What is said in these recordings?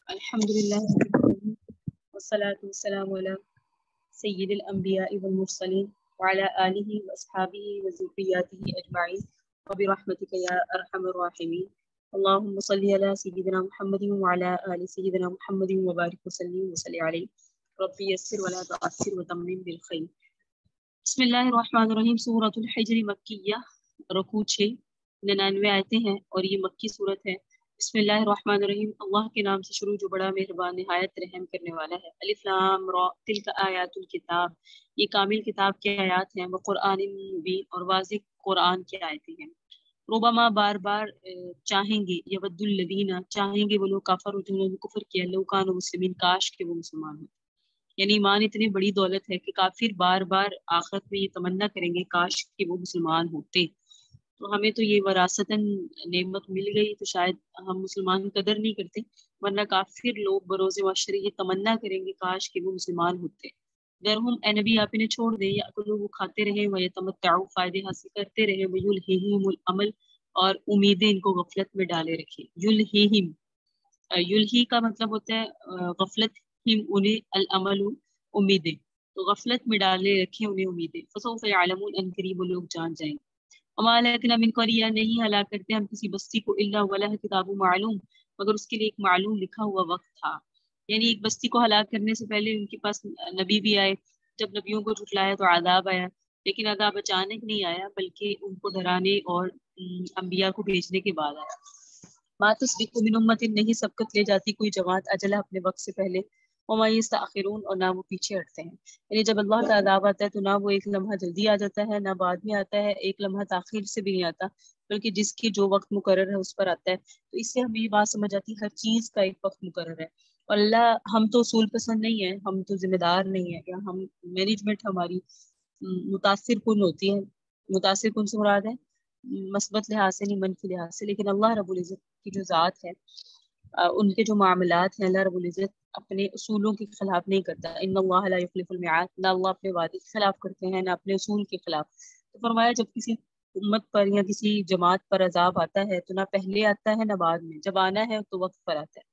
الحمدللہ والصلاة والسلام علی سید الانبیاء والمرسلین وعلی آلہ واصحابہ وذریاتہ اجمعین وبرحمتک یا ارحم الراحمین اللہم صلی علی سیدنا محمد وعلی آل سیدنا محمد وبارک وسلم وصلی علیہ ربی یسر ولا تعسر وتمم بالخیر۔ بسم اللہ الرحمن الرحیم۔ سورۃ الحجر مکیہ، رکوع 6، 99 آیتیں ہیں اور یہ مکی صورت ہے۔ بسم اللہ الرحمن الرحیم، اللہ کے نام سے شروع جو بڑا مہربان نہایت رحم کرنے والا ہے۔ الف لام را تلک آیات الکتاب، یہ کامل کتاب کی آیات ہیں، وقرآن مبین، اور واضح قرآن کی آیتیں ہیں۔ ربما بار بار چاہیں گے، یود الذین، چاہیں گے وہ لوگ کافر جنہوں نے کفر کیا، لو کانوا مسلمین، کاش کہ وہ مسلمان ہوں۔ یعنی ایمان اتنی بڑی دولت ہے کہ کافر بار بار آخرت میں یہ تمنا کریں گے کاش کہ وہ مسلمان ہوتے۔ تو ہمیں تو یہ وراثتاً نعمت مل گئی، تو شاید ہم مسلمان قدر نہیں کرتے، ورنہ کافر لوگ بروز معاشرے یہ تمنا کریں گے کاش کہ وہ مسلمان ہوتے۔ درہم، اے نبی آپ انہیں چھوڑ دیں، یاکلوا وہ کھاتے رہیں، ویتمتعوا فائدے حاصل کرتے رہیں، ویلہہم العمل اور امیدیں ان کو غفلت میں ڈالے رکھیں۔ یلہہم، یلہی کا مطلب ہوتا ہے غفلت، ہم انہیں، العمل امیدیں، تو غفلت میں ڈالے رکھیں انہیں امیدیں۔ فسوف یعلمون، ان قریب وہ لوگ جان جائیں گے۔ وما اہلکنا من قریہ، نہیں ہلاک کرتے ہم کسی بستی کو، الا ولہ کتاب معلوم، مگر اس کے لیے ایک معلوم لکھا ہوا وقت تھا۔ یعنی ایک بستی کو ہلاک کرنے سے پہلے ان کے پاس نبی بھی آئے، جب نبیوں کو جھٹلایا تو عذاب آیا، لیکن عذاب اچانک نہیں آیا بلکہ ان کو ڈرانے اور انبیاء کو بھیجنے کے بعد آیا۔ ما تسبق من امت، نہیں سبقت لے جاتی کوئی جماعت، اجلہ اپنے وقت سے پہلے، وما یستأخرون، اور نہ وہ پیچھے ہٹتے ہیں۔ یعنی جب اللہ کا عذاب آتا ہے تو نہ وہ ایک لمحہ جلدی آ جاتا ہے، نہ بعد میں آتا ہے، ایک لمحہ تاخیر سے بھی نہیں آتا، بلکہ جس کی جو وقت مقرر ہے اس پر آتا ہے۔ تو اس سے ہمیں یہ بات سمجھ آتی ہے ہر چیز کا ایک وقت مقرر ہے، اور اللہ، ہم تو اصول پسند نہیں ہیں، ہم تو ذمہ دار نہیں ہیں، یا ہم مینجمنٹ ہماری متاثر کن ہوتی ہے۔ متاثر کن سے مراد ہے مثبت لحاظ سے نہیں، منفی لحاظ سے، لیکن اللہ رب العزت کی جو ذات ہے، ان کے جو معاملات ہیں، اللہ رب العزت اپنے اصولوں کے خلاف نہیں کرتا۔ ان اللہ لا یخلف المیعاد، نہ اللہ اپنے وعدے کے خلاف کرتے ہیں نہ اپنے اصول کے خلاف۔ تو فرمایا جب کسی امت پر یا کسی جماعت پر عذاب آتا ہے تو نہ پہلے آتا ہے نہ بعد میں، جب آنا ہے تو وقت پر آتا ہے۔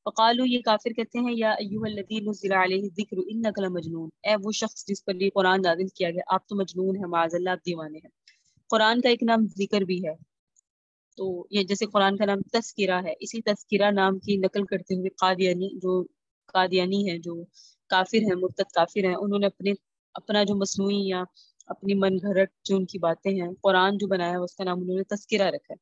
وقالو، یہ کافر کہتے ہیں، یا ایھا الذی نزل علیہ الذکر انک لمجنون، اے وہ شخص جس پر یہ قرآن نازل کیا گیا، آپ تو مجنون ہیں، معاذ اللہ آپ دیوانے ہیں۔ قرآن کا ایک نام ذکر بھی ہے، تو یہ جیسے قرآن کا نام تذکرہ ہے، اسی تذکرہ نام کی نقل کرتے ہوئے قادیانی ہیں، جو کافر ہیں، مرتد کافر ہیں، انہوں نے اپنا جو مصنوعی یا اپنی من گھڑت جو ان کی باتیں ہیں، قرآن جو بنایا ہے اس کا نام انہوں نے تذکرہ رکھا ہے،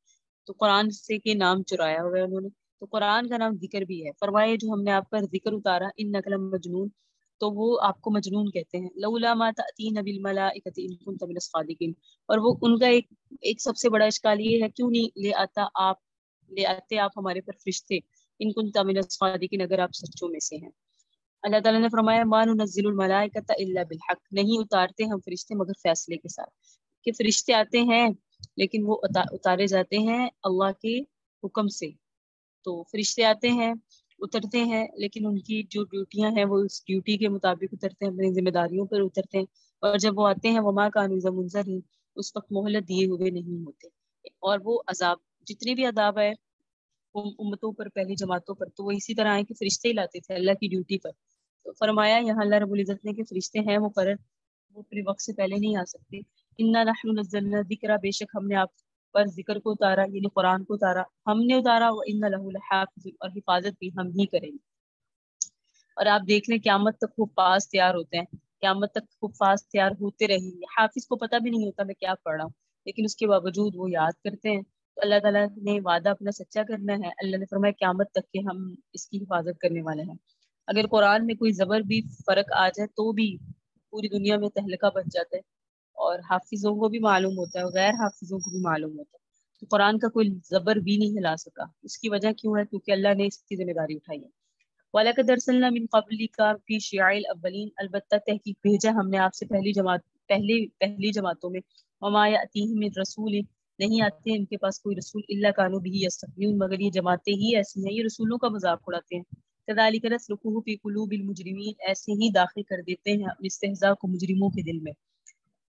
تو قرآن سے کے نام چرایا ہوا ہے انہوں نے، تو قرآن کا نام ذکر بھی ہے۔ فرمائے جو ہم نے آپ پر ذکر اتارا، انک لمجنون، تو وہ آپ کو مجنون کہتے ہیں۔ لولا ما تأتین بالملائکۃ ان کنت من الصادقین، اور وہ ان کا ایک سب سے بڑا اشکال یہ ہے، کیوں نہیں لے آتے آپ ہمارے پر فرشتے، ان کنت من الصادقین، اگر آپ سچوں میں سے ہیں۔ اللہ تعالیٰ نے فرمایا ما ننزل الملائکۃ الا بالحق، نہیں اتارتے ہم فرشتے مگر فیصلے کے ساتھ، کہ فرشتے آتے ہیں لیکن وہ اتارے جاتے ہیں اللہ کے حکم سے۔ تو فرشتے آتے ہیں، اترتے ہیں، لیکن ان کی جو ڈیوٹیاں ہیں وہ اس ڈیوٹی کے مطابق اترتے ہیں، اپنی ذمہ داریوں پر اترتے ہیں، اور جب وہ آتے ہیں وما کانوا منذرین، اس وقت مہلت دیے ہوئے نہیں ہوتے۔ اور وہ عذاب، جتنے بھی عذاب آئے امتوں پر، پہلی جماعتوں پر، تو وہ اسی طرح آئے کہ فرشتے ہی لاتے تھے اللہ کی ڈیوٹی پر۔ تو فرمایا یہاں اللہ رب العزت نے کہ فرشتے ہیں مقرر، وہ اپنے وقت سے پہلے نہیں آ سکتے۔ انا نحن نزلنا الذکر، بے شک ہم نے آپ پر ذکر کو اتارا، یعنی قرآن کو اتارا، ہم نے اتارا، وَإِنَّ لَهُ لَحَافِظُونَ، اور حفاظت بھی ہم ہی کریں گے۔ اور آپ دیکھ لیں قیامت تک حفاظ تیار ہوتے ہیں، قیامت تک حفاظ تیار ہوتے رہیں گے۔ حافظ کو پتہ بھی نہیں ہوتا میں کیا پڑھ رہا ہوں، لیکن اس کے باوجود وہ یاد کرتے ہیں۔ تو اللہ تعالیٰ نے وعدہ اپنا سچا کرنا ہے، اللہ نے فرمایا قیامت تک کہ ہم اس کی حفاظت کرنے والے ہیں۔ اگر قرآن میں کوئی زبر بھی فرق آ جائے تو بھی پوری دنیا میں تہلکہ بچ جاتا ہے، اور حافظوں کو بھی معلوم ہوتا ہے، غیر حافظوں کو بھی معلوم ہوتا ہے۔ تو قرآن کا کوئی زبر بھی نہیں ہلا سکا، اس کی وجہ کیوں ہے؟ کیونکہ اللہ نے اس کی ذمہ داری اٹھائی ہے۔ وَلَقَدْ أَرْسَلْنَا مِن قَبْلِكَ فِي شِيَعِ الْأَوَّلِينَ، البتہ تحقیق بھیجا ہم نے آپ سے پہلی جماعتوں میں۔ وَمَا يَأْتِيهِم مِّن رَّسُولٍ، نہیں آتے ان کے پاس کوئی رسول، إِلَّا كَانُوا بِهِ يَسْتَهْزِئُونَ، مگر یہ جماعتیں ہی ایسی ہیں، یہ رسولوں کا مذاق اڑاتے ہیں۔ كَذَلِكَ نَسْلُكُهُ فِي قُلُوبِ الْمُجْرِمِينَ، ایسے ہی داخل کر دیتے ہیں استہزاء کو مجرموں کے دل میں،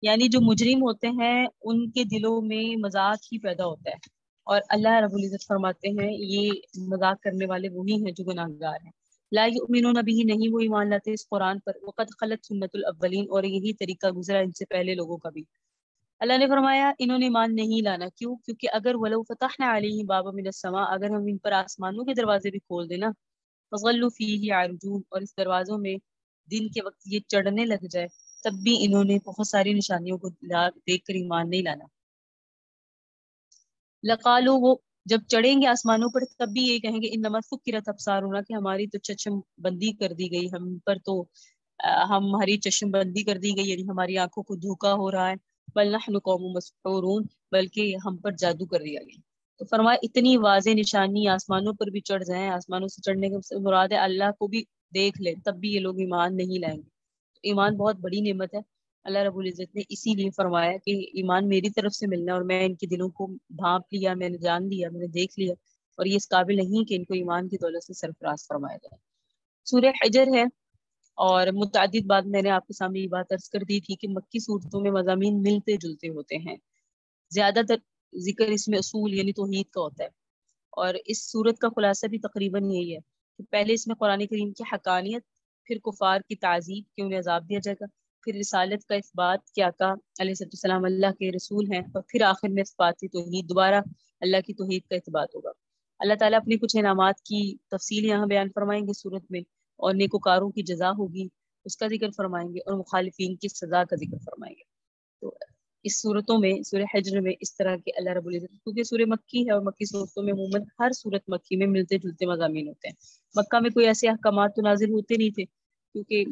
یعنی جو مجرم ہوتے ہیں ان کے دلوں میں مذاق ہی پیدا ہوتا ہے، اور اللہ رب العزت فرماتے ہیں یہ مذاق کرنے والے وہی ہیں جو گناہگار ہیں. لا یؤمنون به نہیں وہ ایمان لاتے اس قرآن پر. وقد خلت سنت الاولین اور یہی طریقہ گزرا ان سے پہلے لوگوں کا بھی. اللہ نے فرمایا انہوں نے ایمان نہیں لانا. کیوں؟ کیونکہ اگر ولو فتحنا علیہم بابا من السماء اگر ہم ان پر آسمانوں کے دروازے بھی کھول دینا فظلوا فیہ یعرجون اور اس دروازوں میں دن کے وقت یہ چڑھنے لگ جائے تب بھی انہوں نے بہت ساری نشانیوں کو دیکھ کر ایمان نہیں لانا. لقالو وہ جب چڑھیں گے آسمانوں پر تب بھی یہ کہیں گے انما سکرت ابصارنا کہ ہماری تو چشم بندی کر دی گئی ہم پر تو ہماری چشم بندی کر دی گئی یعنی ہماری آنکھوں کو دھوکا ہو رہا ہے. بل نحن قوم مسحورون بلکہ ہم پر جادو کر دیا گیا. تو فرمایا اتنی واضح نشانی آسمانوں پر بھی چڑھ جائیں آسمانوں سے چڑھنے کے مراد ہے اللہ کو بھی دیکھ لیں تب بھی یہ لوگ ایمان نہیں لائیں گے. ایمان بہت بڑی نعمت ہے. اللہ رب العزت نے اسی لیے فرمایا کہ ایمان میری طرف سے ملنا اور میں ان کے دلوں کو بھانپ لیا میں نے جان لیا میں نے دیکھ لیا اور یہ اس قابل نہیں کہ ان کو ایمان کی دولت سے سرفراز فرمایا جائے. سورہ حجر ہے اور متعدد بات میں نے آپ کے سامنے یہ بات عرض کر دی تھی کہ مکی صورتوں میں مضامین ملتے جلتے ہوتے ہیں. زیادہ تر ذکر اس میں اصول یعنی توحید کا ہوتا ہے اور اس صورت کا خلاصہ بھی تقریباً یہی ہے کہ پہلے اس میں قرآن کریم کی حقانیت پھر کفار کی تعذیب کہ انہیں عذاب دیا جائے گا پھر رسالت کا اثبات کہ آقا علیہ السلام اللہ کے رسول ہیں اور پھر آخر میں اثبات توحید دوبارہ اللہ کی توحید کا اثبات ہوگا. اللہ تعالیٰ اپنے کچھ انعامات کی تفصیل یہاں بیان فرمائیں گے صورت میں اور نیکوکاروں کی جزا ہوگی اس کا ذکر فرمائیں گے اور مخالفین کی سزا کا ذکر فرمائیں گے. تو اس صورتوں میں سورہ حجر میں اس طرح کے اللہ رب العزت کیونکہ سورہ مکی ہے اور مکی صورتوں میں عموماً ہر صورت مکی میں ملتے جلتے مضامین ہوتے ہیں. مکہ میں کوئی ایسے احکامات تو نازل ہوتے نہیں تھے کیونکہ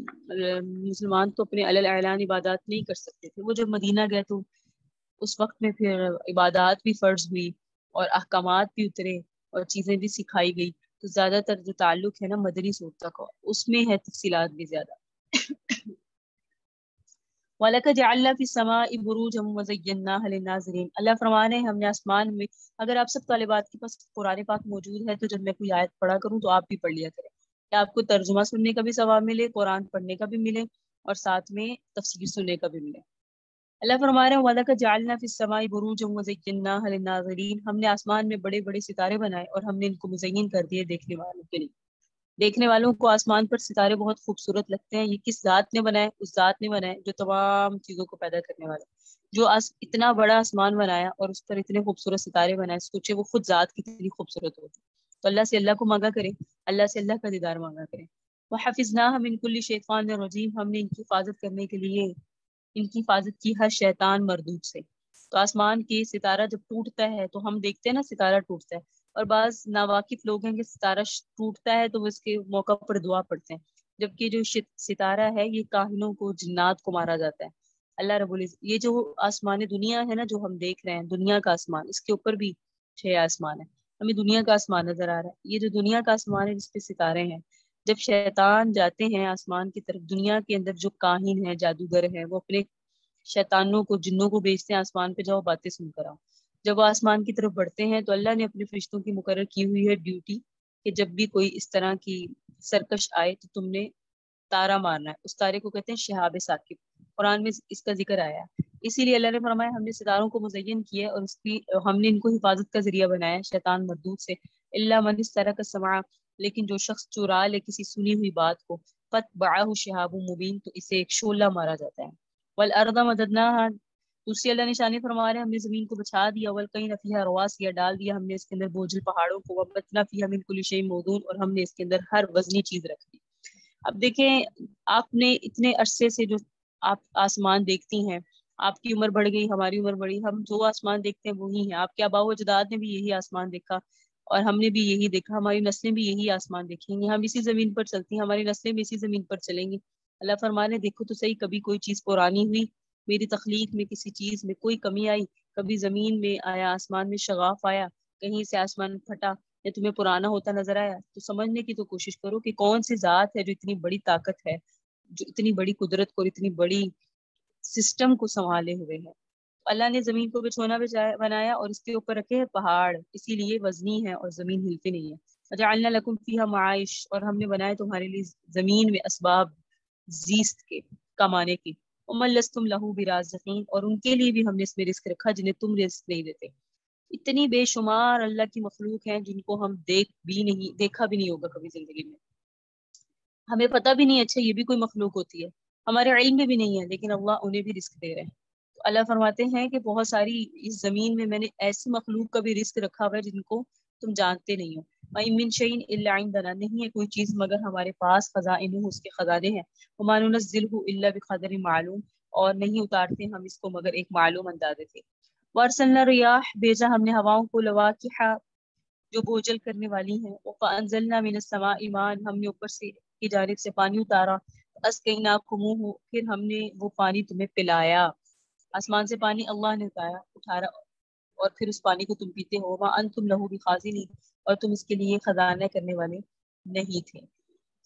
مسلمان تو اپنے علی الاعلان عبادات نہیں کر سکتے تھے. وہ جب مدینہ گئے تو اس وقت میں پھر عبادات بھی فرض ہوئی اور احکامات بھی اترے اور چیزیں بھی سکھائی گئی. تو زیادہ تر جو تعلق ہے نا مدنی صورت کا اس میں ہے تفصیلات بھی زیادہ. وَلَقَدْ جَعَلْنَا فِي السَّمَاءِ بُرُوجًا وَزَيَّنَّاهَا لِلنَّاظِرِينَ. اللہ فرمانے ہم نے آسمان میں اگر آپ سب طالبات کے پاس قرآن پاک موجود ہے تو جب میں کوئی آیت پڑھا کروں تو آپ بھی پڑھ لیا کریں کہ آپ کو ترجمہ سننے کا بھی ثواب ملے قرآن پڑھنے کا بھی ملے اور ساتھ میں تفسیر سننے کا بھی ملے. اللہ فرما رہے ہیں وَلَقَدْ جَعَلْنَا فِي السَّمَاءِ بُرُوجًا وَزَيَّنَّاهَا لِلنَّاظِرِينَ. ہم نے آسمان میں بڑے بڑے ستارے بنائے اور ہم نے ان کو مزین کر دیے دیکھنے والوں کے لیے. دیکھنے والوں کو آسمان پر ستارے بہت خوبصورت لگتے ہیں. یہ کس ذات نے بنائے؟ اس ذات نے بنائے جو تمام چیزوں کو پیدا کرنے والا جو اتنا بڑا آسمان بنایا اور اس پر اتنے خوبصورت ستارے بنائے سوچے وہ خود ذات کتنی خوبصورت ہوتی. تو اللہ سے اللہ کو مانگا کریں اللہ سے اللہ کا دیدار مانگا کریں. وَحَفِظْنَاهَا مِنْ كُلِّ شَيْطَانٍ رَجِيمٍ. ہم نے ان کی حفاظت کرنے کے لیے ان کی حفاظت کی ہر شیطان مردود سے. تو آسمان کے ستارہ جب ٹوٹتا ہے تو ہم دیکھتے ہیں نا ستارہ ٹوٹتا ہے اور بعض ناواقف لوگ ہیں کہ ستارہ ٹوٹتا ہے تو وہ اس کے موقع پر دعا پڑھتے ہیں جبکہ جو ستارہ ہے یہ کاہنوں کو جنات کو مارا جاتا ہے. اللہ رب العزت یہ جو آسمان دنیا ہے نا جو ہم دیکھ رہے ہیں دنیا کا آسمان اس کے اوپر بھی 6 آسمان ہے. ہمیں دنیا کا آسمان نظر آ رہا ہے. یہ جو دنیا کا آسمان ہے جس پہ ستارے ہیں جب شیطان جاتے ہیں آسمان کی طرف دنیا کے اندر جو کاہن ہے جادوگر ہے وہ اپنے شیطانوں کو جنوں کو بیچتے ہیں آسمان پہ جاؤ باتیں سن کر آؤ. جب وہ آسمان کی طرف بڑھتے ہیں تو اللہ نے اپنے فرشتوں کی مقرر کی ہوئی ہے ڈیوٹی کہ جب بھی کوئی اس طرح کی سرکش آئے تو تم نے تارا مارنا ہے. اس تارے کو کہتے ہیں شہاب ثاقب. قرآن میں اس کا ذکر آیا ہے. اسی لیے اللہ نے فرمایا ہم نے ستاروں کو مزین کیا اور اس کی ہم نے ان کو حفاظت کا ذریعہ بنایا شیطان مردود سے. اللہ من استرق السمع لیکن جو شخص چرا لے کسی سنی ہوئی بات کو فَتْبَعَهُ شِهَابٌ مُبِينٌ تو اسے ایک شعلہ مارا جاتا ہے. وَالْأَرْضَ مَدَدْنَاهَا دوسری اللہ نشانی فرما رہے ہیں ہم نے زمین کو بچھا دیا وَالْقَيْنَ فِيهَا رَوَاسِيَ ڈال دیا ہم نے اس کے اندر بوجھل پہاڑوں کو وَأَنبَتْنَا فِيهَا مِنْ كُلِّ شَيْءٍ مَوْزُونٍ اور ہم نے اس کے اندر ہر وزنی چیز رکھ دی. اب دیکھیں آپ نے اتنے عرصے سے جو آپ آسمان دیکھتی ہیں آپ کی عمر بڑھ گئی ہماری عمر بڑھی ہم جو آسمان دیکھتے ہیں وہی ہیں. آپ کے آباء و اجداد نے بھی یہی آسمان دیکھا اور ہم نے بھی یہی دیکھا ہماری نسلیں بھی یہی آسمان دیکھیں گی. ہم اسی زمین پر چلتی ہیں ہماری نسلیں بھی اسی زمین پر چلیں گی. اللہ فرمانے دیکھو تو صحیح کبھی کوئی چیز پرانی ہوئی میری تخلیق میں کسی چیز میں کوئی کمی آئی کبھی زمین میں آیا آسمان میں شغاف آیا کہیں سے آسمان پھٹا یا تمہیں پرانا ہوتا نظر آیا تو سمجھنے کی تو کوشش کرو کہ کون سی ذات ہے جو اتنی بڑی طاقت ہے جو اتنی بڑی قدرت کو اتنی بڑی سسٹم کو سنبھالے ہوئے ہے. اللہ نے زمین کو بچھونا بنایا اور اس کے اوپر رکھے ہیں پہاڑ اسی لیے وزنی ہے اور زمین ہلتی نہیں ہے. وجعلنا لکم فیہا معائش اور ہم نے بنائے تمہارے لیے زمین میں اسباب زیست کے کمانے کی. ومن لستم لہ برازقین اور ان کے لیے بھی ہم نے اس میں رزق رکھا جنہیں تم رزق نہیں دیتے. اتنی بے شمار اللہ کی مخلوق ہیں جن کو ہم دیکھا بھی نہیں ہوگا کبھی زندگی میں، ہمیں پتہ بھی نہیں اچھا یہ بھی کوئی مخلوق ہوتی ہے، ہمارے علم میں بھی نہیں ہے، لیکن اللہ انہیں بھی رزق دے رہے ہیں۔ تو اللہ فرماتے ہیں کہ بہت ساری اس زمین میں میں نے ایسی مخلوق کا بھی رزق رکھا ہوا ہے جن کو تم جانتے نہیں ہو۔ وَإِن مِّن شَيْءٍ إِلَّا عِندَنَا، نہیں ہے کوئی چیز مگر ہمارے پاس، خزائنہ اس کے خزانے ہیں، وَمَا نُنَزِّلُهُ إِلَّا بِقَدَرٍ معلوم، اور نہیں اتارتے ہم اس کو مگر ایک معلوم اندازے سے۔ وَأَرْسَلْنَا الرِّيَاحَ، بھیجا ہم نے ہواؤں کو، لَوَاقِحَ جو بوجھل کرنے والی ہیں، وَأَنزَلْنَا مِنَ السَّمَاءِ مَاءً، ہم نے اوپر سے کی جانب سے پانی اتارا، أَسْقَيْنَاكُمُوهُ، پھر ہم نے وہ پانی تمہیں پلایا، آسمان سے پانی اللہ نے اٹھارا اور پھر اس پانی کو تم پیتے ہو، وَمَا أَنْتُمْ لَهُ بِخَازِنِينَ، اور تم اس کے لیے خزانہ کرنے والے نہیں تھے۔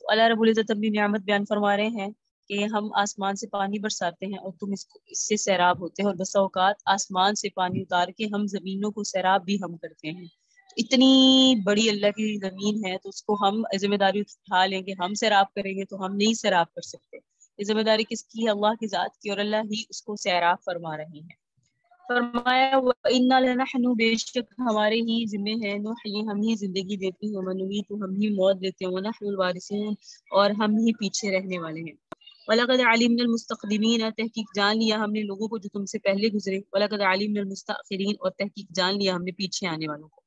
تو اللہ رب العزت اپنی نعمت بیان فرما رہے ہیں کہ ہم آسمان سے پانی برساتے ہیں اور تم اس سے سیراب ہوتے ہیں، اور بسا اوقات آسمان سے پانی اتار کے ہم زمینوں کو سیراب بھی ہم کرتے ہیں۔ اتنی بڑی اللہ کی زمین ہے تو اس کو ہم ذمہ داری اٹھا لیں گے، ہم سیراب کریں گے تو ہم نہیں سیراب کر سکتے۔ یہ ذمہ داری کس کی ہے؟ اللہ کی ذات کی، اور اللہ ہی اس کو سیراب فرما رہے ہیں۔ فرمایا وَإِنَّا لَنَحْنُ، بے شک ہمارے ہی ذمہ ہے، نحیی ہم ہی زندگی دیتے ہیں، وَنُمِیتُ ہم ہی موت دیتے ہیں، وَنَحْنُ الْوَارِثُونَ اور ہم ہی پیچھے رہنے والے ہیں۔ وَلَقَدْ عَلِمْنَا الْمُسْتَقْدِمِينَ، تحقیق جان لیا ہم نے لوگوں کو جو تم سے پہلے گزرے، وَلَقَدْ عَلِمْنَا الْمُسْتَأْخِرِينَ اور تحقیق جان لیا ہم نے پیچھے آنے والوں کو۔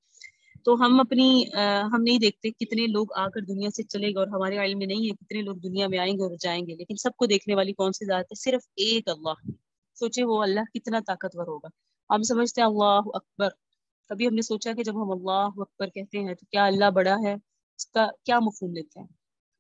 تو ہم ہم نہیں دیکھتے کتنے لوگ آ کر دنیا سے چلے گئے، اور ہمارے علم میں نہیں ہے کتنے لوگ دنیا میں آئیں گے اور جائیں گے، لیکن سب کو دیکھنے والی کون سی ذات ہے؟ صرف ایک اللہ۔ سوچے وہ اللہ کتنا طاقتور ہوگا۔ ہم سمجھتے ہیں اللہ اکبر، کبھی ہم نے سوچا کہ جب ہم اللہ اکبر کہتے ہیں تو کیا اللہ بڑا ہے؟ اس کا کیا مفہوم لیتے ہیں؟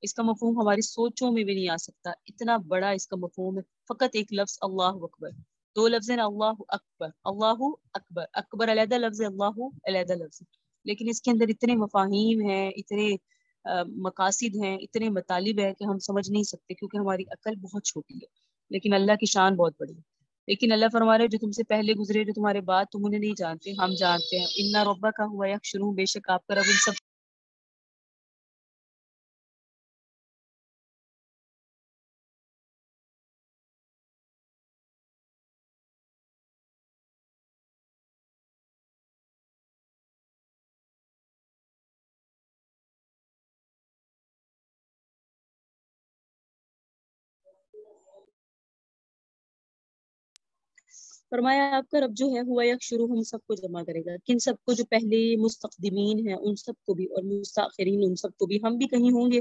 اس کا مفہوم ہماری سوچوں میں بھی نہیں آ سکتا، اتنا بڑا اس کا مفہوم ہے۔ فقط ایک لفظ اللہ اکبر، دو لفظ ہیں اللہ اکبر، اللہ اکبر، اکبر علیحدہ لفظ ہے، اللہ علیحدہ لفظ ہے، لیکن اس کے اندر اتنے مفاہیم ہیں، اتنے مقاصد ہیں، اتنے مطالب ہیں کہ ہم سمجھ نہیں سکتے کیونکہ ہماری عقل بہت چھوٹی ہے، لیکن اللہ کی شان بہت بڑی ہے۔ لیکن اللہ فرما رہے جو تم سے پہلے گزرے، جو تمہارے بعد، تم انہیں نہیں جانتے، ہم جانتے ہیں۔ اِنَّ رَبَّكَ هُوَ يَحْشُرُهُم، بے شک آپ کا رب ان سب فرمایا آپ کا رب جو ہے ہوا یحشرہم، ہم سب کو جمع کرے گا۔ کن سب کو؟ جو پہلے مستقدمین ہیں ان سب کو بھی، اور مستاخرین ان سب کو بھی، ہم بھی کہیں ہوں گے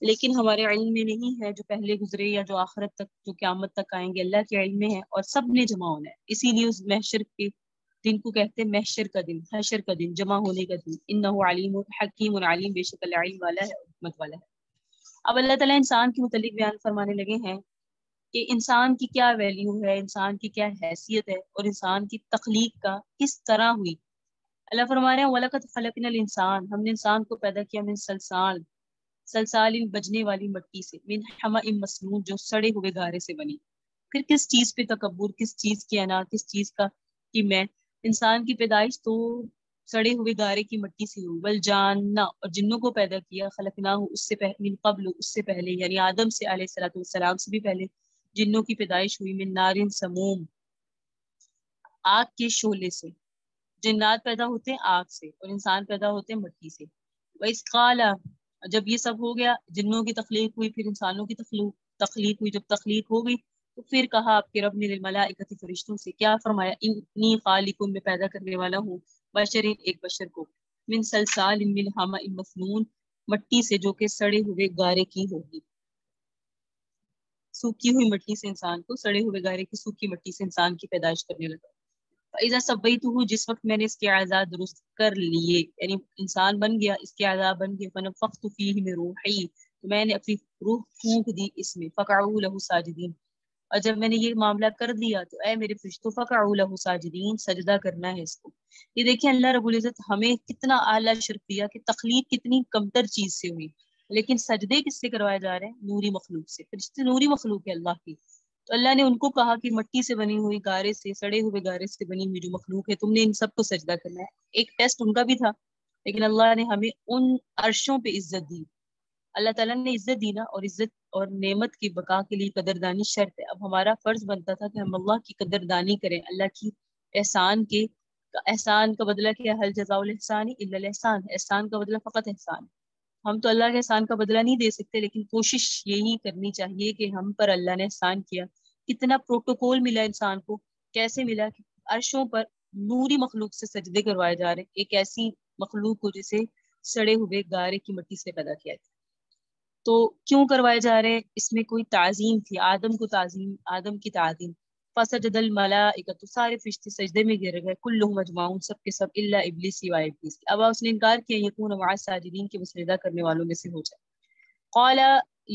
لیکن ہمارے علم میں نہیں ہے، جو پہلے گزرے یا جو آخرت تک، جو قیامت تک آئیں گے، اللہ کے علم میں ہے، اور سب نے جمع ہونا ہے۔ اسی لیے اس محشر کے دن کو کہتے ہیں محشر کا دن، حشر کا دن، جمع ہونے کا دن۔ انہ علیم حکیم علیم، بے شک اللہ علم والا ہے اور حکمت والا ہے۔ اب اللہ تعالیٰ انسان کے متعلق بیان فرمانے لگے ہیں کہ انسان کی کیا ویلیو ہے، انسان کی کیا حیثیت ہے، اور انسان کی تخلیق کا کس طرح ہوئی۔ اللہ فرما رہے ہیں وَلَقَدْ خَلَقْنَا الْإِنسَانَ، ہم نے انسان کو پیدا کیا من سلسال، سلسال بجنے والی مٹی سے، من حمأ مسنون جو سڑے ہوئے گارے سے بنی۔ پھر کس چیز پہ تکبر، کس چیز کی انا، کس چیز کا کہ میں، انسان کی پیدائش تو سڑے ہوئے گارے کی مٹی سے ہوئی۔ والجانہ، اور جنوں کو پیدا کیا، خلقناہ اس سے من قبل، اس سے پہلے یعنی آدم سے علیہ الصلوۃ والسلام سے بھی پہلے جنوں کی پیدائش ہوئی، من نارن سموم، آگ کے شعلے سے۔ جنات پیدا ہوتے ہیں آگ سے اور انسان پیدا ہوتے ہیں مٹی سے۔ وَإِذْ قَالَ، جب یہ سب ہو گیا، جنوں کی تخلیق ہوئی، پھر انسانوں کی تخلیق ہوئی، جب تخلیق ہو گئی تو پھر کہا آپ کے رب نے للملائکۃ، فرشتوں سے کیا فرمایا، انی خالق، میں پیدا کرنے والا ہوں، بشر، ایک بشر کو، من سلسال من حمأ مسنون، مٹی سے جو کہ سڑے ہوئے گارے کی ہوگی۔ سوکھی ہوئی مٹی سے انسان کو، سڑے ہوئے گارے کی سوکھی مٹی سے انسان کی پیدائش کرنے لگا۔ فَإِذَا سَوَّيْتُهُ، جس وقت میں نے اس کے اعضاء درست کر لیے، یعنی انسان بن گیا، اس کے اعضاء بن گئے، فَنَفَخْتُ فِيهِ مِن رُوحِي، تو میں نے اپنی روح پھونک دی اس میں، فَقَعُوا لَهُ ساجدین، اور جب میں نے یہ معاملہ کر دیا تو اے میرے فرشتوں، فَقَعُوا لَهُ ساجدین، سجدہ کرنا ہے اس کو۔ یہ دیکھیں اللہ رب العزت ہمیں کتنا اعلیٰ شرف دیا کہ تخلیق کتنی کمتر چیز سے ہوئی، لیکن سجدے کس سے کروائے جا رہے ہیں؟ نوری مخلوق سے۔ فرشتے نوری مخلوق ہے اللہ کی، تو اللہ نے ان کو کہا کہ مٹی سے بنی ہوئی، گارے سے، سڑے ہوئے گارے سے بنی ہوئی جو مخلوق ہے، تم نے ان سب کو سجدہ کرنا ہے۔ ایک ٹیسٹ ان کا بھی تھا، لیکن اللہ نے ہمیں ان عرشوں پہ عزت دی۔ اللہ تعالیٰ نے عزت دی نا، اور عزت اور نعمت کی بقا کے لیے قدردانی شرط ہے۔ اب ہمارا فرض بنتا تھا کہ ہم اللہ کی قدردانی کریں، اللہ کی احسان کے احسان کا بدلہ کیا؟ حل جزاء الاحسان الا الاحسان، احسان کا بدلہ فقط احسان ہے۔ ہم تو اللہ کے احسان کا بدلہ نہیں دے سکتے، لیکن کوشش یہی کرنی چاہیے کہ ہم پر اللہ نے احسان کیا، کتنا پروٹوکول ملا انسان کو، کیسے ملا کہ عرشوں پر نوری مخلوق سے سجدے کروائے جا رہے، ایک ایسی مخلوق کو جسے سڑے ہوئے گارے کی مٹی سے پیدا کیا تھا۔ تو کیوں کروائے جا رہے؟ اس میں کوئی تعظیم تھی، آدم کو تعظیم، آدم کی تعظیم۔ فسجد الملائکۃ، تو سارے فرشتے سجدے میں گر گئے، کلہم اجمعون، سب کے سب، الا ابلیس، سوائے ابلیس۔ اب اس نے انکار کیا یکون مع الساجدین، کہ وہ سجدہ کرنے والوں میں سے ہو جائے۔ قال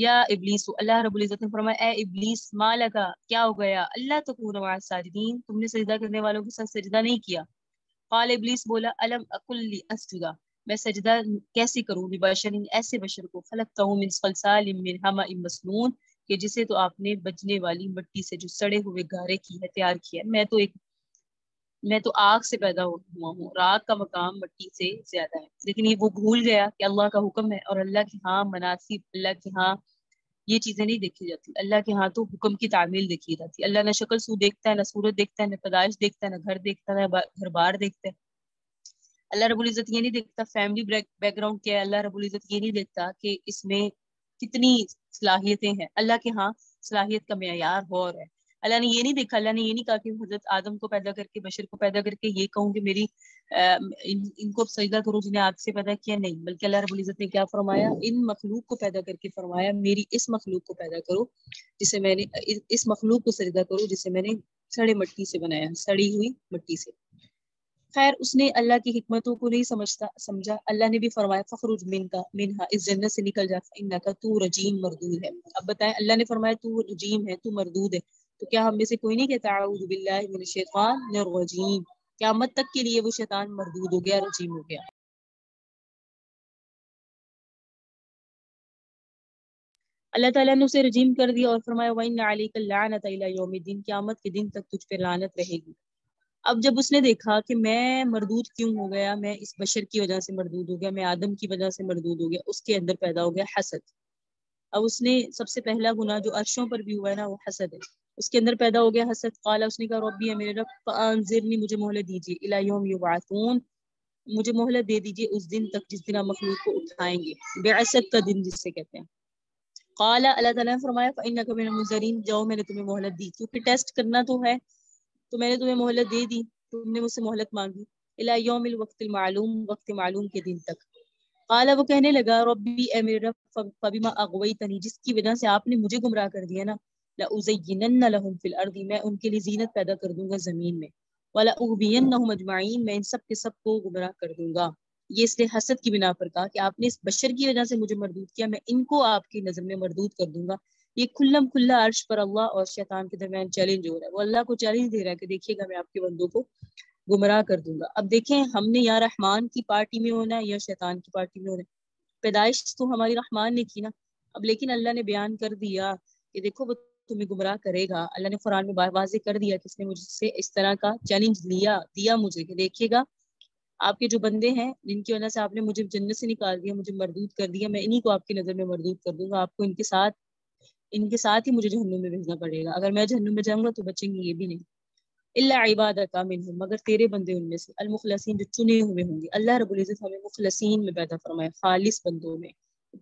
یا ابلیس، اللہ رب العزت نے فرمایا اے ابلیس، ما لکا، کیا ہو گیا، اللہ تکون مع الساجدین، تم نے سجدہ کرنے والوں کے ساتھ سجدہ نہیں کیا۔ قال ابلیس بولا الم اقل لاسجد، میں سجدہ کیسے کروں لبشر، ایسے بشر کو، خلقتہ من صلصال من حمأ مسنون، کہ جسے تو آپ نے بجنے والی مٹی سے جو سڑے ہوئے گارے کی ہے تیار کیا ہے۔ میں تو آگ سے پیدا ہوا ہوں، اور آگ کا مقام مٹی سے زیادہ ہے۔ لیکن یہ وہ بھول گیا کہ اللہ کا حکم ہے، اور اللہ کے ہاں مناسب، اللہ کے ہاں یہ چیزیں نہیں دیکھی جاتی، اللہ کے ہاں تو حکم کی تعمیل دیکھی جاتی۔ اللہ نہ شکل سو دیکھتا ہے، نہ صورت دیکھتا ہے، نہ پیدائش دیکھتا ہے، نہ گھر دیکھتا ہے، نہ گھر بار دیکھتا ہے۔ اللہ رب العزت یہ نہیں دیکھتا فیملی بیک گراؤنڈ کیا ہے، اللہ رب العزت یہ نہیں دیکھتا کہ اس میں کتنی صلاحیتیں ہیں۔ اللہ کے ہاں صلاحیت کا معیار اور ہے۔ اللہ نے یہ نہیں دیکھا، اللہ نے یہ نہیں کہا کہ حضرت آدم کو پیدا کر کے، بشر کو پیدا کر کے یہ کہوں کہ میری ان کو سجدہ کرو جنہیں آگ سے پیدا کیا، نہیں، بلکہ اللہ رب العزت نے کیا فرمایا، ان مخلوق کو پیدا کر کے فرمایا میری اس مخلوق کو پیدا کرو جسے میں نے، اس مخلوق کو سجدہ کرو جسے میں نے سڑے مٹی سے بنایا، سڑی ہوئی مٹی سے۔ خیر اس نے اللہ کی حکمتوں کو نہیں سمجھا۔ اللہ نے بھی فرمایا فخرج منہا، اس جنت سے نکل جا، انکا، تو رجیم، مردود ہے۔ اب بتائیں، اللہ نے فرمایا تو رجیم ہے، تو مردود ہے، تو کیا ہم میں سے کوئی نہیں کہتا اعوذ باللہ من الشیطان الرجیم؟ قیامت تک کے لیے وہ شیطان مردود ہو گیا، رجیم ہو گیا۔ اللہ تعالیٰ نے اسے رجیم کر دیا اور فرمایا وَإِنَّ عَلَيْكَ اللَّعْنَةَ إِلَى يَوْمِ الدِّينِ، قیامت کے دن تک تجھ پہ لعنت رہے گی۔ اب جب اس نے دیکھا کہ میں مردود کیوں ہو گیا، میں اس بشر کی وجہ سے مردود ہو گیا، میں آدم کی وجہ سے مردود ہو گیا، اس کے اندر پیدا ہو گیا حسد۔ اب اس نے سب سے پہلا گناہ جو عرشوں پر بھی ہوا ہے نا، وہ حسد ہے، اس کے اندر پیدا ہو گیا حسد۔ قال، اس نے کہا ربی، ہے میرے رب، فانظرنی، مجھے مہلت دیجیے، الی یوم یبعثون، مجھے مہلت دے دیجیے اس دن تک جس دن آپ مخلوق کو اٹھائیں گے، بعثت کا دن جس سے کہتے ہیں۔ قال، اللہ تعالیٰ نے فرمایا فإنک من المنظرین، جاؤ میں نے تمہیں مہلت دی، کیونکہ ٹیسٹ کرنا تو ہے، تو میں نے تمہیں مہلت دے دی، تم نے مجھ سے مہلت مانگی، الی یوم الوقت المعلوم، وقت معلوم کے دن تک۔ قال، وہ کہنے لگا ربی، اے میرے رب، فبما اغویتنی، جس کی وجہ سے آپ نے مجھے گمراہ کر دیا نا، لأزینن لهم فی الارض، میں ان کے لیے زینت پیدا کر دوں گا زمین میں، ولأغوینہم اجمعین، میں ان سب کے سب کو گمراہ کر دوں گا۔ یہ اس لیے حسد کی بنا پر کہا کہ آپ نے اس بشر کی وجہ سے مجھے مردود کیا، میں ان کو آپ کی نظر میں مردود کر دوں گا۔ یہ کھلم کھلا عرش پر اللہ اور شیطان کے درمیان چیلنج ہو رہا ہے، وہ اللہ کو چیلنج دے رہا ہے کہ دیکھیے گا میں آپ کے بندوں کو گمراہ کر دوں گا۔ اب دیکھیں ہم نے یا رحمان کی پارٹی میں ہونا ہے یا شیطان کی پارٹی میں ہونا ہے۔ پیدائش تو ہماری رحمان نے کی نا، اب لیکن اللہ نے بیان کر دیا کہ دیکھو وہ تمہیں گمراہ کرے گا۔ اللہ نے قرآن میں واضح کر دیا کہ اس نے مجھ سے اس طرح کا چیلنج دیا مجھے کہ دیکھیے گا آپ کے جو بندے ہیں جن کی وجہ سے آپ نے مجھے جنت سے نکال دیا، مجھے مردود کر دیا، میں انہی کو آپ کی نظر میں مردود کر دوں گا، آپ کو ان کے ساتھ ہی مجھے جہنم میں بھیجنا پڑے گا۔ اگر میں جہنم میں جاؤں گا تو بچیں گے یہ بھی نہیں۔ الا عبادک منہم، مگر تیرے بندے ان میں سے، المخلصین، جو چنے ہوئے ہوں گے۔ اللہ رب العزت ہمیں مخلصین میں پیدا فرمائے، خالص بندوں میں۔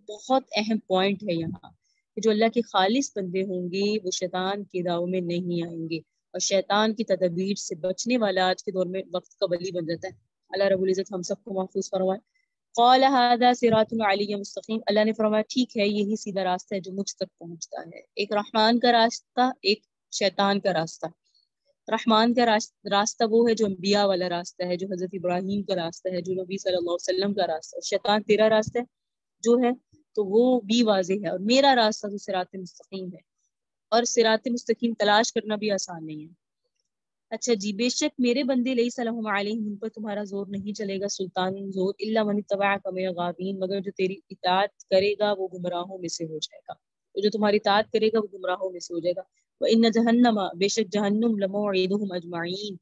بہت اہم پوائنٹ ہے یہاں کہ جو اللہ کے خالص بندے ہوں گے وہ شیطان کے داؤ میں نہیں آئیں گے، اور شیطان کی تدابیر سے بچنے والا آج کے دور میں وقت کا ولی بن جاتا ہے۔ اللہ رب العزت ہم سب کو محفوظ فرمائے۔ قال هذا صراط علی مستقیم، اللہ نے فرمایا ٹھیک ہے یہی سیدھا راستہ ہے جو مجھ تک پہنچتا ہے۔ ایک رحمان کا راستہ، ایک شیطان کا راستہ۔ رحمان کا راستہ وہ ہے جو انبیاء والا راستہ ہے، جو حضرت ابراہیم کا راستہ ہے، جو نبی صلی اللہ علیہ وسلم کا راستہ ہے۔ شیطان تیرا راستہ جو ہے تو وہ بھی واضح ہے، اور میرا راستہ تو صراط مستقیم ہے، اور صراط مستقیم تلاش کرنا بھی آسان نہیں ہے۔ اچھا جی، بے شک میرے بندے لیس لہم علیہم، ان پر تمہارا زور نہیں چلے گا، سلطان زور، الا من اتبعک من الغاوین، مگر جو تیری اطاعت کرے گا وہ گمراہوں میں سے ہو جائے گا، تو جو تمہاری اطاعت کرے گا وہ گمراہوں میں سے ہو جائے گا۔ وَإِنَّ جَهَنَّمَ، بے شک جہنم، لَمَوْعِدُهُمْ أَجْمَعِينَ،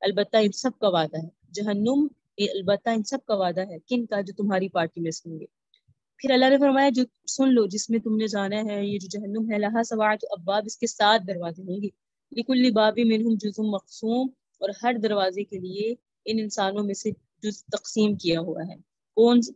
البتہ ان سب کا وعدہ ہے، جہنم البتہ ان سب کا وعدہ ہے، کن کا؟ جو تمہاری پارٹی میں سے ہوں گے۔ پھر اللہ نے فرمایا جو سن لو جس میں تم نے جانا ہے، یہ جو جہنم ہے، لہا سبعۃ ابواب، اس کے 7 دروازے ہوں گے، لکل باب منہم جزء مقسوم، اور ہر دروازے کے لیے ان انسانوں میں سے جو تقسیم کیا ہوا ہے.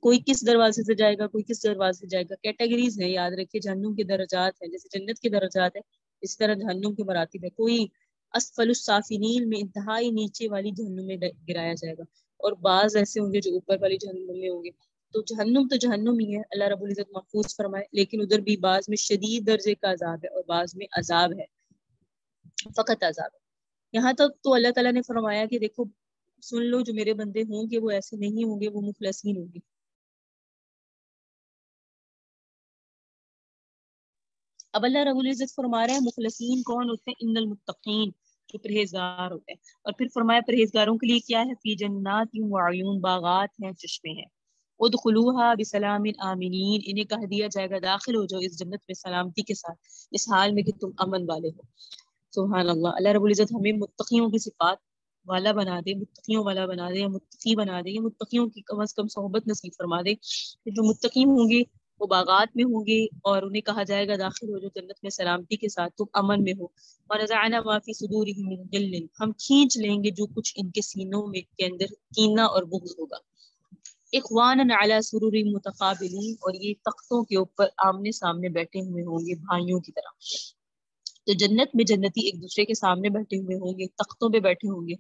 کوئی کس دروازے سے جائے گا، کوئی کس دروازے سے جائے گا. کیٹیگریز ہیں، یاد رکھیے. جہنم کے درجات ہیں، جیسے جنت کے درجات ہیں اس طرح جہنم کے مراتب ہے. کوئی اسفل السافلین میں انتہائی نیچے والی جہنم میں گرایا جائے گا، اور بعض ایسے ہوں گے جو اوپر والی جہنم میں ہوں گے. تو جہنم ہی ہے، اللہ رب العزت محفوظ فرمائے. لیکن ادھر بھی بعض میں شدید درجے کا عذاب ہے اور بعض میں عذاب ہے، فقط عذاب ہے. یہاں تک تو اللہ تعالیٰ نے فرمایا کہ دیکھو سن لو، جو میرے بندے ہوں گے وہ ایسے نہیں ہوں گے، وہ مخلصین ہوں گے. اب اللہ رب العزت فرما رہے ہیں مخلصین کون ہوتے ہیں؟ ان المتقین، جو پرہیزگار ہوتے ہیں. اور پھر فرمایا پرہیزگاروں کے لیے کیا ہے؟ فی جنات وعیون، باغات ہیں، چشمے ہیں. ادخلوها بسلام آمنین، انہیں کہہ دیا جائے گا داخل ہو جاؤ اس جنت میں سلامتی کے ساتھ، اس حال میں کہ تم امن والے ہو. سبحان اللہ. اللہ رب العزت ہمیں متقیوں کی صفات والا بنا دے، متقیوں والا بنا دے، یا متقی بنا دے، یا متقیوں کی کم از کم صحبت نصیب فرما دے. جو متقی ہوں گے وہ باغات میں ہوں گے، اور انہیں کہا جائے گا داخل ہو جو جنت میں سلامتی کے ساتھ، تم امن میں ہو. ونزعنا ما فی صدورہم من غل، ہم کھینچ لیں گے جو کچھ ان کے سینوں میں کے اندر کینہ اور بغض ہوگا. اخوانا علی سرور متقابلین، اور یہ تختوں کے اوپر آمنے سامنے بیٹھے ہوئے ہوں گے بھائیوں کی طرح. تو جنت میں جنتی ایک دوسرے کے سامنے بیٹھے ہوئے ہوں گے، تختوں پہ بیٹھے ہوں گے،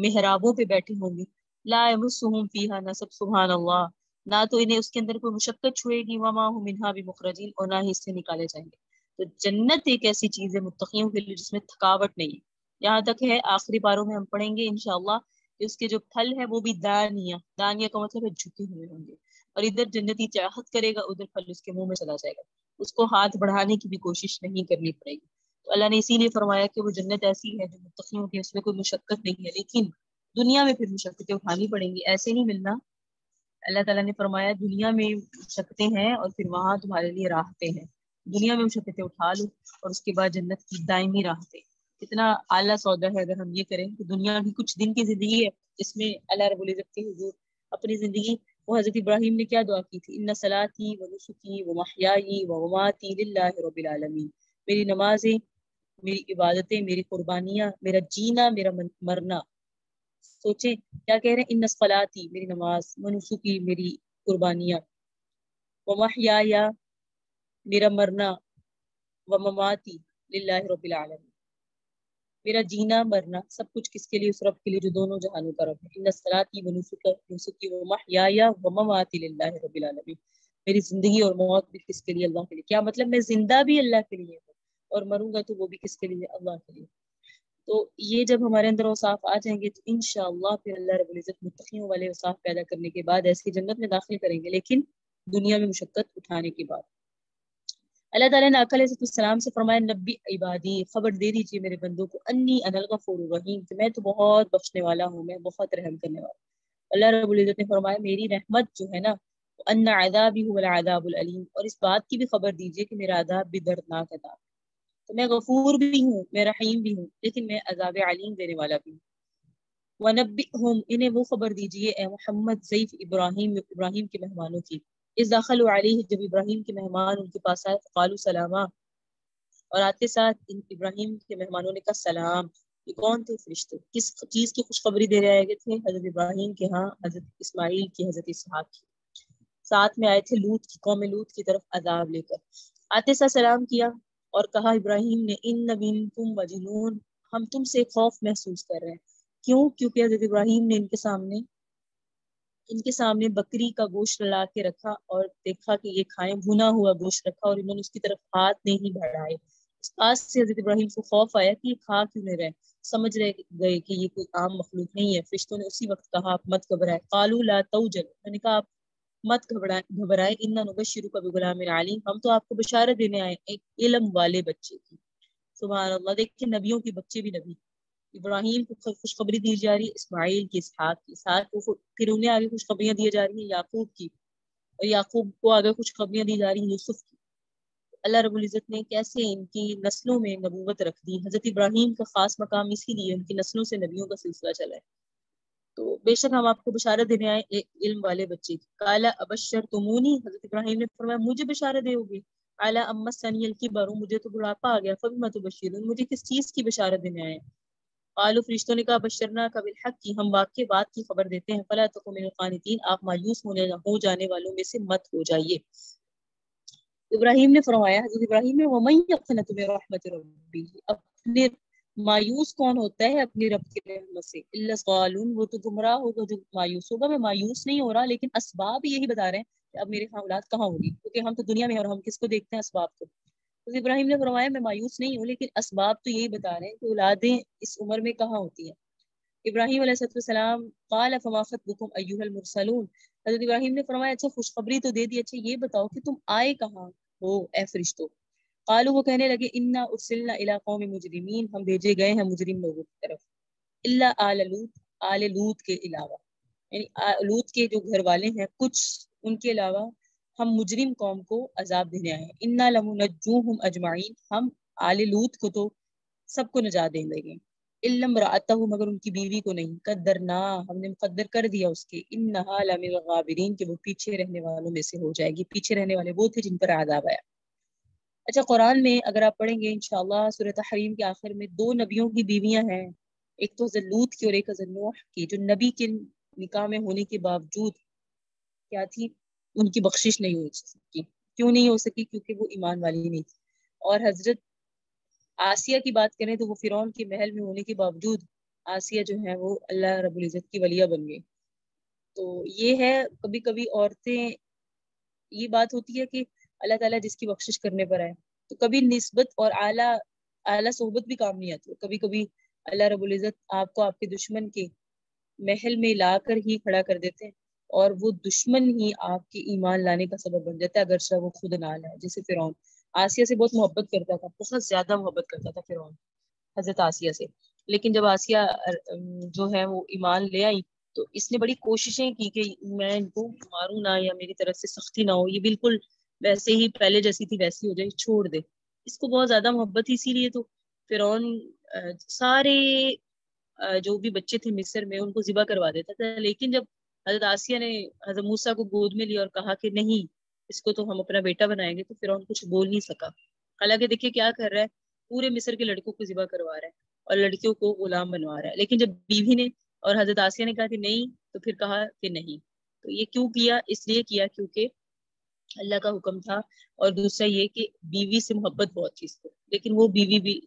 محرابوں پہ بیٹھے ہوں گے. لا یمسہم فیہا نصب، سبحان اللہ. نہ تو انہیں اس کے اندر کوئی مشقت چھوئے گی، وما ہم منہا بمخرجین، اور نہ ہی اس سے نکالے جائیں گے. تو جنت ایک ایسی چیز ہے متقیوں کے لیے جس میں تھکاوٹ نہیں ہے. یہاں تک ہے آخری پاروں میں ہم پڑھیں گے انشاءاللہ کہ اس کے جو پھل ہے وہ بھی دانیہ کا مطلب ہے جھکے ہوئے ہوں گے. اور ادھر جنتی چاہت کرے گا، ادھر پھل اس کے منہ میں چلا جائے گا، اس کو ہاتھ بڑھانے کی بھی کوشش نہیں کرنی پڑے گی. تو اللہ نے اسی لیے فرمایا کہ وہ جنت ایسی ہے جو متقیوں کی، اس میں کوئی مشقت نہیں ہے. لیکن دنیا میں پھر مشقتیں اٹھانی پڑیں گی، ایسے نہیں ملنا. اللہ تعالیٰ نے فرمایا دنیا میں مشقتیں ہیں اور پھر وہاں تمہارے لیے راحتیں ہیں. دنیا میں مشقتیں اٹھا لو اور اس کے بعد جنت کی دائمی راحتیں. کتنا اعلیٰ سودا ہے اگر ہم یہ کریں کہ دنیا کی کچھ دن کی زندگی ہے، اس میں اللہ رب العزت کے حضور اپنی زندگی. وہ حضرت ابراہیم نے کیا دعا کی تھی؟ ان صلاتی و نسکی و محیائی و مماتی للہ رب العالمین. میری نمازیں، میری عبادتیں، میری قربانیاں، میرا جینا، میرا مرنا. سوچیں کیا کہہ رہے ہیں؟ ان صلاتی، میری نماز، و نسکی، میری قربانیاں، و محیائی، میرا مرنا، و مماتی للہ رب العالمین. میرا جینا مرنا سب کچھ کس کے لیے؟ اس رب کے لیے جو دونوں جہانوں کا رب ہے. ان صلاتی و نسکی و محیائی و مماتی للہ رب العالمین. میری زندگی اور موت بھی کس کے لیے؟ اللہ کے لیے. کیا مطلب؟ میں زندہ بھی اللہ کے لیے ہوں اور مروں گا تو وہ بھی کس کے لیے؟ اللہ کے لیے. تو یہ جب ہمارے اندر اوصاف آ جائیں گے تو انشاءاللہ پھر اللہ رب العزت متقیوں والے اوصاف پیدا کرنے کے بعد ایسی جنت میں داخل کریں گے، لیکن دنیا میں مشقت اٹھانے کے بعد. اللہ تعالیٰ نے آقا علیہ السلام سے فرمایا نبی عبادی، خبر دے دیجیے میرے بندوں کو، انی انا الغفور الرحیم، کہ میں تو بہت بخشنے والا ہوں، میں بہت رحم کرنے والا. اللہ رب العزت نے فرمایا میری رحمت جو ہے نا، ان عذابی هو العذاب العلیم، اور اس بات کی بھی خبر دیجیے کہ میرا عذاب بھی دردناک عذاب. تو میں غفور بھی ہوں، میں رحیم بھی ہوں، لیکن میں عذاب علیم دینے والا بھی ہوں. وَنَبِّئْهُمْ، انہیں وہ خبر دیجیے اے محمد ضیف ابراہیم کے مہمانوں کی. اذ دخلوا علیہ، جب ابراہیم کے مہمان ان کے پاس آئے، فقالوا سلاما، اور آتے ساتھ ابراہیم کے مہمانوں نے کہا سلام. یہ کون تھے؟ فرشتے. کس چیز کی خوشخبری دے رہے آئے تھے؟ حضرت ابراہیم کے ہاں حضرت اسماعیل کی، حضرت اسحاق کی. ساتھ میں آئے تھے لوط کی قوم لوط کی طرف عذاب لے کر. آتے ساتھ سلام کیا اور کہا ابراہیم نے ان منکم مجنون، ہم تم سے خوف محسوس کر رہے ہیں. کیوں؟ کیونکہ حضرت ابراہیم نے ان کے سامنے بکری کا گوشت لا کے رکھا اور دیکھا کہ یہ کھائیں، بھنا ہوا گوشت رکھا، اور انہوں نے اس کی طرف ہاتھ نہیں بڑھائے. اس بات سے حضرت ابراہیم کو خوف آیا کہ یہ کھا کیوں نہیں رہے. سمجھ رہے گئے کہ یہ کوئی عام مخلوق نہیں ہے. فرشتوں نے اسی وقت کہا آپ مت گھبرائے. قالوا لا توجل، میں نے کہا آپ مت گھبرائے. انا نبشرک بغلام علیم، ہم تو آپ کو بشارت دینے آئے ایک علم والے بچے کی. سبحان اللہ. دیکھیں نبیوں کے بچے بھی نبی. ابراہیم کو خوشخبری دی جا رہی ہے، اسماعیل کی، اسحاق کو، پھر انہیں آگے خوشخبریاں دی جا رہی ہیں یعقوب کی، اور یعقوب کو آگے خوشخبریاں دی جا رہی ہیں یوسف کی. اللہ رب العزت نے کیسے ان کی نسلوں میں نبوت رکھ دی. حضرت ابراہیم کا خاص مقام اسی لیے ان کی نسلوں سے نبیوں کا سلسلہ چلا ہے. تو بے شک ہم آپ کو بشارت دینے آئے ایک علم والے بچے کی. قال ابشرتمونی، حضرت ابراہیم نے فرمایا مجھے بشارت دے ہوگی. قال اما السنی الکبر، مجھے تو بڑھاپا آ گیا. فبما تبشرون، مجھے کس چیز کی بشارت دینے آئے؟ قالوا فرشتوں نے کہا بشرنا کا بالحق کی ہم واقع بات کی خبر دیتے ہیں فلا تکن من القانتین آپ مایوس ہو جانے والوں میں سے مت ہو جائیے. ابراہیم نے فرمایا حضرت ابراہیم نے ومن یقنط من رحمت ربی اپنے مایوس کون ہوتا ہے اپنی رب کی رحمت سے الا الضالون وہ تو گمراہ ہوگا جو مایوس ہوگا. میں مایوس نہیں ہو رہا لیکن اسباب یہی بتا رہے ہیں کہ اب میرے ہاں اولاد کہاں ہوگی کیونکہ ہم تو دنیا میں ہیں اور ہم کس کو دیکھتے ہیں اسباب کو. حضرت ابراہیم نے فرمایا میں مایوس نہیں ہوں لیکن اسباب تو یہی بتا رہے ہیں کہ اولادیں اس عمر میں کہاں ہوتی ہیں. ابراہیم علیہ السلام قال فما خطبكم ایها المرسلون حضرت ابراہیم نے فرمایا اچھا خوشخبری تو دے دی اچھا یہ بتاؤ کہ تم آئے کہاں ہو اے فرشتوں. قالوا وہ کہنے لگے انا ارسلنا الى قوم مجرمین ہم بھیجے گئے ہیں مجرم لوگوں کی طرف الا آل لوط کے علاوہ یعنی لوط کے جو گھر والے ہیں کچھ ان کے علاوہ ہم مجرم قوم کو عذاب دینے آئے ہیں. انا لمنجوہم اجمعین ہم آل لوط کو تو سب کو نجات دیں گے الا امرأتہ مگر ان کی بیوی کو نہیں قدرنا ہم نے مقدر کر دیا اس کے انہا لمن الغابرین کہ وہ پیچھے رہنے والوں میں سے ہو جائے گی. پیچھے رہنے والے وہ تھے جن پر عذاب آیا. اچھا قرآن میں اگر آپ پڑھیں گے انشاءاللہ سورۃ تحریم کے آخر میں 2 نبیوں کی بیویاں ہیں ایک تو حضرت لوط کی اور ایک حضرت نوح کی جو نبی کے نکاح میں ہونے کے باوجود کیا تھی ان کی بخشش نہیں ہو سکی. کیوں نہیں ہو سکی کیونکہ وہ ایمان والی نہیں تھی. اور حضرت آسیہ کی بات کریں تو وہ فرعون کے محل میں ہونے کے باوجود آسیہ جو ہے وہ اللہ رب العزت کی ولیہ بن گئی. تو یہ ہے کبھی کبھی عورتیں یہ بات ہوتی ہے کہ اللہ تعالیٰ جس کی بخشش کرنے پر آئے تو کبھی نسبت اور اعلیٰ صحبت بھی کام نہیں آتی. کبھی کبھی اللہ رب العزت آپ کو آپ کے دشمن کے محل میں لا کر ہی کھڑا کر دیتے ہیں اور وہ دشمن ہی آپ کے ایمان لانے کا سبب بن جاتا ہے اگرچہ وہ خود نہ لائے. جیسے فرعون آسیہ سے بہت محبت کرتا تھا بہت زیادہ محبت کرتا تھا فرعون حضرت آسیہ سے لیکن جب آسیہ جو ہے وہ ایمان لے آئی تو اس نے بڑی کوششیں کی کہ میں ان کو ماروں نہ یا میری طرف سے سختی نہ ہو یہ بالکل ویسے ہی پہلے جیسی تھی ویسی ہو جائے چھوڑ دے. اس کو بہت زیادہ محبت تھی اسی لیے تو فرعون سارے جو بھی بچے تھے مصر میں ان کو ذبح کروا دیتا تھا. لیکن جب حضرت آسیہ نے حضرت موسیٰ کو گود میں لیا اور کہا کہ نہیں اس کو تو ہم اپنا بیٹا بنائیں گے تو فرعون کچھ بول نہیں سکا. حالانکہ دیکھیے کیا کر رہا ہے پورے مصر کے لڑکوں کو ذبح کروا رہا ہے اور لڑکیوں کو غلام بنوا رہا ہے. لیکن جب بیوی نے اور حضرت آسیہ نے کہا کہ نہیں تو پھر کہا کہ نہیں. تو یہ کیوں کیا اس لیے کیا کیونکہ اللہ کا حکم تھا اور دوسرا یہ کہ بیوی سے محبت بہت تھی اس کو لیکن وہ بیوی بھی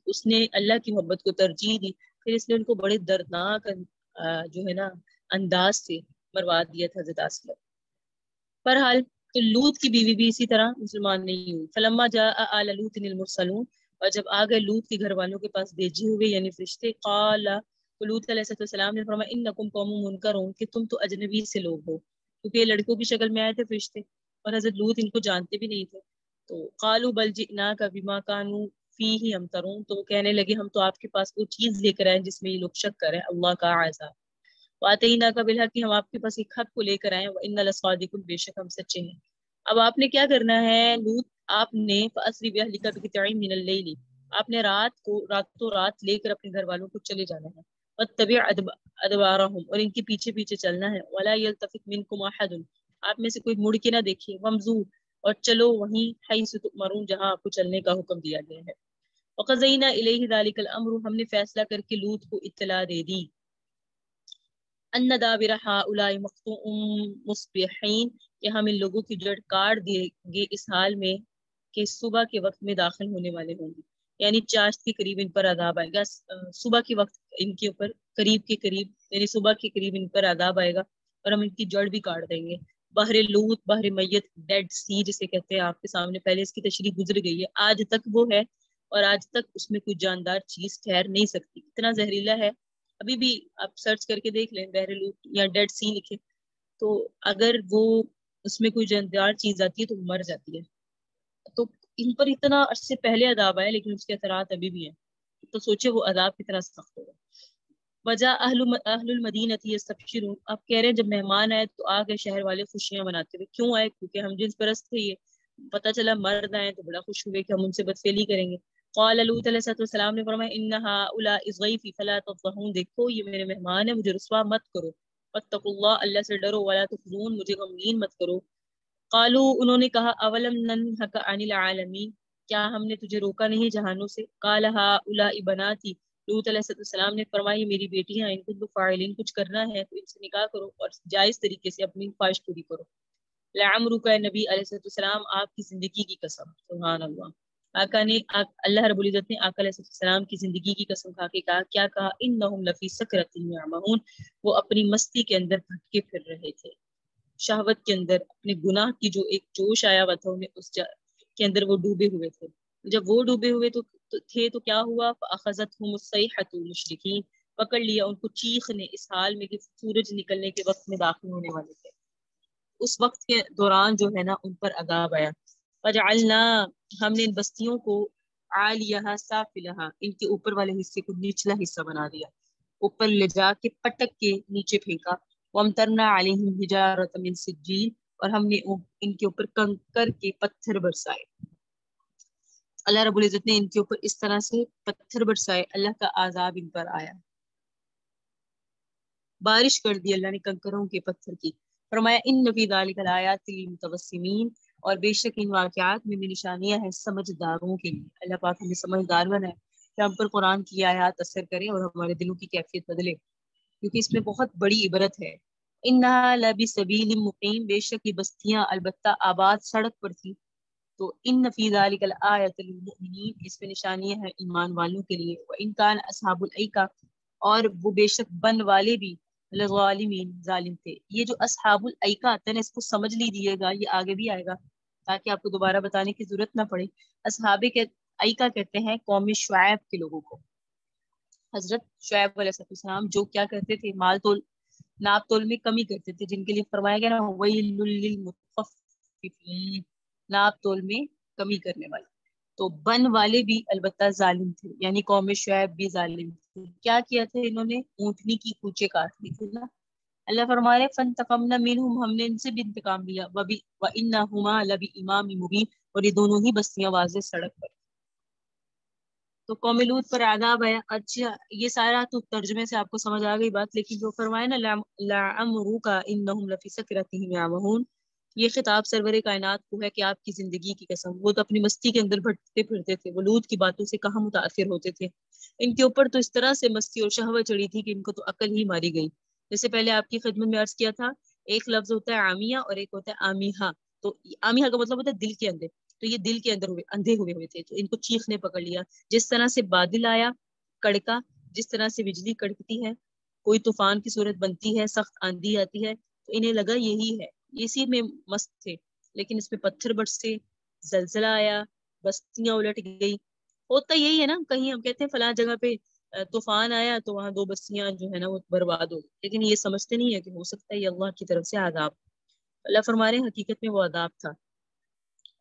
اس نے اللہ کی محبت کو ترجیح دی پھر اس نے ان کو بڑے دردناک جو ہے نا انداز سے مروا دیا تھا حضرت آسیہ. بہرحال تو لوط کی بیوی بھی اسی طرح مسلمان نہیں ہوئی. فلما جاء آل لوط المرسلون اور جب آ گئے لوط کے گھر والوں کے پاس بھیجے ہوئے یعنی فرشتے قال لوط علیہ السلام نے فرمایا انکم قوم منکرون کہ تم تو اجنبی سے لوگ ہو کیونکہ یہ لڑکوں کی شکل میں آئے تھے فرشتے اور حضرت لوط ان کو جانتے بھی نہیں تھے. تو قالوا بل جئناک بما كانوا فيه يمترون تو کہنے لگے ہم تو آپ کے پاس وہ چیز لے کر آئے جس میں یہ لوگ شک کریں اللہ کا عذاب. واتیناک بالحق ہم آپ کے پاس ایک حق کو لے کر آئے وان لصادقون بے شک ہم سچے ہیں. اب آپ نے کیا کرنا ہے لوط آپ نے فاسری باهلک بقطع من الليل آپ نے راتوں رات لے کر اپنے گھر والوں کو چلے جانا ہے. واتبع ادبارهم اور ان کے پیچھے پیچھے چلنا ہے. ولا يلتفت منكم احد آپ میں سے کوئی مڑ کے نہ دیکھے. وامضوا اور چلو وہیں حیث تؤمرون جہاں آپ کو چلنے کا حکم دیا گیا ہے. وقضینا الیہ ذلک الامر ہم نے فیصلہ کر کے لوط کو اطلاع دے دی ان دابر هؤلاء مقطوع مصبحین کہ ہم ان لوگوں کی جڑ کاٹ دیں گے اس حال میں کہ صبح کے وقت میں داخل ہونے والے ہوں گے. یعنی چاشت کے قریب ان پر عذاب آئے گا. صبح کے وقت ان کے اوپر قریب کے قریب یعنی صبح کے قریب ان پر عذاب آئے گا اور ہم ان کی جڑ بھی کاٹ دیں گے. بحر لوط بحر میت ڈیڈ سی جسے کہتے ہیں آپ کے سامنے پہلے اس کی تشریح گزر گئی ہے. آج تک وہ ہے اور آج تک اس میں کوئی جاندار چیز ٹھہر نہیں سکتی. اتنا زہریلا ہے. ابھی بھی آپ سرچ کر کے دیکھ لیں بحر لوط یا ڈیڈ سی لکھے تو اگر وہ اس میں کوئی جاندار چیز آتی ہے تو مر جاتی ہے. تو ان پر اتنا عرصے پہلے عذاب آیا لیکن اس کے اثرات ابھی بھی ہیں. تو سوچے وہ عذاب کتنا سخت ہوگا. وجہ اہل المدینہ یستبشرون آپ کہہ رہے ہیں جب مہمان آئے تو آ گئے شہر والے خوشیاں مناتے ہوئے. کیوں آئے؟ کیونکہ ہم جنس پرست تھے یہ پتہ چلا مرد آئے تو بڑا خوش ہوئے کہ ہم ان سے بدفعلی کریں گے. قال لوط علیہ السلام نے فرمایا ان هؤلاء ضیفی فلا تفضحون دیکھو یہ میرے مہمان ہیں مجھے رسوا مت کرو. واتقوا اللہ اللہ سے ڈرو ولا تخزون مجھے غمگین مت کرو. قالوا انہوں نے کہا اولم ننهك عن العالمین کیا ہم نے تجھے روکا نہیں جہانوں سے. قال هؤلاء بناتی لوط علیہ السلام نے فرمایا میری بیٹیاں ان کو فاعلین کچھ کرنا ہے تو ان سے نکاح کرو اور جائز طریقے سے اپنی خواہش پوری کرو. لعمرک نبی علیہ السلام آپ کی زندگی کی قسم. سبحان اللہ. آقا نے اللہ رب العزت نے آقا علیہ السلام کی زندگی کی قسم کھا کے کہا کیا کہا انہم لفی سکرتہم یعمہون. وہ اپنی مستی کے اندر بھٹکے پھر رہے تھے, شہوت کے اندر اپنے گناہ کی جو ایک جوش آیا ہوا تھا انہیں اس کے اندر وہ ڈوبے ہوئے تھے. جب وہ ڈوبے ہوئے تو کیا ہوا فاخذتہم الصیحۃ مشرکین, پکڑ لیا ان کو چیخ نے اس حال میں کہ سورج نکلنے کے وقت میں داخل ہونے والے تھے. اس وقت کے دوران جو ہے نا ان پر عذاب آیا. فجعلنا, ہم نے ان بستیوں کو عالیہا سافلہا, ان کے اوپر والے حصے کو نچلا حصہ بنا دیا, اوپر لے جا کے پٹک کے نیچے پھینکا. وامطرنا علیہم حجارۃ من سجیل, اور ہم نے ان کے اوپر کنکر کے پتھر برسائے. اللہ رب العزت نے ان کے اوپر اس طرح سے پتھر برسائے, اللہ کا عذاب ان پر آیا, بارش کر دی اللہ نے کنکروں کے پتھر کی. فرمایا ان فی ذلک الآیات للمتوسمین, اور بے شک ان واقعات میں بھی نشانیاں ہیں سمجھداروں کے لیے. اللہ پاک ہمیں سمجھدار بنائے کہ ہم پر قرآن کی آیات اثر کرے اور ہمارے دلوں کی کیفیت بدلے, کیونکہ اس میں بہت بڑی عبرت ہے. انہا لبسبیل مقیم, بے شک یہ بستیاں البتہ آباد سڑک پر تھی. تو ان فی ذلک الآیۃ للمؤمنین, اس میں نشانیاں ہیں ایمان والوں کے لیے. وان کان اصحاب الایکہ, اور وہ بے شک بن والے بھی لظالمین, ظالم تھے. یہ جو اصحاب الایکہ آتا ہے نا, اس کو سمجھ لیجیے گا, یہ آگے بھی آئے گا تاکہ آپ کو دوبارہ بتانے کی ضرورت نہ پڑے. اصحاب ایکہ کہتے ہیں قوم شعیب کے لوگوں کو. حضرت شعیب علیہ السلام جو کیا کرتے تھے, مال تول ناپ تول میں کمی کرتے تھے, جن کے لیے فرمایا گیا نا ویل للمطففین, ناپ تول میں کمی کرنے والے. تو بن والے بھی البتہ ظالم تھے, یعنی قوم شعیب بھی ظالم تھے. کیا کیا تھا انہوں نے, اونٹنی کی کوچے کاٹ لی تھی نا. اللہ فرما رہے فانتقمنا منہم, ہم نے ان سے بھی انتقام لیا. وانہما لبامام مبین, اور یہ دونوں ہی بستیاں واضح سڑک پر. تو قوم لوط پر عذاب آیا. اچھا یہ سارا تو ترجمے سے آپ کو سمجھ آ گئی بات, لیکن جو فرمائے نا لعمرک انہم لفی سکرتہم یعمہون, یہ خطاب سرور کائنات کو ہے کہ آپ کی زندگی کی قسم, وہ تو اپنی مستی کے اندر بھٹکتے پھرتے تھے, وہ لوط کی باتوں سے کہاں متاثر ہوتے تھے. ان کے اوپر تو اس طرح سے مستی اور شہوت چڑھی تھی کہ ان کو تو عقل ہی ماری گئی. جیسے پہلے آپ کی خدمت میں عرض کیا تھا, ایک لفظ ہوتا ہے عامیہ اور ایک ہوتا ہے آمیہ. تو آمیہ کا مطلب ہوتا ہے دل کے اندر, تو یہ دل کے اندر اندھے ہوئے تھے, تو ان کو چیخ نے پکڑ لیا. جس طرح سے بادل آیا کڑکا, جس طرح سے بجلی کڑکتی ہے, کوئی طوفان کی صورت بنتی ہے, سخت آندھی آتی ہے, تو انہیں لگا یہی ہے, اسی میں مست تھے. لیکن اس میں پتھر برسے, زلزلہ آیا, بستیاں الٹ گئی. ہوتا یہی ہے نا, کہیں ہم کہتے ہیں فلاں جگہ پہ طوفان آیا تو وہاں 2 بستیاں جو ہے نا وہ برباد ہو, لیکن یہ سمجھتے نہیں ہے کہ ہو سکتا ہے یہ اللہ کی طرف سے عذاب. اللہ فرما رہے ہیں حقیقت میں وہ عذاب تھا,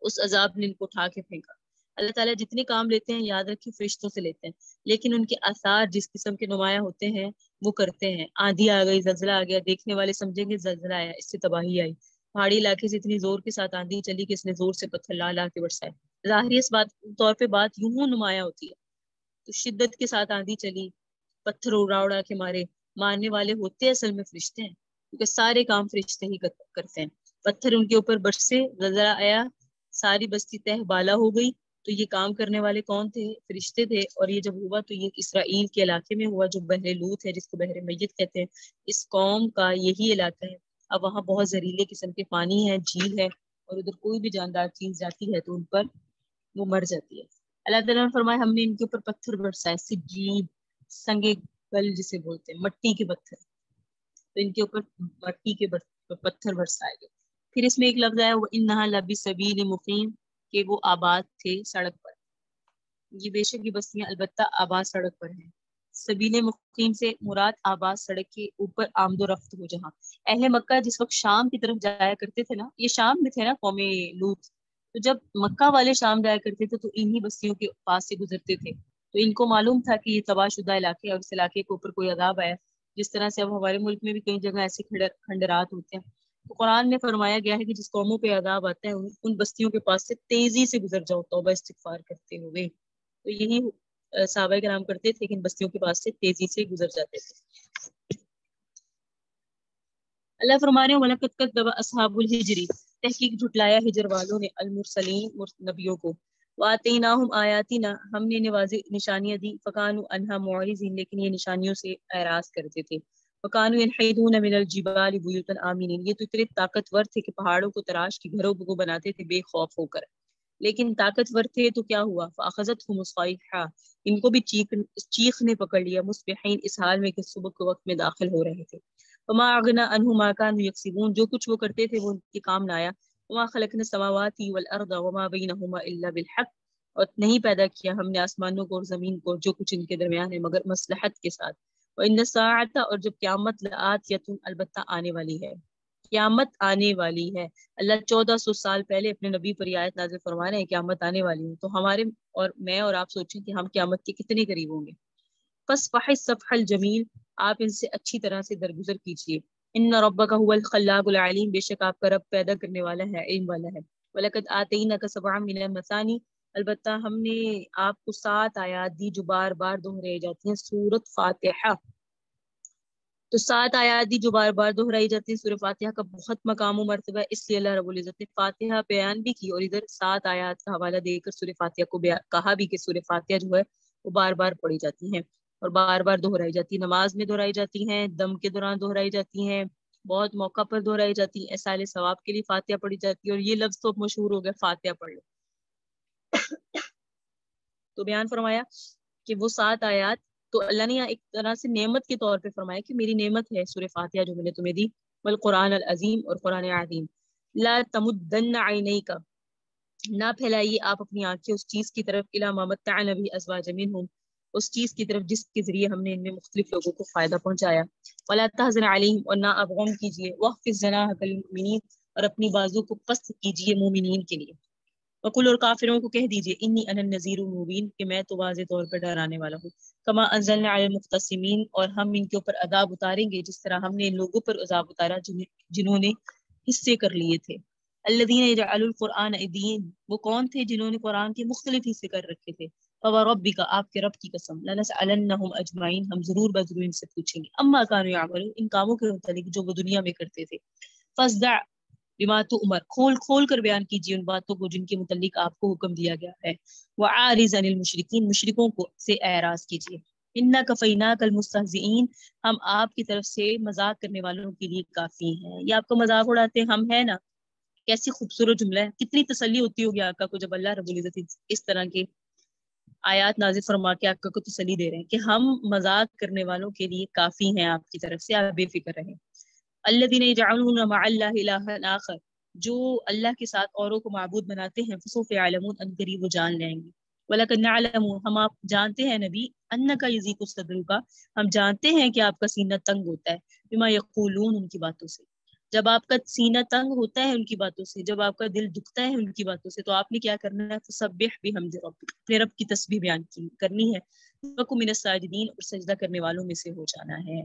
اس عذاب نے ان کو اٹھا کے پھینکا. اللہ تعالیٰ جتنے کام لیتے ہیں یاد رکھیں فرشتوں سے لیتے ہیں, لیکن ان کے آثار جس قسم کے نمایاں ہوتے ہیں وہ کرتے ہیں. آندھی آ گئی, زلزلہ آ گیا, دیکھنے والے سمجھیں گے زلزلہ آیا, اس سے تباہی آئی. پہاڑی علاقے سے اتنی زور کے ساتھ آندھی چلی کہ اس نے زور سے پتھر لا لا کے برسائے. ظاہری اس بات طور پہ بات یوں نمایاں ہوتی ہے, تو شدت کے ساتھ آندھی چلی, پتھر اڑا اڑا کے مارے. مارنے والے ہوتے اصل میں فرشتے ہیں, کیونکہ سارے کام فرشتے ہی کرتے ہیں. پتھر ان کے اوپر برسے, زلزلہ آیا, ساری بستی تہ بالا ہو گئی. تو یہ کام کرنے والے کون تھے, فرشتے تھے. اور یہ جب ہوا تو یہ اسرائیل کے علاقے میں ہوا, جو بحر لوط ہے جس کو بحر میت کہتے ہیں. اس قوم کا یہی علاقہ ہے. اب وہاں بہت زہریلے قسم کے پانی ہے, جھیل ہے, اور ادھر کوئی بھی جاندار چیز جاتی ہے تو ان پر وہ مر جاتی ہے. اللہ تعالیٰ نے فرمایا ہم نے ان کے اوپر پتھر برسائے, سجید سنگے گل جسے بولتے ہیں, مٹی کے پتھر. تو ان کے اوپر مٹی کے پتھر برسائے گئے. پھر اس میں ایک لفظ آیا وَإِنَّهَا لَبِسَبِيلٍ مُقِيمٍ, کہ وہ آباد تھے سڑک پر. یہ بے شک یہ بستیاں البتہ آباد سڑک پر ہیں. سبیل مقیم سے مراد آباد سڑک کے اوپر آمد و رفت ہو جہاں. اہل مکہ جس وقت شام کی طرف جایا کرتے تھے نا, یہ شام میں تھے نا قوم لوط, تو جب مکہ والے شام جایا کرتے تھے تو انہی بستیوں کے پاس سے گزرتے تھے. تو ان کو معلوم تھا کہ یہ تباہ شدہ علاقے اور اس علاقے کے اوپر کوئی عذاب آیا, جس طرح سے اب ہمارے ملک میں بھی کئی جگہ ایسے کھنڈرات ہوتے ہیں. تو قرآن میں فرمایا گیا ہے کہ جس قوموں پہ عذاب آتا ہے ان بستیوں کے پاس سے تیزی سے گزر جاؤ توبہ استغفار کرتے ہوئے. تو یہی صحابہ کرام کرتے تھے کہ ان بستیوں کے پاس سے تیزی سے گزر جاتے تھے. اللہ فرما رہے ہیں وَلَقَدْ كَذَّبَ أَصْحَابُ الْحِجْرِ, تحقیق جھٹلایا ہجر والوں نے, المرسلین نبیوں کو. وَآتَيْنَاهُمْ آیاتنا، ہم نے نشانیاں دی، فَكَانُوا عَنْهَا مُعْرِضِينَ، لیکن یہ نشانیوں سے اعراض کرتے تھے. وَكَانُوا يَنْحِتُونَ مِنَ الْجِبَالِ بُيُوتًا آمِنِينَ، یہ تو اتنے طاقتور تھے کہ پہاڑوں کو تراش کے گھروں کو بناتے تھے بے خوف ہو کر. لیکن طاقتور تھے تو کیا ہوا؟ فَأَخَذَتْهُمُ الصَّيْحَةُ، ان کو بھی چیخ نے پکڑ لیا، مصبحین، اس حال میں کہ صبح کے وقت میں داخل ہو رہے تھے. وَمَا أَغْنَىٰ عَنْهُمْ مَا كَانُوا يَكْسِبُونَ، جو کچھ وہ کرتے تھے وہ ان کے کام نہ آیا. وَمَا خَلَقْنَا السَّمَاوَاتِ وَالْأَرْضَ وَمَا بَيْنَهُمَا إِلَّا بِالْحَقِّ، اور نہیں پیدا کیا ہم نے آسمانوں کو اور زمین کو جو کچھ ان کے درمیان ہے مگر مصلحت کے ساتھ. وَإِنَّ السَّاعَةَ، اور جب قیامت لَآتِيَةٌ، البتہ آنے والی ہے، قیامت آنے والی ہے. اللہ 1400 سال پہلے اپنے نبی پر یہ آیت نازل فرما رہے ہیں قیامت آنے والی ہے. تو ہمارے اور میں اور آپ سوچیں کہ ہم قیامت کے کتنے قریب ہوں گے. فَاصْفَحِ الصَّفْحَ الْجَمِيلَ، آپ ان سے اچھی طرح سے درگزر کیجیے. ان ربک هو الخلاق العلیم، بے شک آپ کا رب پیدا کرنے والا ہے، علم والا ہے. وَلَقَدْ آتَيْنَاكَ سَبْعًا مِنَ الْمَثَانِي، البتہ ہم نے آپ کو 7 آیات دی جو بار بار دہرائی جاتی ہیں. سورۃ فاتحہ، تو 7 آیات دی جو بار بار دہرائی جاتی ہیں. سورہ فاتحہ کا بہت مقام و مرتبہ ہے، اس لیے اللہ رب العزت نے فاتحہ بیان بھی کی اور ادھر 7 آیات کا حوالہ دے کر سورہ فاتحہ کو کہا بھی کہ سورہ فاتحہ جو ہے وہ بار بار پڑھی جاتی ہیں اور بار بار دہرائی جاتی ہیں. نماز میں دہرائی جاتی ہیں، دم کے دوران دہرائی جاتی ہیں، بہت موقع پر دہرائی جاتی ہیں. ایصال ثواب کے لیے فاتحہ پڑھی جاتی ہے، اور یہ لفظ تو مشہور ہو گیا، فاتحہ پڑھ لو. تو بیان فرمایا کہ وہ 7 آیات تو اللہ نے یہاں ایک طرح سے نعمت کے طور پہ فرمایا کہ میری نعمت ہے سورہ فاتحہ جو میں نے تمہیں دی. والقرآن العظیم، اور قرآن عظیم. لا تمدن عینیک، نہ پھیلائیے آپ اپنی آنکھیں اس چیز کی طرف، الی ما متعنا به ازواجا منہم، اس چیز کی طرف جس کے ذریعے ہم نے ان میں مختلف لوگوں کو فائدہ پہنچایا. ولا تحزن علیہم، اور نہ آپ غم کیجیے. واخفض جناحک للمؤمنین، اور اپنی بازو کو پست کیجیے مومنین کے لیے. وقل، اور کافروں کو کہہ دیجیے، انی انا النذیر المبین، کہ میں تو واضح طور پر ڈرانے والا ہوں. کما انزلنا علی المقتسمین، اور ہم ان کے اوپر عذاب اتاریں گے جس طرح ہم نے ان لوگوں پر عذاب اتارا جنہوں نے حصے کر لیے تھے. الذین یجعلون القرآن عیدین، وہ کون تھے جنہوں نے قرآن کے مختلف حصے کر رکھے تھے. فوربک، آپ کے رب کی قسم، لنسألنہم اجمعین، ہم ضرور بضرور ان سے پوچھیں گے. اما کانوا یعملون، ان کاموں کے متعلق جو وہ دنیا میں کرتے تھے. فاصدع بما تؤمر، کھول کر بیان کیجیے ان باتوں کو جن کے متعلق آپ کو حکم دیا گیا ہے. وعارض عن المشرکین، مشرکوں کو سے اعراض کیجیے. انا کفیناک المستہزئین، ہم آپ کی طرف سے مذاق کرنے والوں کے لیے کافی ہیں. یہ آپ کو مذاق اڑاتے ہیں، ہم ہیں نا. کیسی خوبصورت جملہ ہے، کتنی تسلی ہوتی ہوگی آقا کو جب اللہ رب العزت اس طرح کے آیات نازل فرما کے آقا کو تسلی دے رہے ہیں کہ ہم مذاق کرنے والوں کے لیے کافی ہیں آپ کی طرف سے، آپ بے فکر رہیں. الذین یجعلون مع اللہ الہا آخر، جو اللہ کے ساتھ اوروں کو معبود بناتے ہیں. فسوف یعلمون، ان قریب وہ جان لیں گے. وَلَقَدْ نَعْلَمُ، ہم آپ جانتے ہیں نبی، أَنَّكَ يَضِيقُ صَدْرُكَ، ہم جانتے ہیں کہ آپ کا سینہ تنگ ہوتا ہے. بما یقولون، ان کی باتوں سے. جب آپ کا سینہ تنگ ہوتا ہے ان کی باتوں سے، جب آپ کا دل دکھتا ہے ان کی باتوں سے، تو آپ نے کیا کرنا ہے؟ فسبح بحمد ربک، اپنے رب کی تسبیح بیان کرنی ہے. وَكُن مِنَ الساجدین، اور سجدہ کرنے والوں میں سے ہو جانا ہے.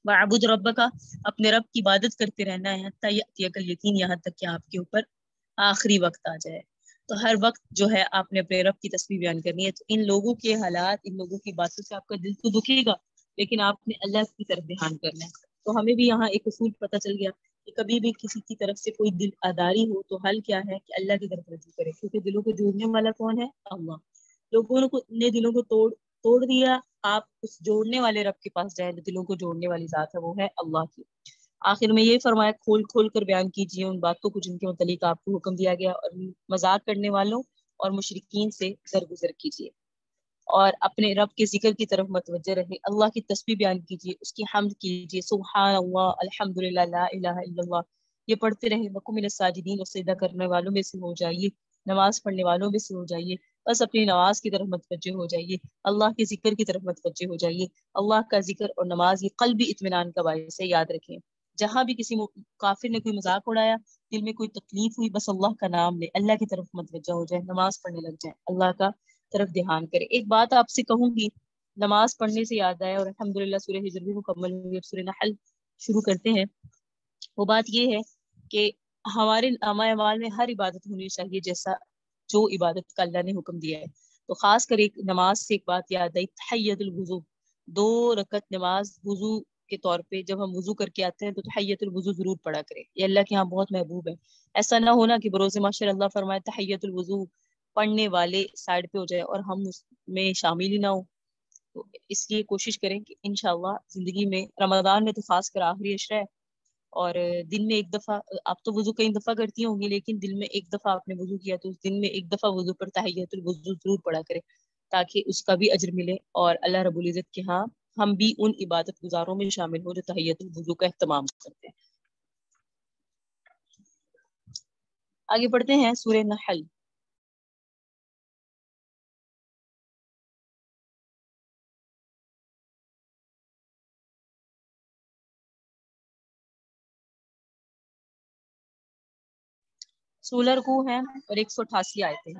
وَعْبُدْ رَبَّكَ، اپنے رب کی عبادت کرتے رہنا ہے. حتیٰ یأتیک الیقین، یہاں تک کہ آپ کے اوپر آخری وقت آ جائے. تو ہر وقت جو ہے آپ نے اپنے رب کی تسبیح بیان کرنی ہے. تو ان لوگوں کے حالات، ان لوگوں کی باتوں سے آپ کا دل تو دکھے گا، لیکن آپ نے اللہ کی طرف دھیان کرنا ہے. تو ہمیں بھی یہاں ایک اصول پتہ چل گیا کہ کبھی بھی کسی کی طرف سے کوئی دل آداری ہو تو حل کیا ہے کہ اللہ کی طرف رجوع کرے، کیونکہ دلوں کو جوڑنے والا کون ہے؟ اللہ. لوگوں نے دلوں کو توڑ دیا، آپ اس جوڑنے والے رب کے پاس جائیں، دلوں کو جوڑنے والی ذات ہے وہ ہے اللہ کی. آخر میں یہ فرمایا کھول کر بیان کیجیے ان باتوں کو جن کے متعلق آپ کو حکم دیا گیا، اور مذاق کرنے والوں اور مشرکین سے درگزر کیجیے، اور اپنے رب کے ذکر کی طرف متوجہ رہے. اللہ کی تسبیح بیان کیجیے، اس کی حمد کیجیے، سبحان اللہ، الحمدللہ، لا الہ الا اللہ، یہ پڑھتے رہیں. وَقُم مِنَ الساجدین، اور سجدہ کرنے والوں میں سے ہو جائیے، نماز پڑھنے والوں میں سے ہو جائیے. بس اپنی نماز کی طرف متوجہ ہو جائیے، اللہ کے ذکر کی طرف متوجہ ہو جائیے. اللہ کا ذکر اور نماز یہ قلبی اطمینان کا باعث ہے، یاد رکھیں. جہاں بھی کسی کافر نے کوئی مذاق اڑایا، دل میں کوئی تکلیف ہوئی، بس اللہ کا نام لے، اللہ کی طرف متوجہ ہو جائے، نماز پڑھنے لگ جائیں، اللہ کا طرف دھیان کرے. ایک بات آپ سے کہوں گی، نماز پڑھنے سے یاد آیا، اور الحمدللہ سورہ ہجر بھی مکمل ہوئی، اب سورہ نحل شروع کرتے ہیں. وہ بات یہ ہے کہ ہمارے نامہ اعمال میں ہر عبادت ہونی چاہیے جیسا جو عبادت کا اللہ نے حکم دیا ہے. تو خاص کر ایک نماز سے ایک بات یاد آئی، تحیۃ الوضو، 2 رکعت نماز وضو کے طور پہ جب ہم وضو کر کے آتے ہیں تو تحیۃ الوضو ضرور پڑھا کریں. یہ اللہ کے ہاں بہت محبوب ہے. ایسا نہ ہونا کہ بروز محشر اللہ فرمائے تحیۃ الوضو پڑھنے والے سائڈ پہ ہو جائے اور ہم اس میں شامل ہی نہ ہوں. تو اس لیے کوشش کریں کہ انشاءاللہ زندگی میں رمضان میں تو خاص کر آخری عشرہ ہے اور دن میں ایک دفعہ آپ تو وضو کئی دفعہ کرتی ہوں گی لیکن دن میں ایک دفعہ آپ نے وضو کیا تو اس دن میں ایک دفعہ وضو پر تحیۃ الوضو ضرور پڑھا کرے تاکہ اس کا بھی اجر ملے اور اللہ رب العزت کے ہاں ہم بھی ان عبادت گزاروں میں شامل ہوں جو تحیۃ الوضو کا اہتمام کرتے ہیں. آگے بڑھتے ہیں سورہ نحل.16 رکوع ہیں اور 188 آیتیں ہیں.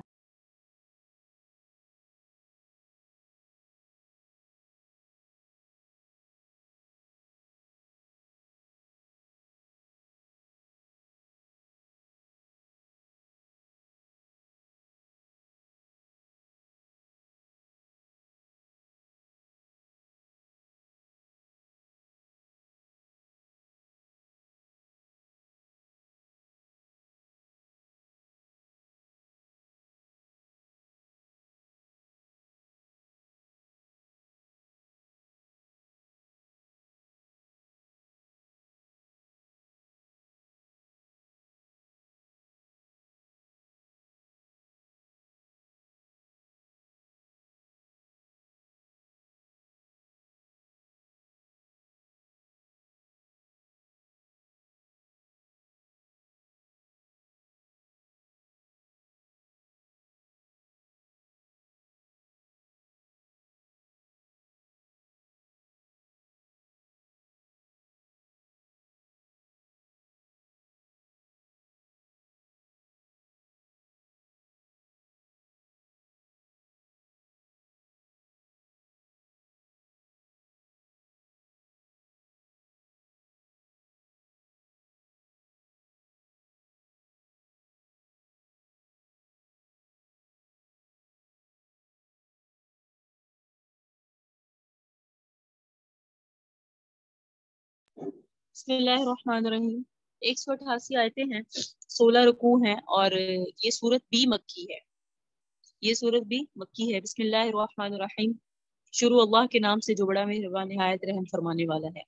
بسم اللہ الرحمن الرحیم. 188 آیتیں ہیں, 16 رکوع ہیں اور یہ سورت بھی مکی ہے. یہ سورت بھی مکی ہے. بسم اللہ الرحمن الرحیم. شروع اللہ کے نام سے جو بڑا مہربان نہایت رحم فرمانے والا ہے.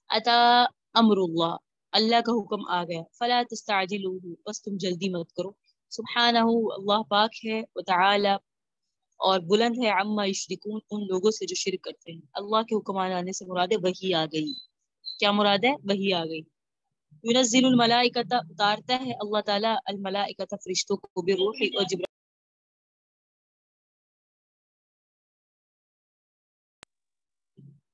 اتا امر اللہ, اللہ کا حکم آ گیا. فلا تستعجلوه, بس تم جلدی مت کرو. سبحانہ, اللہ پاک ہے. وتعالی, اور بلند ہے. عما یشرکون, ان لوگوں سے جو شرک کرتے ہیں. اللہ کے حکم آنے سے مراد وحی آ گئی. کیا مراد ہے؟ وحی آ گئی. ينزل الملائکۃ, اتارتا ہے اللہ تعالیٰ الملائکۃ, فرشتوں کو, بروح اور جبرائیل,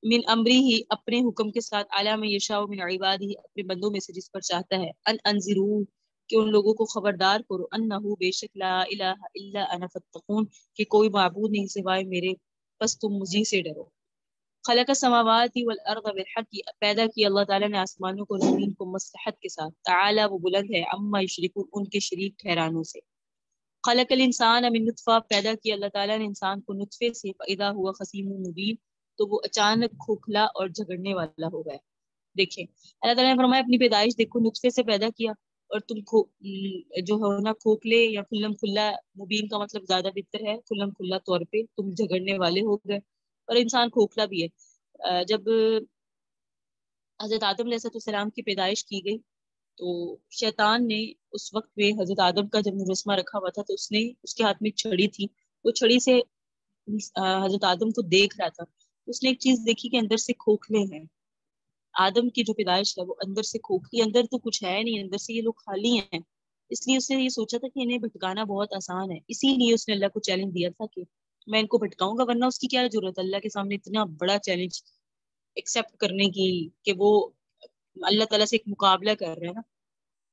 من امری ہی, اپنے حکم کے ساتھ, اعلیٰ میں یشاء من عبادہ, اپنے بندوں میں سے جس پر چاہتا ہے. ان انذروا, کہ ان لوگوں کو خبردار کرو. انہ, بے شک, لا الہ الا انا فاتقون, کہ کوئی معبود نہیں سوائے میرے, بس تم مجھے سے ڈرو. خلق السماوات والارض بالحق, پیدا کی اللہ تعالیٰ نے آسمانوں کو زمین کو مصلحت کے ساتھ. تعالی, وہ بلند ہے. عما یشرکون, ان کے شریک ٹھہرانوں سے. خلق الانسان من نطفہ, پیدا کی اللہ تعالیٰ نے انسان کو نطفے سے. فاذا هو خصیم مبین, تو وہ اچانک کھوکھلا اور جھگڑنے والا ہو گیا. دیکھیں اللہ تعالیٰ نے فرمایا اپنی پیدائش دیکھو, نطفے سے پیدا کیا اور تم جو ہے نا کھوکھلے یا کھلم کھلا, مبین کا مطلب زیادہ بہتر ہے, کھلم کھلا طور پہ تم جھگڑنے والے ہو گئے. اور انسان کھوکھلا بھی ہے. جب حضرت آدم علیہ السلام کی پیدائش کی گئی تو شیطان نے اس وقت میں حضرت آدم کا جب مجسمہ رکھا ہوا تھا تو اس نے, اس کے ہاتھ میں ایک چھڑی تھی, وہ چھڑی سے حضرت آدم کو دیکھ رہا تھا. اس نے ایک چیز دیکھی کہ اندر سے کھوکھلے ہیں. آدم کی جو پیدائش ہے وہ اندر سے کھوکھلی, اندر تو کچھ ہے نہیں, اندر سے یہ لوگ خالی ہیں. اس لیے اس نے یہ سوچا تھا کہ انہیں بھٹکانا بہت آسان ہے. اسی لیے اس نے اللہ کو چیلنج دیا تھا کہ میں ان کو بھٹکاؤں گا, ورنہ اس کی کیا ضرورت ہے اللہ کے سامنے اتنا بڑا چیلنج ایکسپٹ کرنے کی, کہ وہ اللہ تعالیٰ سے ایک مقابلہ کر رہے ہیں نا,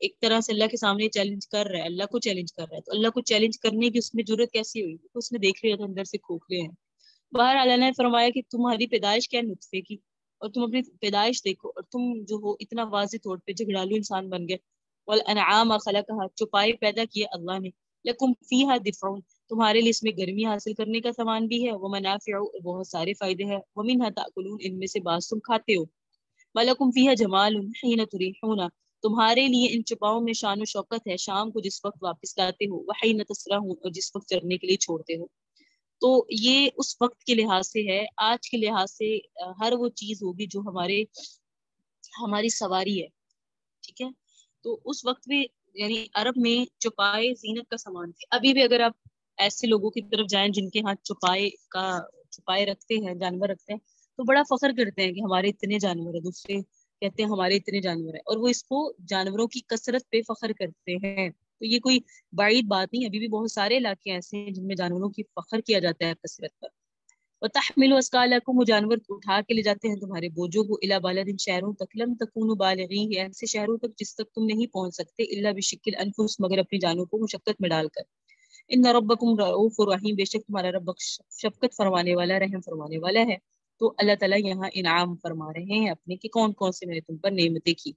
ایک طرح سے اللہ کے سامنے چیلنج کر رہا ہے, اللہ کو چیلنج کر رہا ہے. تو اللہ کو چیلنج کرنے کی اس میں ضرورت کیسی ہوئی؟ اس نے دیکھ لیا تھا اندر سے کھوکھلے ہیں. باہر اللہ نے فرمایا کہ تمہاری پیدائش کیا نطفے کی, اور تم اپنی پیدائش دیکھو, اور تم جو ہو اتنا واضح طور پہ جھگڑالو انسان بن گئے. والانعام خلقها, چوپائے پیدا کیے اللہ نے. لکم فیہا دفع, تمہارے لیے اس میں گرمی حاصل کرنے کا سامان بھی ہے. ومنافع, بہت سارے فائدے ہیں. ومنها تاکلون, ان میں سے بعض تم کھاتے ہو. ولکم فیہا جمال حین تریحون, تمہارے لیے ان چپاؤں میں شان و شوکت ہے شام کو جس وقت واپس لاتے ہو، وحین تسرحون اور جس وقت چرنے کے لیے چھوڑتے ہو۔ تو یہ اس وقت کے لحاظ سے ہے، آج کے لحاظ سے ہر وہ چیز ہوگی جو ہماری سواری ہے، ٹھیک ہے۔ تو اس وقت بھی یعنی عرب میں چوپائے زینت کا سامان تھے۔ ابھی بھی اگر آپ ایسے لوگوں کی طرف جائیں جن کے ہاتھ چوپائے رکھتے ہیں، جانور رکھتے ہیں، تو بڑا فخر کرتے ہیں کہ ہمارے اتنے جانور ہیں، دوسرے کہتے ہیں ہمارے اتنے جانور ہیں، اور وہ اس کو جانوروں کی کثرت پہ فخر کرتے ہیں۔ تو یہ کوئی بعید بات نہیں، ابھی بھی بہت سارے علاقے ایسے ہیں جن میں جانوروں کی فخر کیا جاتا ہے کثرت پر۔ وَتَحْمِلُ أَثْقَالَكُمْ، وہ جانور اٹھا کے لے جاتے ہیں تمہارے بوجھوں کو، إِلَى بَلَدٍ شہروں تک، لَمْ تَكُونُوا بَالِغِيهِ، ایسے شہروں تک جس تک تم نہیں پہنچ سکتے، إِلَّا بِشِقِّ الْأَنفُسِ، مگر اپنی جانوں کو مشقت میں ڈال کر۔ إِنَّ رَبَّكُمْ رَءُوفٌ رَحِيمٌ، بے شک تمہارا رب شفقت فرمانے والا، رحم فرمانے والا ہے۔ تو اللہ تعالیٰ یہاں انعام فرما رہے ہیں اپنے کہ کون کون سے میں نے تم پر نعمتیں کی۔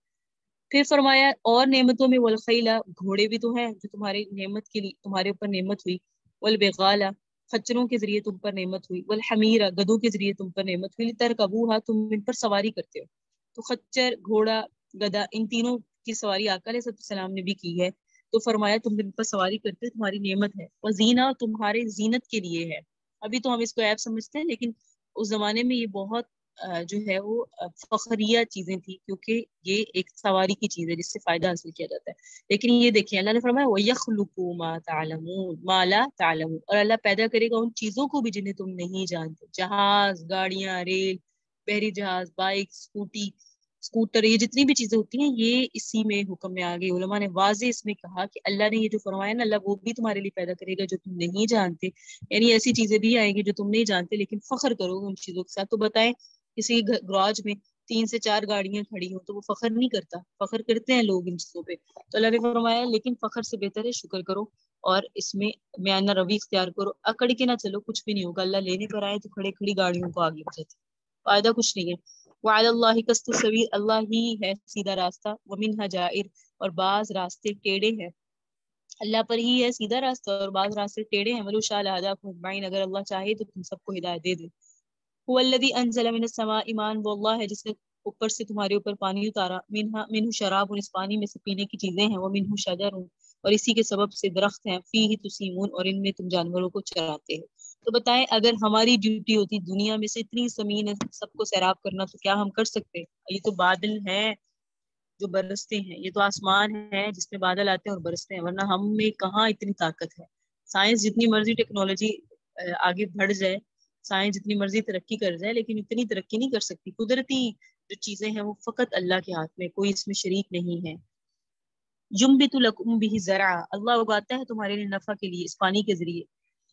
پھر فرمایا اور نعمتوں میں والخیلا، گھوڑے بھی تو ہیں جو تمہاری نعمت کے لیے تمہارے اوپر نعمت ہوئی، والبغالا، خچروں کے ذریعے تم پر نعمت ہوئی، والحمیرہ، گدوں کے ذریعے تم پر نعمت ہوئی، لترکبوہا، تم ان پر سواری کرتے ہو۔ تو خچر، گھوڑا، گدا، ان تینوں کی سواری آقا علیہ السلام نے بھی کی ہے۔ تو فرمایا تم ان پر سواری کرتے ہو، تمہاری نعمت ہے، وزینہ، تمہارے زینت کے لیے ہے۔ ابھی تو ہم اس کو عیب سمجھتے ہیں، لیکن اس زمانے میں یہ بہت جو ہے وہ فخریہ چیزیں تھیں، کیونکہ یہ ایک سواری کی چیز ہے جس سے فائدہ حاصل کیا جاتا ہے۔ لیکن یہ دیکھیں اللہ نے فرمایا وَيَخْلُقُ مَا تَعْلَمُونَ مَا لَا تَعْلَمُونَ، اور اللہ پیدا کرے گا ان چیزوں کو بھی جنہیں تم نہیں جانتے، جہاز، گاڑیاں، ریل، بحری جہاز، بائک، اسکوٹر، یہ جتنی بھی چیزیں ہوتی ہیں یہ اسی میں حکم میں آ گئی۔ علماء نے واضح اس میں کہا کہ اللہ نے یہ جو فرمایا نا، اللہ وہ بھی تمہارے لیے پیدا کرے گا جو تم نہیں جانتے، یعنی ایسی چیزیں بھی آئیں گی جو تم نہیں جانتے، لیکن فخر کرو ان چیزوں کے ساتھ۔ تو بتائیں کسی گراج میں 3 سے 4 گاڑیاں کھڑی ہوں تو وہ فخر نہیں کرتا؟ فخر کرتے ہیں لوگ ان چیزوں پہ۔ تو اللہ نے فرمایا لیکن فخر سے بہتر ہے شکر کرو اور اس میں میانہ روی اختیار کرو، اکڑ کے نہ چلو، کچھ بھی نہیں ہوگا۔ اللہ لینے پر آئے تو کھڑے کھڑی گاڑیوں کو آگے بڑھاتے، فائدہ کچھ نہیں ہے۔ وعلی اللہ قصد السبیل، اللہ ہی ہے سیدھا راستہ، ومنہا جائر، اور بعض راستے ٹیڑے ہیں، اللہ پر ہی ہے سیدھا راستہ اور بعض راستے ٹیڑے ہیں۔ ولو شاء لہداکم اجمعین، اگر اللہ چاہے تو تم سب کو ہدایت دے دے۔ هو الذی انزل من السماء، ایمان وہ اللہ ہے جس نے اوپر سے تمہارے اوپر پانی اتارا، منہ شراب، اس پانی میں سے پینے کی چیزیں ہیں، وہ منہ شجر، اور اسی کے سبب سے درخت ہیں، فیہ تسیمون، اور ان میں تم جانوروں کو چراتے ہیں۔ تو بتائیں اگر ہماری ڈیوٹی ہوتی دنیا میں سے اتنی زمین ہے سب کو سیراب کرنا، تو کیا ہم کر سکتے؟ یہ تو بادل ہیں جو برستے ہیں، یہ تو آسمان ہے جس میں بادل آتے ہیں اور برستے ہیں، ورنہ ہم میں کہاں اتنی طاقت ہے۔ سائنس جتنی مرضی ٹیکنالوجی آگے بڑھ جائے، سائنس جتنی مرضی ترقی کر جائے، لیکن اتنی ترقی نہیں کر سکتی۔ قدرتی جو چیزیں ہیں وہ فقط اللہ کے ہاتھ میں، کوئی اس میں شریک نہیں ہے۔ ینبت لکم بہ زرعا، اللہ اگاتا ہے تمہارے لیے نفع کے لیے اس پانی کے ذریعے،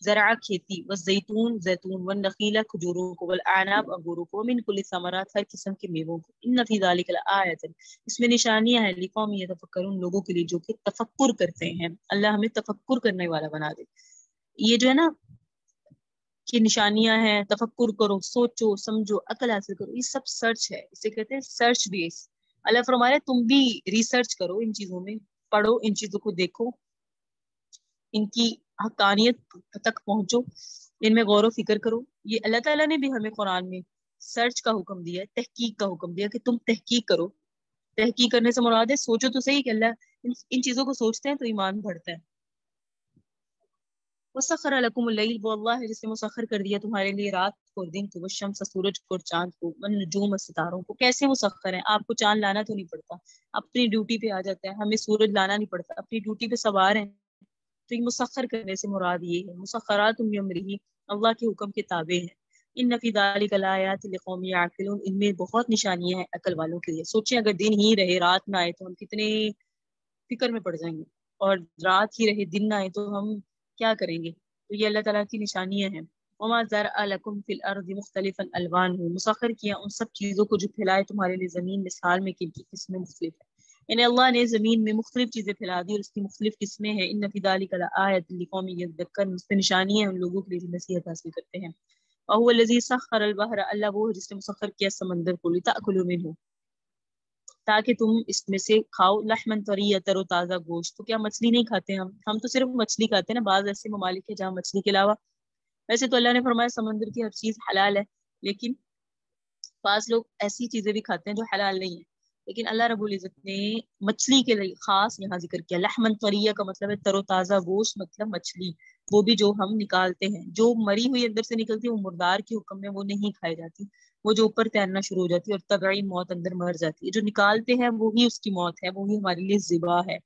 زرعا کھیتی، والزیتون زیتون، والنخیل کھجوروں کو، والاعناب انگوروں کو، ومن کل ثمرات ہر قسم کے میووں کو، ان فی ذلک لآیۃ، اس میں نشانیاں ہیں، لقوم یتفکرون، لوگوں کے لیے جو کہ تفکر کرتے ہیں۔ اللہ ہمیں تفکر کرنے والا بنا دے۔ یہ جو ہے نا کہ نشانیاں ہیں، تفکر کرو، سوچو سمجھو، عقل حاصل کرو، یہ سب سرچ ہے، اسے کہتے ہیں سرچ بیس۔ اللہ فرمایا تم بھی ریسرچ کرو ان چیزوں میں، پڑھو ان چیزوں کو، دیکھو ان کی حقانیت تک پہنچو، ان میں غور و فکر کرو۔ یہ اللہ تعالیٰ نے بھی ہمیں قرآن میں سرچ کا حکم دیا ہے، تحقیق کا حکم دیا کہ تم تحقیق کرو۔ تحقیق کرنے سے مراد ہے سوچو تو صحیح کہ اللہ ان چیزوں کو سوچتے ہیں تو ایمان بڑھتا ہے۔ وسخر لکم اللیل، وہ اللہ ہے جس نے مسخر کر دیا تمہارے لیے رات کو اور دن کو، والشمس، سورج کو اور چاند کو، والنجوم، ستاروں کو۔ کیسے مسخر ہیں؟ آپ کو چاند لانا تو نہیں پڑتا، اپنی ڈیوٹی پہ آ جاتا ہے، ہمیں سورج لانا نہیں پڑتا، اپنی ڈیوٹی پہ سوار ہیں۔ تو یہ مسخر کرنے سے مراد یہ ہے، مسخرات بامرہ، اللہ کے حکم کے تابع ہیں۔ ان فی ذلک لآیات لقوم یعقلون، ان میں بہت نشانیاں ہیں عقل والوں کے لیے۔ سوچیں اگر دن ہی رہے رات نہ آئے تو ہم کتنے فکر میں پڑ جائیں گے، اور رات ہی رہے دن نہ آئے تو ہم کیا کریں گے؟ تو یہ اللہ تعالیٰ کی نشانیاں ہیں۔ وما ذرأ لکم فی الارض مختلفا الوانہ، مسخر کیا ان سب چیزوں کو جو پھیلائے تمہارے لیے زمین میں، سال میں کی قسمیں مختلف ہیں، یعنی اللہ نے زمین میں مختلف چیزیں پھیلا دی اور اس کی مختلف قسمیں ہیں۔ ان فی ذلک لآیۃ لقوم یذکرون، اس میں نشانیاں ہیں ان لوگوں کے لیے جو نصیحت حاصل کرتے ہیں۔ وهو الذی سخر البحر، اللہ وہ ہے جس نے مسخر کیا سمندر کو، لتأکلوا منہ، تاکہ تم اس میں سے کھاؤ، لحمن طریہ، تر و تازہ گوشت۔ تو کیا مچھلی نہیں کھاتے ہم تو صرف مچھلی کھاتے ہیں نا، بعض ایسے ممالک ہیں جہاں مچھلی کے علاوہ، ویسے تو اللہ نے فرمایا سمندر کی ہر چیز حلال ہے، لیکن بعض لوگ ایسی چیزیں بھی کھاتے ہیں جو حلال نہیں ہے۔ لیکن اللہ رب العزت نے مچھلی کے لیے خاص یہاں ذکر کیا. لحمن طریہ کا مطلب ہے تر و تازہ گوشت، مطلب مچھلی، وہ بھی جو ہم نکالتے ہیں. جو مری ہوئی اندر سے نکلتی ہے وہ مردار کے حکم میں وہ نہیں کھائی جاتی، وہ جو اوپر تیرنا شروع ہو جاتی ہے اور طبعی موت اندر مر جاتی ہے. جو نکالتے ہیں وہی اس کی موت ہے، وہی ہمارے لیے ذبح ہے.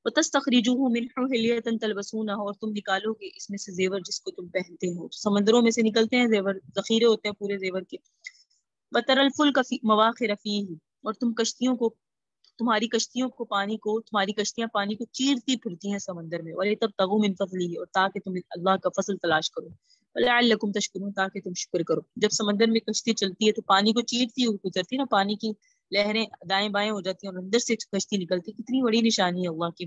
وَتَسْتَخْرِجُوهُ مِنْهُ حِلْيَةً تَلْبَسُونَهَا، اور تم نکالو گے اس میں سے زیور جس کو تم پہنتے ہو. سمندروں میں سے نکلتے ہیں زیور، ذخیرے ہوتے ہیں پورے زیور کے. وَتَرَى الْفُلْكَ مَوَاخِرَ فِيهِ، اور تم کشتیوں کو، تمہاری کشتیوں کو پانی کو، تمہاری کشتیاں پانی کو چیرتی پھرتی ہیں سمندر میں. وَلِتَبْتَغُوا مِنْ فَضْلِهِ، اور تاکہ تم اللہ کا فضل تلاش کرو. وَلَعَلَّكُمْ تَشْكُرُونَ، تاکہ تم شکر کرو. جب سمندر میں کشتی چلتی ہے تو پانی کو چیرتی ہوئی گزرتی ہے نا، پانی کی لہریں دائیں بائیں ہو جاتی ہیں اور اندر سے کشتی نکلتی. کتنی بڑی نشانی ہے اللہ کی.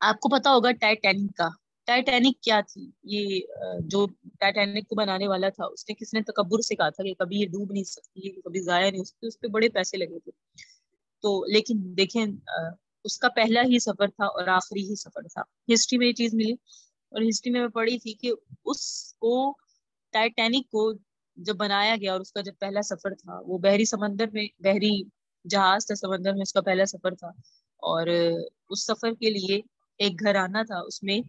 آپ کو پتا ہوگا ٹائٹینک کا. ٹائٹینک کیا تھی؟ یہ جو ٹائٹینک کو بنانے والا تھا اس نے کس نے تکبر سے کہا تھا کہ کبھی یہ ڈوب نہیں سکتی، یہ کبھی ضائع نہیں ہو سکتی. اس پہ بڑے پیسے لگے تھے. تو لیکن دیکھیں اس کا پہلا ہی سفر تھا اور آخری ہی سفر تھا. ہسٹری میں یہ چیز ملی اور ہسٹری میں پڑھی تھی کہ اس کو ٹائٹینک کو جب بنایا گیا اور اس کا جب پہلا سفر تھا وہ بحری سمندر میں، بحری جہاز تھا سمندر میں، اس کا پہلا سفر تھا. اور اس سفر کے لیے ایک گھرانہ تھا، اس میں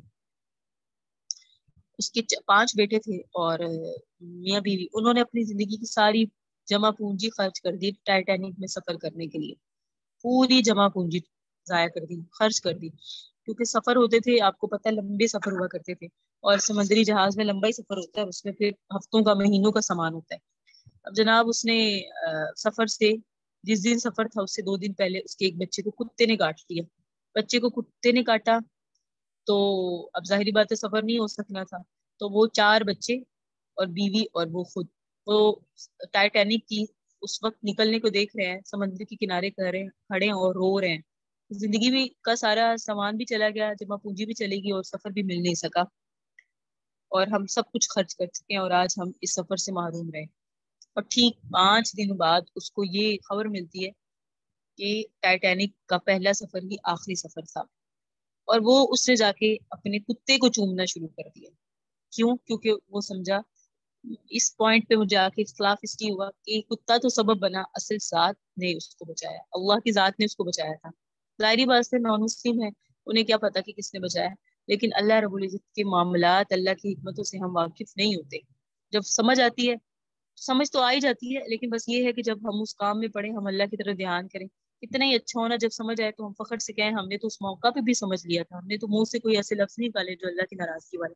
اس کے 5 بیٹے تھے اور میاں بیوی. انہوں نے اپنی زندگی کی ساری جمع پونجی خرچ کر دی ٹائٹینک میں سفر کرنے کے لیے. پوری جمع پونجی ضائع کر دی، خرچ کر دی. کیونکہ سفر ہوتے تھے، آپ کو پتہ ہے لمبے سفر ہوا کرتے تھے، اور سمندری جہاز میں لمبا ہی سفر ہوتا ہے، اس میں پھر ہفتوں کا، مہینوں کا سامان ہوتا ہے. اب جناب اس نے سفر سے، جس دن سفر تھا اس سے 2 دن پہلے اس کے ایک بچے کو کتے نے کاٹ لیا. بچے کو کتے نے کاٹا تو اب ظاہری بات ہے سفر نہیں ہو سکنا تھا. تو وہ 4 بچے اور بیوی اور وہ خود، وہ ٹائٹینک کی اس وقت نکلنے کو دیکھ رہے ہیں، سمندر کے کنارے کھڑے ہیں اور رو رہے ہیں. زندگی بھی کا سارا سامان بھی چلا گیا، جمع پونجی بھی چلے گی اور سفر بھی مل نہیں سکا، اور ہم سب کچھ خرچ کر چکے ہیں اور آج ہم اس سفر سے محروم رہے. اور ٹھیک 5 دن بعد اس کو یہ خبر ملتی ہے کہ ٹائٹینک کا پہلا سفر ہی آخری سفر تھا. اور وہ اس سے جا کے اپنے کتے کو چومنا شروع کر دیا. کیوں؟ کیونکہ وہ سمجھا، اس پوائنٹ پہ مجھے آ کے اختلاف اس لیے ہوا کہ کتا تو سبب بنا، اصل ذات نے اس کو بچایا، اللہ کی ذات نے اس کو بچایا تھا. ظاہری بات سے نان مسلم ہے، انہیں کیا پتا کہ کس نے بچایا. لیکن اللہ رب العزت کے معاملات، اللہ کی حکمتوں سے ہم واقف نہیں ہوتے. جب سمجھ آتی ہے، سمجھ تو آ ہی جاتی ہے، لیکن بس یہ ہے کہ جب ہم اس کام میں پڑیں، ہم اللہ کی طرف دھیان کریں. اتنا ہی اچھا ہونا جب سمجھ آئے تو ہم فخر سے کہیں ہم نے تو اس موقع پہ بھی سمجھ لیا تھا، ہم نے تو منہ سے کوئی ایسے لفظ نہیں نکالے جو اللہ کی ناراضگی والے.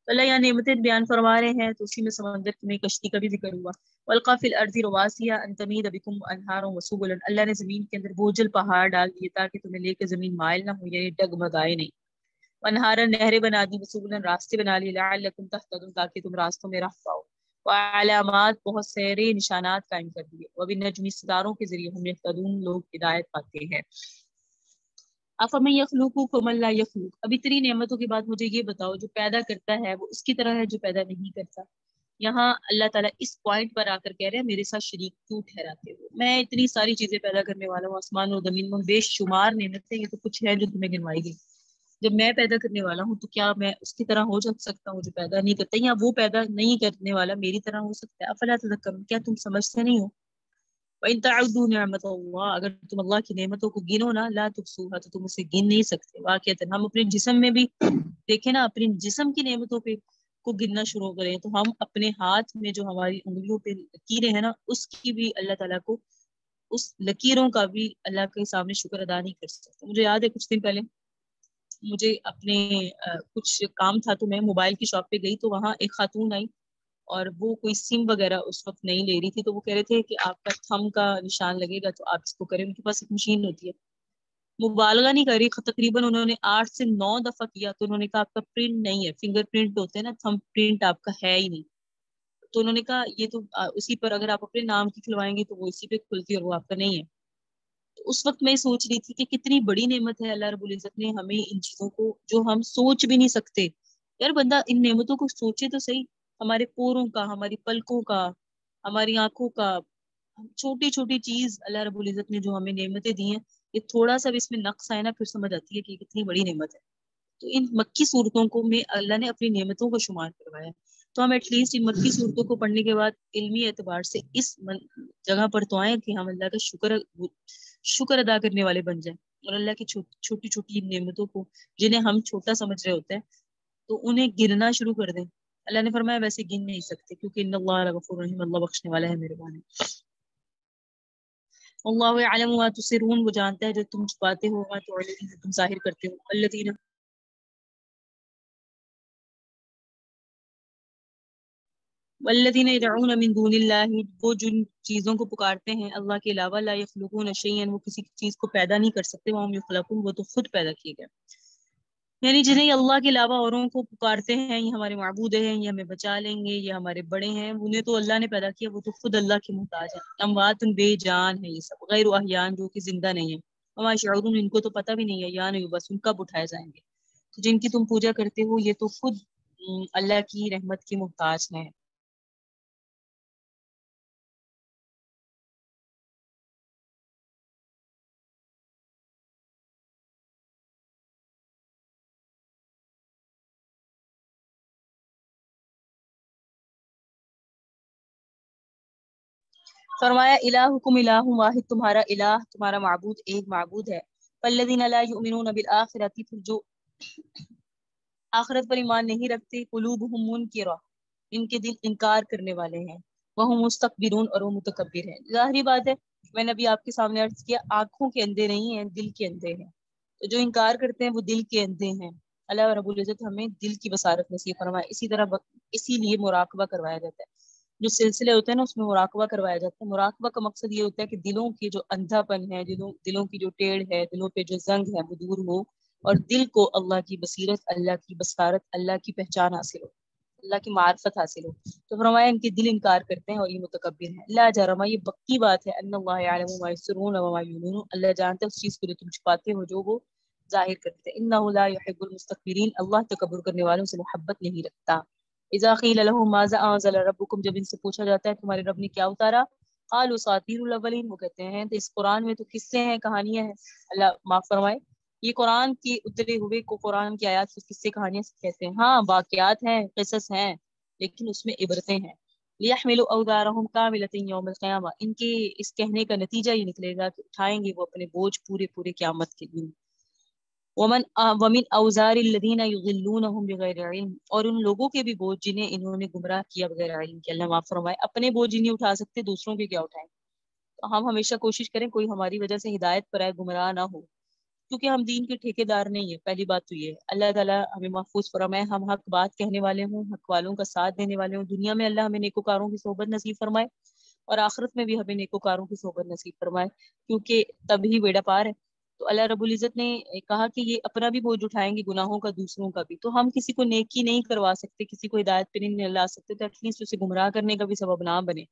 تو اللہ یہاں نعمتیں بیان فرما رہے ہیں، تو اسی میں سمندر میں کشتی کا بھی ذکر ہوا. وَأَلْقَىٰ فِي الْأَرْضِ رَوَاسِيَ أَن تَمِيدَ بِكُمْ وَأَنْهَارًا وَسُبُلًا، اللہ نے زمین کے اندر بوجھل پہاڑ ڈال دیے تاکہ تمہیں لے کے زمین مائل نہ ہو، یعنی ڈگمگائے نہیں. وَأَنْهَارًا، نہریں بنا دی، وَسُبُلًا، راستے بنا لیے، لَعَلَّكُمْ تَهْتَدُونَ، تاکہ تم راستوں میں راہ پاؤ. وعلامات، بہت سارے نشانات قائم کر دیے. وبالنجم، ستاروں کے ذریعے ہم یہتدون، لوگ ہدایت پاتے ہیں. افمن یخلق کمن لا یخلق، اب اتنی نعمتوں کے بعد مجھے یہ بتاؤ جو پیدا کرتا ہے وہ اس کی طرح ہے جو پیدا نہیں کرتا. یہاں اللہ تعالیٰ اس پوائنٹ پر آ کر کہہ رہے ہیں میرے ساتھ شریک کیوں ٹھہراتے ہو؟ میں اتنی ساری چیزیں پیدا کرنے والا ہوں، آسمان و زمین میں بے شمار نعمتیں، یہ تو کچھ ہے جو تمہیں گنوائی گئی. جب میں پیدا کرنے والا ہوں تو کیا میں اس کی طرح ہو سکتا ہوں جو پیدا نہیں کرتا، یا وہ پیدا نہیں کرنے والا میری طرح ہو سکتا ہے؟ افلا تذکرون، کیا تم سمجھتے نہیں ہو؟ وَإِن تَعُدُّوا نِعْمَتَ اللَّهِ، اگر تم اللہ کی نعمتوں کو گنو نا، لا تحصوها، تو تم اسے گن نہیں سکتے. واقعتاً ہم اپنے جسم میں بھی دیکھیں نا، اپنے جسم کی نعمتوں پہ کو گننا شروع کریں تو ہم اپنے ہاتھ میں جو ہماری انگلیوں پہ لکیریں ہیں نا، اس کی بھی اللہ تعالیٰ کو، اس لکیروں کا بھی اللہ کے سامنے شکر ادا نہیں کر سکتے. مجھے یاد ہے کچھ دن پہلے مجھے اپنے کچھ کام تھا تو میں موبائل کی شاپ پہ گئی تو وہاں ایک خاتون آئی اور وہ کوئی سم وغیرہ اس وقت نہیں لے رہی تھی. تو وہ کہہ رہے تھے کہ آپ کا تھم کا نشان لگے گا تو آپ اس کو کریں. ان کے پاس ایک مشین ہوتی ہے، مبالغہ نہیں کر رہی، تقریباً انہوں نے 8 سے 9 دفعہ کیا تو انہوں نے کہا آپ کا پرنٹ نہیں ہے، فنگر پرنٹ ہوتے ہیں نا، تھم پرنٹ آپ کا ہے ہی نہیں. تو انہوں نے کہا یہ تو اسی پر اگر آپ اپنے نام کی کھلوائیں گے تو وہ اسی پہ کھلتی ہے اور وہ آپ کا نہیں ہے. تو اس وقت میں سوچ رہی تھی کہ کتنی بڑی نعمت ہے اللہ رب العزت نے ہمیں ان چیزوں کو، جو ہم سوچ بھی نہیں سکتے. یار بندہ ان نعمتوں کو سوچے تو صحیح، ہمارے پوروں کا، ہماری پلکوں کا، ہماری آنکھوں کا، چھوٹی چھوٹی چیز اللہ رب العزت نے جو ہمیں نعمتیں دی ہیں، یہ تھوڑا سا بھی اس میں نقص آئے نا پھر سمجھ آتی ہے کہ کتنی بڑی نعمت ہے. تو ان مکی صورتوں کو میں اللہ نے اپنی نعمتوں کو شمار کروایا. تو ہم ایٹ لیسٹ ان مکی صورتوں کو پڑھنے کے بعد علمی اعتبار سے اس جگہ پر تو آئیں کہ ہم اللہ کا شکر ادا کرنے والے بن جائیں، اور اللہ کی چھوٹی چھوٹی نعمتوں کو جنہیں ہم چھوٹا سمجھ رہے ہوتے ہیں تو انہیں گننا شروع کر دیں۔ اللہ نے فرمایا ویسے گن نہیں سکتے، کیونکہ ان اللہ غفور رحیم، اللہ بخشنے والا ہے، مہربان ہے۔ اللہ یعلم ما تسرون، وہ جانتا ہے جو تم چھپاتے ہو، ما تعلنون، جو تم ظاہر کرتے ہو۔ الذین والذین یدعون من دون اللہ، وہ جن چیزوں کو پکارتے ہیں اللہ کے علاوہ، لا یخلقون شیئا، وہ کسی چیز کو پیدا نہیں کر سکتے، وہم یخلقون، وہ تو خود پیدا کیے گئے۔ یعنی جنہیں اللہ کے علاوہ اوروں کو پکارتے ہیں یہ ہمارے معبود ہیں، یہ ہمیں بچا لیں گے، یہ ہمارے بڑے ہیں، انہیں تو اللہ نے پیدا کیا، وہ تو خود اللہ کے محتاج ہیں۔ اموات بے جان ہے یہ سب، غیر احیان، جو کہ زندہ نہیں ہیں۔ وما یشعرون، ان کو تو پتہ بھی نہیں ہے، یا نہیں بس ان کب اٹھائے جائیں گے۔ تو جن کی تم پوجا کرتے ہو یہ تو خود اللہ کی رحمت کے محتاج ہیں۔ فرمایا الہکم الہ واحد، تمہارا الہ، تمہارا معبود ایک معبود ہے۔ فالذین لا یؤمنون بالآخرۃ، پھر جو آخرت پر ایمان نہیں رکھتے، قلوبہم منکرہ، ان کے دل انکار کرنے والے ہیں، وہم مستکبرون، اور وہ متکبر ہیں۔ ظاہری بات ہے، میں نے ابھی آپ کے سامنے عرض کیا، آنکھوں کے اندھے نہیں ہیں، دل کے اندھے ہیں۔ تو جو انکار کرتے ہیں وہ دل کے اندھے ہیں۔ اللہ رب العزت ہمیں دل کی بصارت نصیب فرمائے۔ اسی طرح اسی لیے مراقبہ کروایا جاتا ہے، جو سلسلے ہوتے ہیں نا اس میں مراقبہ کروایا جاتا ہے۔ مراقبہ کا مقصد یہ ہوتا ہے کہ دلوں کی جو اندھا پن ہے، دلوں کی جو ٹیڑھ ہے، دلوں پہ جو زنگ ہے وہ دور ہو، اور دل کو اللہ کی بصیرت، اللہ کی بصارت، اللہ کی پہچان حاصل ہو، اللہ کی معرفت حاصل ہو۔ تو فرمایا ان کے دل انکار کرتے ہیں اور یہ متکبر ہیں۔ لا جرم، یہ پکی بات ہے، ان اللہ یعلم ما یسرون وما یعلنون، اللہ جانتا ہے اس چیز کو جو تم چھپاتے ہو، جو وہ ظاہر کرتے ہیں۔ انہ لا يحب المستكبرین، اللہ تکبر کرنے والوں سے محبت نہیں رکھتا۔ اذا قیل لهم ماذا انزل ربکم، جب ان سے پوچھا جاتا ہے تمہارے رب نے کیا اتارا، قالوا اساطیر الاولین، وہ کہتے ہیں تو اس قرآن میں تو قصے ہیں، کہانیاں ہیں۔ اللہ معاف فرمائے، یہ قرآن کی اترے ہوئے کو قرآن کی آیات کو قصے کہانیاں کہتے ہیں۔ ہاں واقعات ہیں، قصص ہیں، لیکن اس میں عبرتیں ہیں۔ لیحملوا اوزارهم کاملۃ یوم القیامہ، ان کے اس کہنے کا نتیجہ یہ نکلے گا کہ اٹھائیں گے وہ اپنے بوجھ پورے قیامت کے دن۔ ومن اوزار الذین یضلونہم بغیر علم، اور ان لوگوں کے بھی بوجھ جنہیں انہوں نے گمراہ کیا بغیر علم کے۔ اللہ معاف فرمائے، اپنے بوجھ نہیں اٹھا سکتے، دوسروں کے کیا اٹھائیں۔ تو ہم ہمیشہ کوشش کریں کوئی ہماری وجہ سے ہدایت پر آئے، گمراہ نہ ہو، کیونکہ ہم دین کے ٹھیکے دار نہیں ہیں۔ پہلی بات تو یہ ہے، اللہ تعالیٰ ہمیں محفوظ فرمائے، ہم حق بات کہنے والے ہوں، حق والوں کا ساتھ دینے والے ہوں۔ دنیا میں اللہ ہمیں نیکوکاروں کی صحبت نصیب فرمائے، اور آخرت میں بھی ہمیں نیکوکاروں کی صحبت نصیب فرمائے، کیونکہ تبھی بیڑا پار ہے۔ تو اللہ رب العزت نے کہا کہ یہ اپنا بھی بوجھ اٹھائیں گے، گناہوں کا، دوسروں کا بھی۔ تو ہم کسی کو نیکی نہیں کروا سکتے، کسی کو ہدایت پہ نہیں لا سکتے، تو ایٹ لیسٹ اسے گمراہ کرنے کا بھی سبب نہ بنے،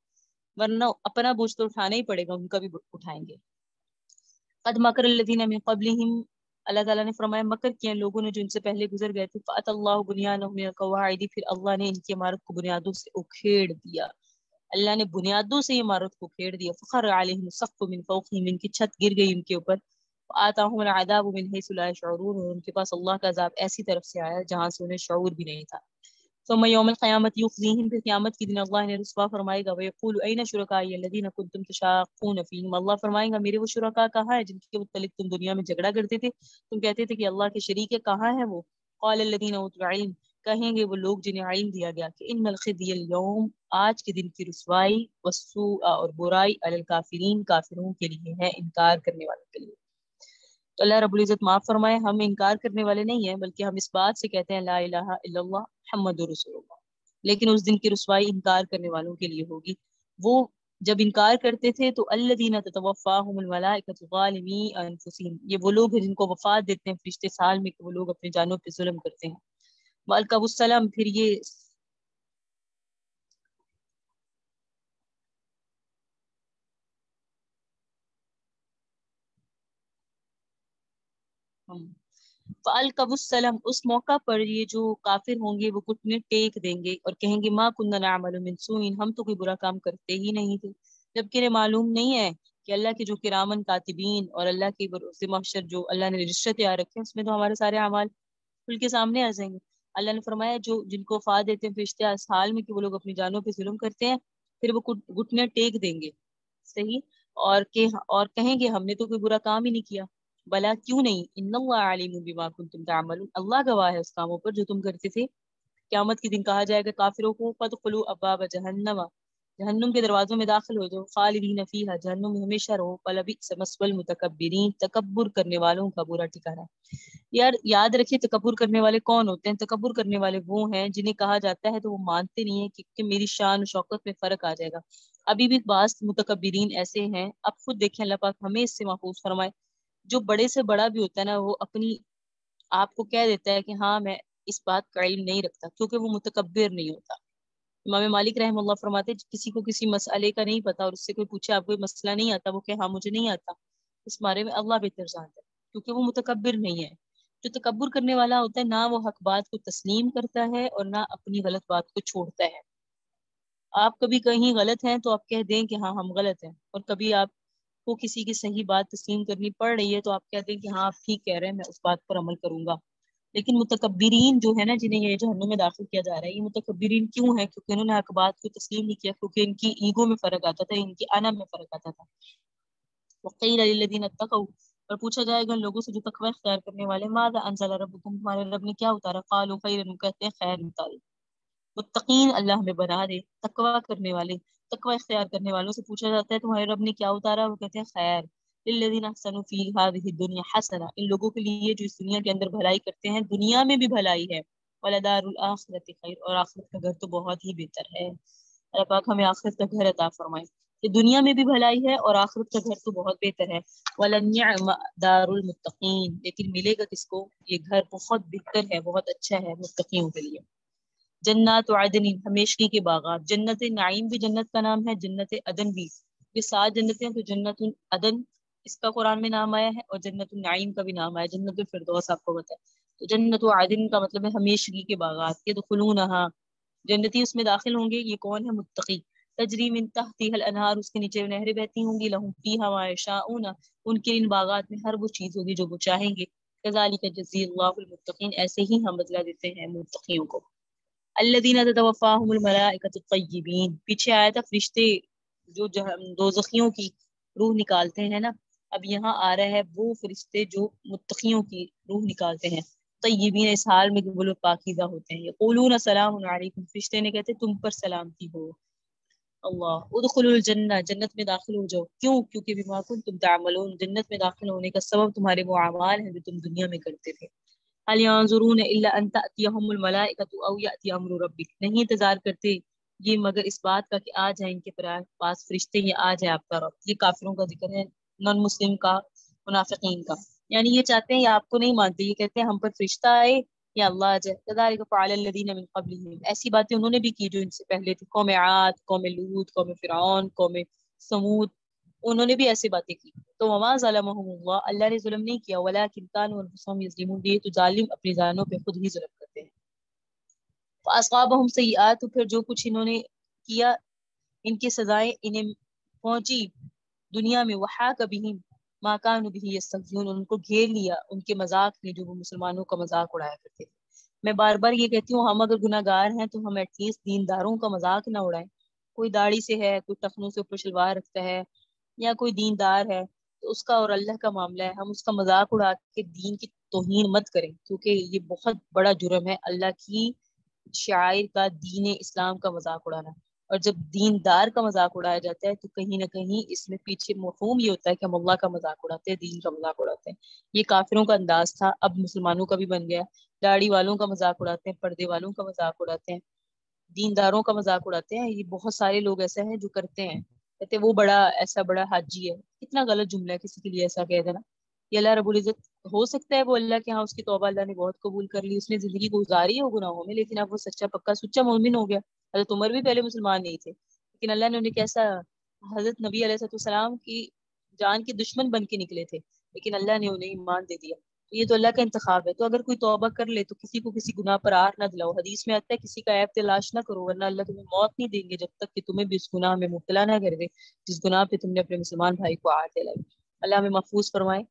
ورنہ اپنا بوجھ تو اٹھانا ہی پڑے گا، ان کا بھی اٹھائیں گے۔ قد مکر الذین من قبلہم، اللہ تعالیٰ نے فرمایا مکر کیا لوگوں نے جو ان سے پہلے گزر گئے تھے۔ فأتی اللہ بنیانہم من القواعد، پھر اللہ نے ان کی عمارت کو بنیادوں سے اکھیڑ دیا، اللہ نے بنیادوں سے عمارت کو کھیڑ دیا۔ فخر علیہم السقف من فوقہم، ان کی چھت گر گئی ان کے اوپر۔ آتاہم العذاب من حیث لا یشعرون، اور ان کے پاس اللہ کا عذاب ایسی طرف سے آیا جہاں سے انہیں شعور بھی نہیں تھا۔ ثم یوم القیامت یخزیہم، پھر قیامت کے دن اللہ نے رسوا فرمائے گا، ویقول این شرکائی الذین کنتم تشاقون فیہم، اللہ فرمائے گا میرے وہ شرکاء کہاں ہیں جن کے متعلق تم دنیا میں جھگڑا کرتے تھے، تم کہتے تھے کہ اللہ کے شریک ہے، کہاں ہیں وہ؟ قال الذین اوتوا العلم، کہیں گے وہ لوگ جنہیں علم دیا گیا کہ ان الخزی اليوم، آج کے دن کی رسوائی، والسوء، اور برائی، علی الکافرین، کافروں کے لیے ہے، انکار کرنے والوں کے لیے۔ تو اللہ رب العزت معاف فرمائے، ہم انکار کرنے والے نہیں ہیں، بلکہ ہم اس بات سے کہتے ہیں لا الہ الا اللہ محمد رسول اللہ، لیکن اس دن کی رسوائی انکار کرنے والوں کے لیے ہوگی۔ وہ جب انکار کرتے تھے تو الذین تتوفاہم الملائکۃ ظالمی انفسہم، یہ وہ لوگ ہیں جن کو وفات دیتے ہیں فرشتے سال میں، کہ وہ لوگ اپنے جانوں پہ ظلم کرتے ہیں۔ وَأَلْقَوْا السَّلَامَ، پھر یہ فَأَلْقَوْا السَّلَامَ، اس موقع پر یہ جو کافر ہوں گے وہ گھٹنے ٹیک دیں گے اور کہیں گے ما كُنَّا نَعْمَلُ مِن سُوءٍ، ہم تو کوئی برا کام کرتے ہی نہیں تھے، جبکہ انہیں معلوم نہیں ہے کہ اللہ کے جو کرامن کاتبین اور اللہ کے بروز محشر جو اللہ نے رجسٹر تیار رکھے ہیں، اس میں تو ہمارے سارے اعمال کھل کے سامنے آ جائیں گے۔ اللہ نے فرمایا جو جن کو وفا دیتے ہیں فرشتے اس حال میں کہ وہ لوگ اپنی جانوں پہ ظلم کرتے ہیں، پھر وہ گھٹنے ٹیک دیں گے، صحیح، اور کہیں گے ہم نے تو کوئی برا کام ہی نہیں کیا، بلا کیوں نہیں، ان اللہ علیم بما کنتم تعملون، اللہ گواہ ہے اس کاموں پر جو تم کرتے تھے۔ قیامت کے دن کہا جائے گا کافروں کو فادخلوا ابواب جہنم، جہنم کے دروازوں میں داخل ہو جاؤ، خالدین فیہا، جہنم میں ہمیشہ رہو، فلبئس مثوى المتکبرین، تکبر کرنے والوں کا برا ٹھکانہ۔ یار یاد رکھیے تکبر کرنے والے کون ہوتے ہیں؟ تکبر کرنے والے وہ ہیں جنہیں کہا جاتا ہے تو وہ مانتے نہیں ہیں کہ میری شان و شوکت میں فرق آ جائے گا۔ ابھی بھی بعض متکبرین ایسے ہیں، اب خود دیکھیں اللہ پاک ہمیں اس سے محفوظ فرمائے، جو بڑے سے بڑا بھی ہوتا ہے نا وہ اپنی آپ کو کہہ دیتا ہے کہ ہاں میں اس بات کا علم نہیں رکھتا، کیونکہ وہ متکبر نہیں ہوتا۔ امام مالک رحم اللہ فرماتے کسی کو کسی مسئلے کا نہیں پتا اور اس سے کوئی پوچھے آپ کو مسئلہ نہیں آتا، وہ کہ ہاں مجھے نہیں آتا، اس بارے میں اللہ بہتر جانتا ہے، کیونکہ وہ متکبر نہیں ہے۔ جو تکبر کرنے والا ہوتا ہے نہ وہ حق بات کو تسلیم کرتا ہے اور نہ اپنی غلط بات کو چھوڑتا ہے۔ آپ کبھی کہیں غلط ہیں تو آپ کہہ دیں کہ ہاں ہم غلط ہیں، اور کبھی آپ کو کسی کی صحیح بات تسلیم کرنی پڑ رہی ہے تو آپ کہہ دیں کہ ہاں آپ ٹھیک کہہ رہے ہیں، میں اس بات پر عمل کروں گا۔ لیکن متکبرین جو ہے نا جنہیں یہ جہنم میں داخل کیا جا رہا ہے، یہ متکبرین کیوں ہیں؟ کیونکہ انہوں نے حق بات کو تسلیم نہیں کیا، کیونکہ ان کی ایگو میں فرق آتا تھا، ان کی انا میں فرق آتا تھا۔ وقیل للذین اتقوا، اور پوچھا جائے گا لوگوں سے جو تقوی اختیار کرنے والے، ماذا انزل ربکم، تمہارے رب نے کیا اتارا؟ قالوا خیرا، کہتے ہیں خیر اتارے۔ متقین اللہ ہمیں بنا دے، تقوی کرنے والے، تقوی اختیار کرنے والوں سے پوچھا جاتا ہے تمہارے رب نے کیا اتارا؟ وہ کہتے ہیں خیر۔ للذین احسنوا فی هذه الدنیا حسنہ، ان لوگوں کے لیے جو اس دنیا کے اندر بھلائی کرتے ہیں دنیا میں بھی بھلائی ہے، ولدار الاخرۃ خیر، اور آخرت کا گھر تو بہت ہی بہتر ہے۔ اللہ پاک ہمیں آخرت کا گھر عطا فرمائے کہ دنیا میں بھی بھلائی ہے اور آخرت کا گھر تو بہت بہتر ہے۔ وَلَنِّعْمَ دَارُ الْمُتَّقِينَ، لیکن ملے گا کس کو؟ یہ گھر بہت بہتر ہے، بہت اچھا ہے متقیوں کے لیے۔ جنات عدن، ہمیشگی کے باغات، جنت نعیم بھی جنت کا نام ہے، جنت عدن بھی، یہ 7 جنتیں ہیں، تو جنت عدن اس کا قرآن میں نام آیا ہے اور جنت النعیم کا بھی نام آیا ہے، جنت الفردوس آپ کو پتہ ہے۔ تو جنت عدن کا مطلب ہے ہمیشگی کے باغات، یدخلونہا، جنتی اس میں داخل ہوں گے، یہ کون ہے؟ متقی۔ تجری من تحتها الانہار، اس کے نیچے نہریں بہتی ہوں گی، لہم فیہا ما یشاؤون، ان کے ان باغات میں ہر وہ چیز ہوگی جو وہ چاہیں گے۔ کذالک یجزی اللہ المتقین، ایسے ہی ہم بدلہ دیتے ہیں متقیوں کو۔ الذین تتوفاہم الملائکۃ الطیبین، پیچھے آیا تھا فرشتے جو دوزخیوں کی روح نکالتے ہیں نا، اب یہاں آ رہا ہے وہ فرشتے جو متقیوں کی روح نکالتے ہیں، طیبین، اس حال میں کہ وہ لوگ پاکیزہ ہوتے ہیں۔ یقولون سلام علیکم، فرشتے نے کہتے تم پر سلامتی ہو۔ اللہ ادخلوا الجنہ، جنت میں داخل ہو جاؤ، کیوں؟ کیونکہ بما کنتم تعملون، جنت میں داخل ہونے کا سبب تمہارے وہ اعمال ہیں جو تم دنیا میں کرتے تھے۔ هل ينظرون الا ان تأتيهم الملائکۃ او یأتی امر ربک، نہیں انتظار کرتے یہ مگر اس بات کا کہ آ جائیں ان کے پاس فرشتے، یہ آ جائے آپ کا رب۔ یہ کافروں کا ذکر ہے، نان مسلم کا، منافقین کا، یعنی یہ چاہتے ہیں، یہ آپ کو نہیں مانتے، یہ کہتے ہیں ہم پر فرشتہ آئے یا اللہ آ جائے۔ کذالک فعل الذین من قبلہم، ایسی باتیں انہوں نے بھی کی جو ان سے پہلے تھی، قوم عاد، قوم لوط، قوم فرعون، قوم سمود، انہوں نے بھی ایسی باتیں کی۔ تو وما ظلمهم اللہ، اللہ نے ظلم نہیں کیا، ولکن كانوا انفسهم یظلمون، یہ تو ظالم اپنی جانوں پہ خود ہی ظلم کرتے ہیں۔ فاصابهم سیئات، پھر جو کچھ انہوں نے کیا ان کی سزائیں انہیں پہنچی دنیا میں، وحاق بهم ما كانوا به يستهزئون، ان کو گھیر لیا ان کے مذاق نے جو وہ مسلمانوں کا مذاق اڑایا کرتے تھے۔ میں بار بار یہ کہتی ہوں ہم اگر گناہ گار ہیں تو ہم ایٹ لیسٹ دینداروں کا مذاق نہ اڑائیں۔ کوئی داڑھی سے ہے، کوئی ٹخنوں سے اوپر شلوار رکھتا ہے، یا کوئی دیندار ہے تو اس کا اور اللہ کا معاملہ ہے، ہم اس کا مذاق اڑا کے دین کی توہین مت کریں، کیونکہ یہ بہت بڑا جرم ہے اللہ کی شاعر کا، دین اسلام کا مذاق اڑانا۔ اور جب دیندار کا مذاق اڑایا جاتا ہے تو کہیں نہ کہیں اس میں پیچھے مفہوم یہ ہوتا ہے کہ ہم اللہ کا مذاق اڑاتے ہیں، دین کا مذاق اڑاتے ہیں۔ یہ کافروں کا انداز تھا، اب مسلمانوں کا بھی بن گیا۔ داڑھی والوں کا مذاق اڑاتے ہیں، پردے والوں کا مذاق اڑاتے ہیں، دینداروں کا مذاق اڑاتے ہیں۔ یہ بہت سارے لوگ ایسے ہیں جو کرتے ہیں، کہتے وہ بڑا ایسا بڑا حاجی ہے، کتنا غلط جملہ ہے کسی کے لیے ایسا کہہ دینا۔ یہ اللہ رب العزت، ہو سکتا ہے وہ اللہ کے ہاں اس کی توبہ اللہ نے بہت قبول کر لی، اس نے زندگی گزاری ہو گناہوں میں، لیکن اب وہ سچا پکا سچا مومن ہو گیا۔ حضرت عمر بھی پہلے مسلمان نہیں تھے، لیکن اللہ نے انہیں کیسا، حضرت نبی علیہ السلام کی جان کے دشمن بن کے نکلے تھے، لیکن اللہ نے انہیں ایمان دے دیا۔ تو یہ تو اللہ کا انتخاب ہے۔ تو اگر کوئی توبہ کر لے تو کسی کو کسی گناہ پر آر نہ دلاؤ، حدیث میں آتا ہے کسی کا عیب تلاش نہ کرو، ورنہ اللہ تمہیں موت نہیں دیں گے جب تک کہ تمہیں بھی اس گناہ میں مبتلا نہ کر دے جس گناہ پہ تم نے اپنے مسلمان بھائی کو آر دلائی۔ اللہ ہمیں محفوظ فرمائے۔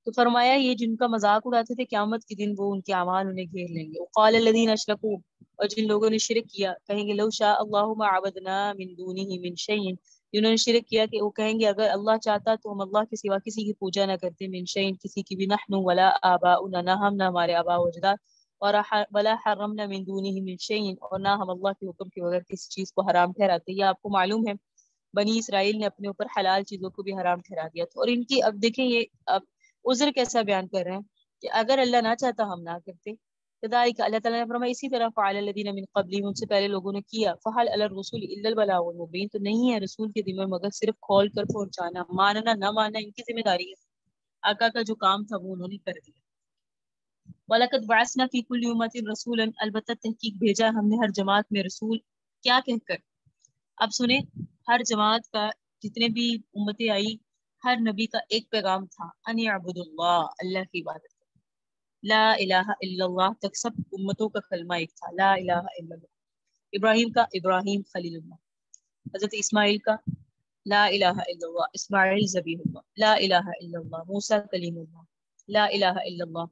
تو فرمایا یہ جن کا مذاق اڑاتے تھے قیامت کے دن وہ ان کے اعمال انہیں گھیر لیں گے. وقال الذین اشرکوا، اور جن لوگوں نے شرک کیا کہیں گے لو شاء اللہ ما عبدنا من دونه من شیء، جنہوں نے شرک کیا کہ وہ کہیں گے اگر اللہ چاہتا تو ہم اللہ کے سوا کسی کی پوجا نہ کرتے، من شیء کسی کی بھی، نحن ولا آباؤنا نہ ہم نہ ہمارے آباء و اجداد، اور ولا حرمنا من دونه من شیء، اور نہ ہم اللہ کے حکم کے بغیر کسی چیز کو حرام ٹھہراتے. یہ آپ کو معلوم ہے بنی اسرائیل نے اپنے اوپر حلال چیزوں کو بھی حرام ٹھہرا دیا تھا. اور ان کی اب دیکھیں یہ اب عذر کیسا بیان کر رہے ہیں کہ اگر اللہ نہ چاہتا ہم نہ کرتے. کذالک اللہ تعالیٰ نے فرمایا اسی طرح فعل الذین من قبلہم، ان سے پہلے لوگوں نے کیا. فہل علی الرسول الا البلاغ المبین، تو نہیں ہے رسول کے ذمہ مگر صرف کھول کر پہنچانا، ماننا نہ ماننا ان کی ذمہ داری ہے. آقا کا جو کام تھا وہ انہوں نے کر دیا. وَلَقَدْ بَعَثْنَا فِي كُلِّ أُمَّةٍ رَسُولًا، البتہ تحقیق بھیجا ہم نے ہر جماعت میں رسول، کیا کہہ کر. اب سنیں، ہر جماعت کا جتنے بھی امتیں آئی ہر نبی کا ایک پیغام تھا، ان اعبدوا اللہ، اللہ کی عبادت. لا الہ الا اللہ تک سب امتوں کا کلمہ ایک تھا، لا الہ الا اللہ. ابراہیم کا ابراہیم خلیل اللہ، حضرت اسماعیل کا لا الہ الا اللہ، اسماعیل ذبیح اللہ، لا الہ الا اللہ. موسیٰ کلیم اللہ، لا الہ الا اللہ.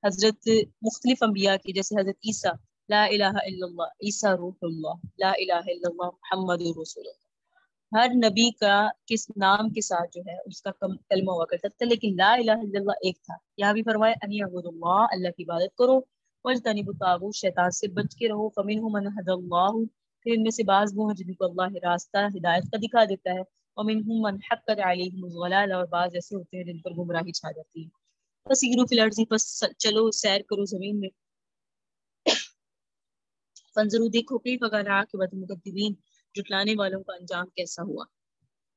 حضرت مختلف انبیاء کی جیسے حضرت عیسیٰ، لا الہ الا اللہ، عیسیٰ روح اللہ، لا الہ الا اللہ محمد رسول اللہ. ہر نبی کا کس نام کے ساتھ جو ہے اس کا کلمہ ہوا کرتا تھا، لیکن لا الہ الا اللہ ایک تھا. یہاں بھی فرمایا ان اعبدوا اللہ، اللہ کی عبادت کرو، واجتنبوا الطاغوت، شیطان سے بچ کے رہو. فمنہم من ھدی اللہ، پھر ان میں سے بعض وہ ہیں جن کو اللہ راستہ ہدایت کا دکھا دیتا ہے. ومنہم من حقت علیہم الضلالہ، اور بعض ایسے ہوتے ہیں جن پر گمراہی چھا جاتی ہے. فسیروا فی الارض، بس چلو سیر کرو زمین میں. فانظروا، دیکھو کیف کان عاقبۃ المکذبین، جھٹلانے والوں کا انجام کیسا ہوا.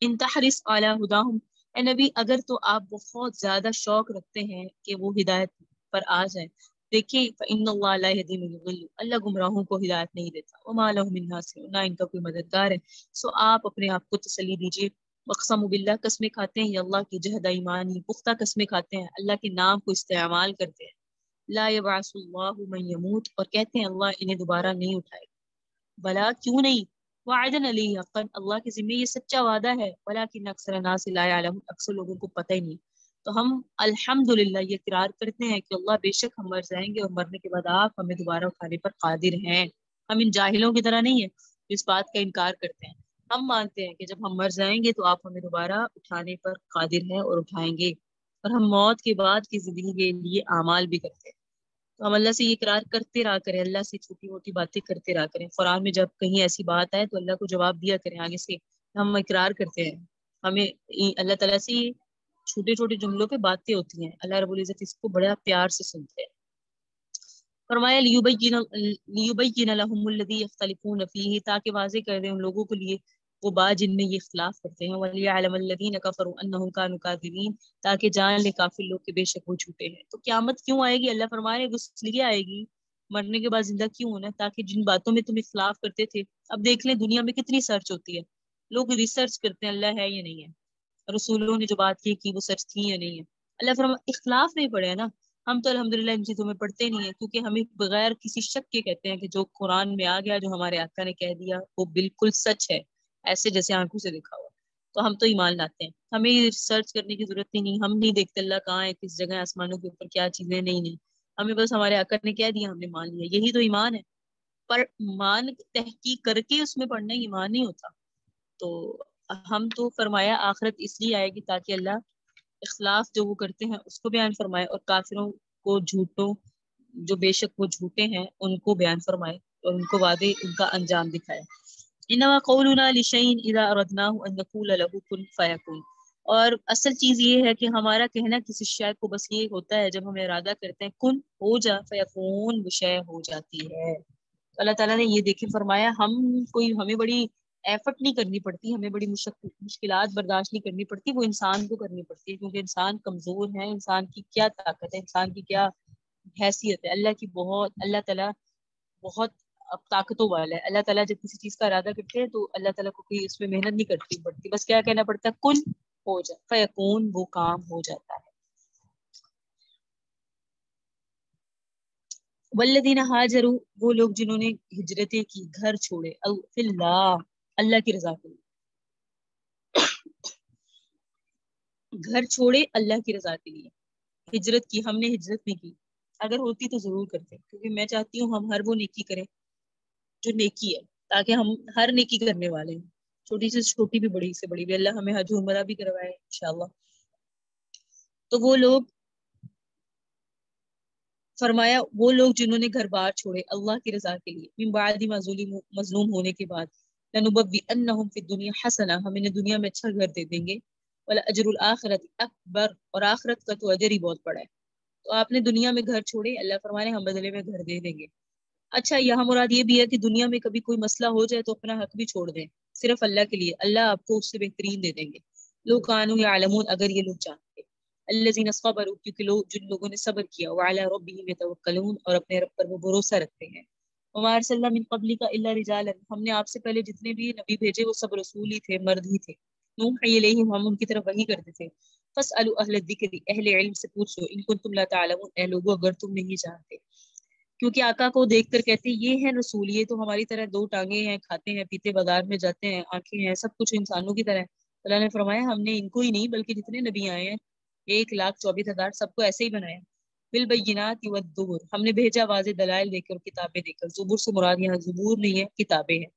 ان تحرص علی ھداہم، اے نبی اگر تو آپ بہت زیادہ شوق رکھتے ہیں کہ وہ ہدایت پر آ جائیں. دیکھیں فإن اللہ لا یہدی من یضل، اللہ گمراہوں کو ہدایت نہیں دیتا. وما لهم من ناصر، نہ ان کا کوئی مددگار ہے. سو آپ اپنے آپ کو تسلی دیجیے. وقسموا باللہ، قسمیں کھاتے ہیں اللہ کی، جہد ایمانی، پختہ قسمیں کھاتے ہیں اللہ کے نام کو استعمال کرتے ہیں. لا یبعث اللہ من یموت، اور کہتے ہیں اللہ انہیں دوبارہ نہیں اٹھائے گا. بلا کیوں نہیں، وعدن علیہ حقا، اللہ کے ذمہ یہ سچا وعدہ ہے. ولکن اکثر الناس لا یعلمون، اکثر لوگوں کو پتہ ہی نہیں. تو ہم الحمدللہ یہ اقرار کرتے ہیں کہ اللہ بے شک ہم مر جائیں گے اور مرنے کے بعد آپ ہمیں دوبارہ اٹھانے پر قادر ہیں. ہم ان جاہلوں کی طرح نہیں ہیں جو اس بات کا انکار کرتے ہیں. ہم مانتے ہیں کہ جب ہم مر جائیں گے تو آپ ہمیں دوبارہ اٹھانے پر قادر ہیں اور اٹھائیں گے. اور ہم موت کے بعد کی زندگی کے لیے اعمال بھی کرتے ہیں. تو ہم اللہ سے یہ اقرار کرتے رہا کریں، اللہ سے چھوٹی موٹی باتیں کرتے رہا کریں. قرآن میں جب کہیں ایسی بات آئے تو اللہ کو جواب دیا کریں آگے سے. ہم اقرار کرتے ہیں، ہمیں اللہ تعالیٰ سے چھوٹے چھوٹے جملوں پہ باتیں ہوتی ہیں. اللہ رب العزت اس کو بڑا پیار سے سنتے ہیں. فرمایا لیبین لہم الذی یختلفون فیہ، تاکہ واضح کر دیں ان لوگوں کے لیے وہ بات جن میں یہ اختلاف کرتے ہیں. ولیعلم الذین کفروا انہم کانوا کاذبین، تاکہ جان لے کافر لوگ کہ بے شک وہ جھوٹے ہیں. تو قیامت کیوں آئے گی؟ اللہ فرما رہے ہیں اس لیے آئے گی، مرنے کے بعد زندہ کیوں ہونا، تاکہ جن باتوں میں تم اختلاف کرتے تھے. اب دیکھ لیں دنیا میں کتنی سرچ ہوتی ہے، لوگ ریسرچ کرتے ہیں اللہ ہے یا نہیں ہے، رسولوں نے جو بات کی وہ سچ تھی یا نہیں ہے. اللہ فرما اختلاف نہیں پڑے نا. ہم تو الحمدللہ ان چیزوں میں پڑھتے نہیں ہیں، کیونکہ ہمیں بغیر کسی شک کے کہتے ہیں کہ جو قرآن میں آ گیا، جو ہمارے آقا نے کہہ دیا وہ بالکل سچ ہے، ایسے جیسے آنکھوں سے دیکھا ہوا. تو ہم تو ایمان لاتے ہیں، ہمیں ریسرچ کرنے کی ضرورت ہی نہیں. ہم نہیں دیکھتے اللہ کہاں ہے، کس جگہ آسمانوں کے اوپر کیا چیزیں. نہیں، ہمیں بس ہمارے آقا نے کہہ دیا ہم نے مان لیا، یہی تو ایمان ہے. پر مان تحقیق کر کے اس میں پڑھنا ایمان نہیں ہوتا. تو ہم تو فرمایا آخرت اس لیے آئے گی تاکہ اللہ اختلاف جو وہ کرتے ہیں اس کو بیان فرمائے، اور کافروں کو جھوٹوں جو بے شک وہ جھوٹے ہیں ان کو بیان فرمائے اور ان کو وعدے ان کا انجام دکھائے. انما قولنا لشیء اذا اردناه ان نقول له كن فیکون، اور اصل چیز یہ ہے کہ ہمارا کہنا کسی شے کو بس یہ ہوتا ہے جب ہم ارادہ کرتے ہیں کن ہو جا، فیکون وہ شے ہو جاتی ہے. اللہ تعالیٰ نے یہ دیکھے فرمایا ہمیں بڑی ایفرٹ نہیں کرنی پڑتی، ہمیں بڑی مشکلات برداشت نہیں کرنی پڑتی، وہ انسان کو کرنی پڑتی ہے، کیونکہ انسان کمزور ہے. انسان کی کیا طاقت ہے، انسان کی کیا حیثیت ہے. اللہ تعالیٰ بہت طاقتوں والا ہے. اللہ تعالیٰ جب کسی چیز کا ارادہ کرتے ہیں تو اللہ تعالیٰ کو کوئی اس میں محنت نہیں کرتی پڑتی، بس کیا کہنا پڑتا ہے کن ہو جا، فیکون وہ کام ہو جاتا ہے. والذین ہاجروا، وہ لوگ جنہوں نے ہجرتیں کی، گھر چھوڑے، فی اللہ، اللہ کی رضا کے لیے. گھر چھوڑے اللہ کی رضا کے لیے، ہجرت کی، ہم نے ہجرت نہیں کی، اگر ہوتی تو ضرور کرتے، کیونکہ میں چاہتی ہوں ہم ہر وہ نیکی کریں جو نیکی ہے، تاکہ ہم ہر نیکی کرنے والے ہیں، چھوٹی سے چھوٹی بھی، بڑی سے بڑی بھی، اللہ ہمیں حج عمرہ بھی کروائے انشاءاللہ۔ تو وہ لوگ، فرمایا وہ لوگ جنہوں نے گھر بار چھوڑے اللہ کی رضا کے لیے، من بعد ما ظلموا، مظلوم ہونے کے بعد، لنبوئنہم فی الدنیا حسنہ، ہم انہیں دنیا میں اچھا گھر دے دیں گے، ولاجر الآخرۃ اکبر، اور آخرت کا تو اجر ہی بہت بڑا ہے۔ تو آپ نے دنیا میں گھر چھوڑے، اللہ فرمانے ہم بدلے میں گھر دے دیں گے۔ اچھا یہاں مراد یہ بھی ہے کہ دنیا میں کبھی کوئی مسئلہ ہو جائے تو اپنا حق بھی چھوڑ دیں، صرف اللہ کے لیے، اللہ آپ کو اس سے بہترین دے دیں گے۔ لو کانوا یعلمون، اگر یہ لوگ جانتے، الذین صبروا، کیونکہ لوگ جن لوگوں نے صبر کیا، وعلی ربہم یتوکلون، اور اپنے رب پر وہ بھروسہ رکھتے ہیں۔ وما ارسلنا من قبلک الا رجالا، ہم نے آپ سے پہلے جتنے بھی نبی بھیجے وہ سب رسول ہی تھے، مرد ہی تھے، نوحی الیہم، ہم ان کی طرف وحی کرتے تھے۔ فاسألوا اہل الذکر، اہل علم سے پوچھو، ان کنتم لا تعلمون، اے لوگو اگر تم نہیں جانتے، کیونکہ آقا کو دیکھ کر کہتے یہ ہے رسول، یہ تو ہماری طرح دو ٹانگیں ہیں، کھاتے ہیں پیتے، بازار میں جاتے ہیں، آنکھیں ہیں، سب کچھ انسانوں کی طرح ہے۔ اللہ نے فرمایا ہم نے ان کو ہی نہیں بلکہ جتنے نبی آئے ہیں 1,24,000 سب کو ایسے ہی بنایا۔ بالبینات والزبر، ہم نے بھیجا واضح دلائل دے کر اور کتابیں دے کر، زبور سے مراد یہاں زبور نہیں ہے، کتابیں ہیں۔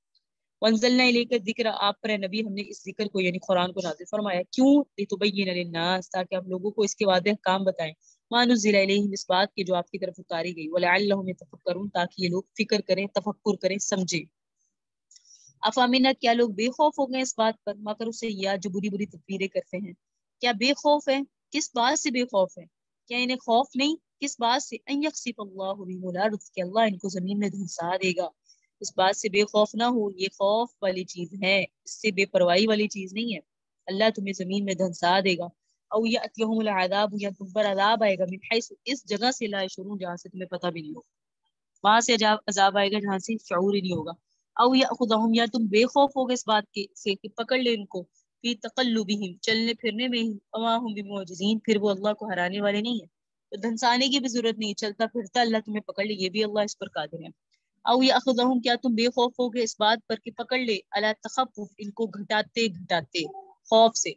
وانزلنا الیک الذکر، آپ پر نبی ہم نے اس ذکر کو یعنی قرآن کو نازل فرمایا، کیوں؟ لتبین للناس، تاکہ آپ لوگوں کو اس کے واضح کام بتائیں، ما نزل الیہم، اس بات کی جو آپ کی طرف اتاری گئی، ولعلہم یتفکرون، تاکہ یہ لوگ فکر کریں، تفکر کریں، سمجھیں۔ افامنا، کیا لوگ بے خوف ہو گئے اس بات پر، مگر اسے یا جو بری بری تدبیریں کرتے ہیں، کیا بے خوف ہے؟ کس بات سے بے خوف ہے؟ کیا انہیں خوف نہیں؟ کس بات سے؟ ان یخسف اللہ بهم الارض، کہ اللہ ان کو زمین میں دھنسا دے گا، اس بات سے بے خوف نہ ہو، یہ خوف والی چیز ہے، اس سے بے پرواہی والی چیز نہیں ہے، اللہ تمہیں زمین میں دھنسا دے گا۔ او یاتیہم العذاب، یا تم پر عذاب آئے گا، من حیث، اس جگہ سے، لا یشعرون، جہاں سے تمہیں پتہ بھی نہیں ہوگا، وہاں سے عذاب آئے گا جہاں سے شعور ہی نہیں ہوگا۔ او یاخذہم، یا تم بے خوف ہوگے اس بات کے سے کہ پکڑ لے ان کو، فی تقلبہم، چلنے پھرنے میں ہی، وما ہم بمعجزین، پھر وہ اللہ کو ہرانے والے نہیں ہیں، تو دھنسانے کی بھی ضرورت نہیں، چلتا پھرتا اللہ تمہیں پکڑ لے، یہ بھی اللہ اس پر قادر ہے۔ او یاخذہم، کیا تم بے خوف ہوگے اس بات پر کہ پکڑ لے، الا تخفف، ان کو گھٹاتے گھٹاتے خوف سے،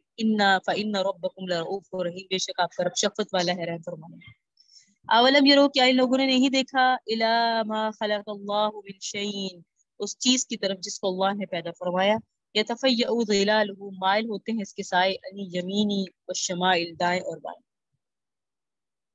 فإن ربکم لرؤوف رحیم، بے شک آپ کا رب شفقت والا ہے، رحم فرمانے والا۔ اولم یرو، کیا ان لوگوں نے نہیں دیکھا، الی ما خلق اللہ من شیء، اس چیز کی طرف جس کو اللہ نے پیدا فرمایا، یتفیأ ظلالہ، مائل ہوتے ہیں اس کے سائے، عن الیمین والشمائل، دائیں اور بائیں۔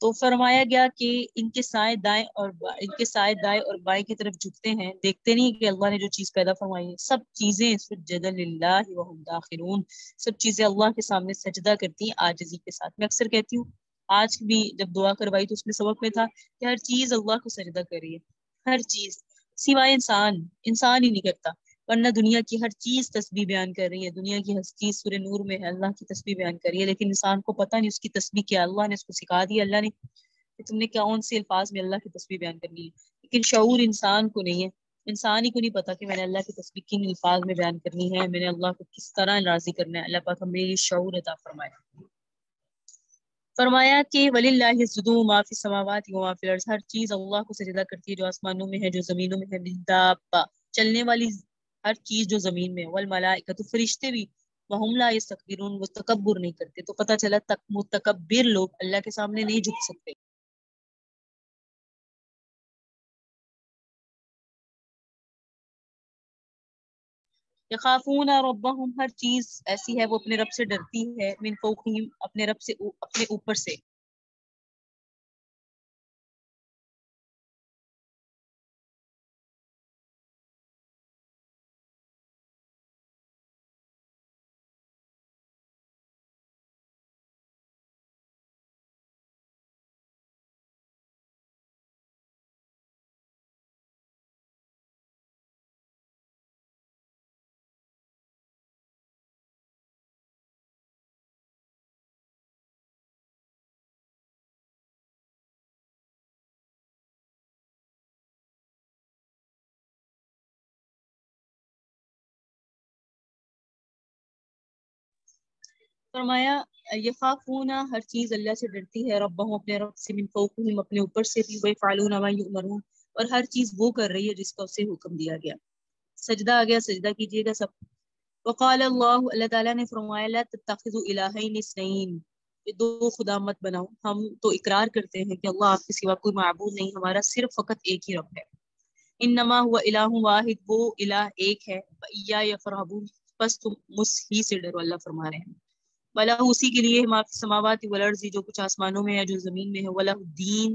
تو فرمایا گیا کہ ان کے سائے دائیں اور ان کے سائے دائیں اور بائیں کی طرف جھکتے ہیں، دیکھتے نہیں کہ اللہ نے جو چیز پیدا فرمائی ہے، سب چیزیں سجدا للہ وہم داخلون، سب چیزیں اللہ کے سامنے سجدہ کرتی ہیں عاجزی کے ساتھ۔ میں اکثر کہتی ہوں، آج بھی جب دعا کروائی تو اس میں سبق میں تھا کہ ہر چیز اللہ کو سجدہ کر رہی ہے، ہر چیز، سوائے انسان ہی نہیں کرتا، ورنہ دنیا کی ہر چیز تسبیح بیان کر رہی ہے، دنیا کی ہر چیز سورہ نور میں ہے اللہ کی تسبیح بیان کر رہی ہے، لیکن انسان کو پتہ نہیں اس کی تسبیح کیا، اللہ نے اس کو سکھا دیا، اللہ نے کہ تم نے کون سے الفاظ میں اللہ کی تسبیح بیان کرنی ہے، لیکن شعور انسان کو نہیں ہے، انسان ہی کو نہیں پتا کہ میں نے اللہ کی تسبیح کن الفاظ میں بیان کرنی ہے، میں نے اللہ کو کس طرح راضی کرنا ہے۔ اللہ پاک ہمیں یہ شعور عطا فرمائے۔ فرمایا کہ وللہ یسجدوا ما فی السماوات و ما فی الارض، ہر چیز اللہ کو سجدہ کرتی ہے جو آسمانوں میں ہے، جو زمینوں میں ہے، من دابہ، چلنے والی ہر چیز جو زمین میں ہے، والملائکۃ، فرشتے بھی، وہم لا یستکبرون، وہ تکبر نہیں کرتے۔ تو پتہ چلا متکبر لوگ اللہ کے سامنے نہیں جھک سکتے۔ یخافون ربہم، ہر چیز ایسی ہے وہ اپنے رب سے ڈرتی ہے، من فوقہم، اپنے رب سے، اپنے اوپر سے۔ فرمایا یخافون، ہر چیز اللہ سے ڈرتی ہے، ربہم، اپنے رب سے، من فوقہم، اپنے اوپر سے بھی، ویفعلون ما یؤمرون، اور ہر چیز وہ کر رہی ہے جس کا اسے حکم دیا گیا۔ سجدہ آ گیا، سجدہ کیجیے گا سب۔ وقال اللہ، اللہ تعالیٰ نے فرمایا لا تتخذوا الہین اثنین، دو خدا مت بناؤ. ہم تو اقرار کرتے ہیں کہ اللہ آپ کے سوا کوئی معبود نہیں, ہمارا صرف فقط ایک ہی رب ہے. انما هو الہ واحد, وہ الہ ایک ہے. وإیایا فارہبون, بس تم مجھ ہی سے ڈرو, اللہ فرما رہے ہیں. بلا اسی کے لیے ما فی السماوات والارض, جو کچھ آسمانوں میں ہے جو زمین میں ہے. وَلَهُ الدین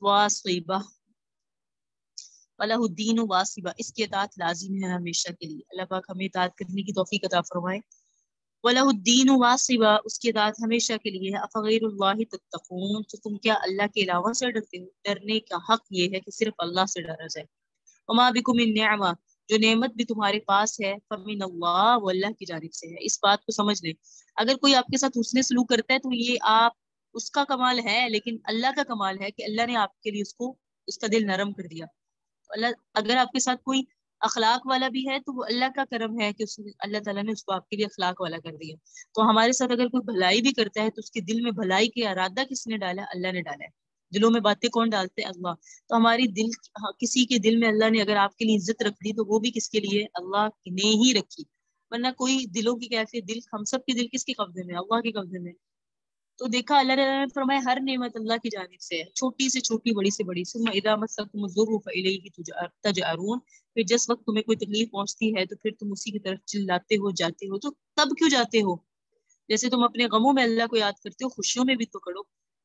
واصبہ, وَلَهُ الدین واصبہ, اس کی اطاعت لازم ہے ہمیشہ کے لیے. اللہ پاک ہمیں اطاعت کرنے کی توفیق عطا فرمائے. وَلَهُ الدین واصبہ, اس کی اطاعت ہمیشہ کے لیے ہے. افغیر اللہ تتقون, تو تم کیا اللہ کے علاوہ سے ڈرتے ہو؟ ڈرنے کا حق یہ ہے کہ صرف اللہ سے ڈرا جائے. وما بکم من نعمہ, جو نعمت بھی تمہارے پاس ہے, فمن اللہ, وہ اللہ کی جانب سے ہے. اس بات کو سمجھ لیں, اگر کوئی آپ کے ساتھ حسن سلوک کرتا ہے تو یہ آپ اس کا کمال ہے, لیکن اللہ کا کمال ہے کہ اللہ نے آپ کے لیے اس کا دل نرم کر دیا. اللہ اگر آپ کے ساتھ کوئی اخلاق والا بھی ہے تو وہ اللہ کا کرم ہے کہ اللہ تعالیٰ نے اس کو آپ کے لیے اخلاق والا کر دیا. تو ہمارے ساتھ اگر کوئی بھلائی بھی کرتا ہے تو اس کے دل میں بھلائی کے ارادہ کس نے ڈالا؟ اللہ نے ڈالا ہے. دلوں میں باتیں کون ڈالتے ہیں؟ اللہ. تو ہماری کسی کے دل میں اللہ نے اگر آپ کے لیے عزت رکھ دی تو وہ بھی کس کے لیے؟ اللہ نے ہی رکھی. ورنہ کوئی دلوں کی کیفیت, دل ہم سب کے دل کس کے قبضے میں؟ اللہ کے قبضے میں. تو دیکھا اللہ نے فرمایا ہر نعمت اللہ کی جانب سے ہے, چھوٹی سے چھوٹی, بڑی سے بڑی. ثم اذا مسکم الضر فالیہ تجأرون, پھر جس وقت تمہیں کوئی تکلیف پہنچتی ہے تو پھر تم اسی کی طرف چلاتے ہو, جاتے ہو. تو تب کیوں جاتے ہو؟ جیسے تم اپنے غموں میں اللہ کو یاد کرتے ہو, خوشیوں میں بھی تو کرو.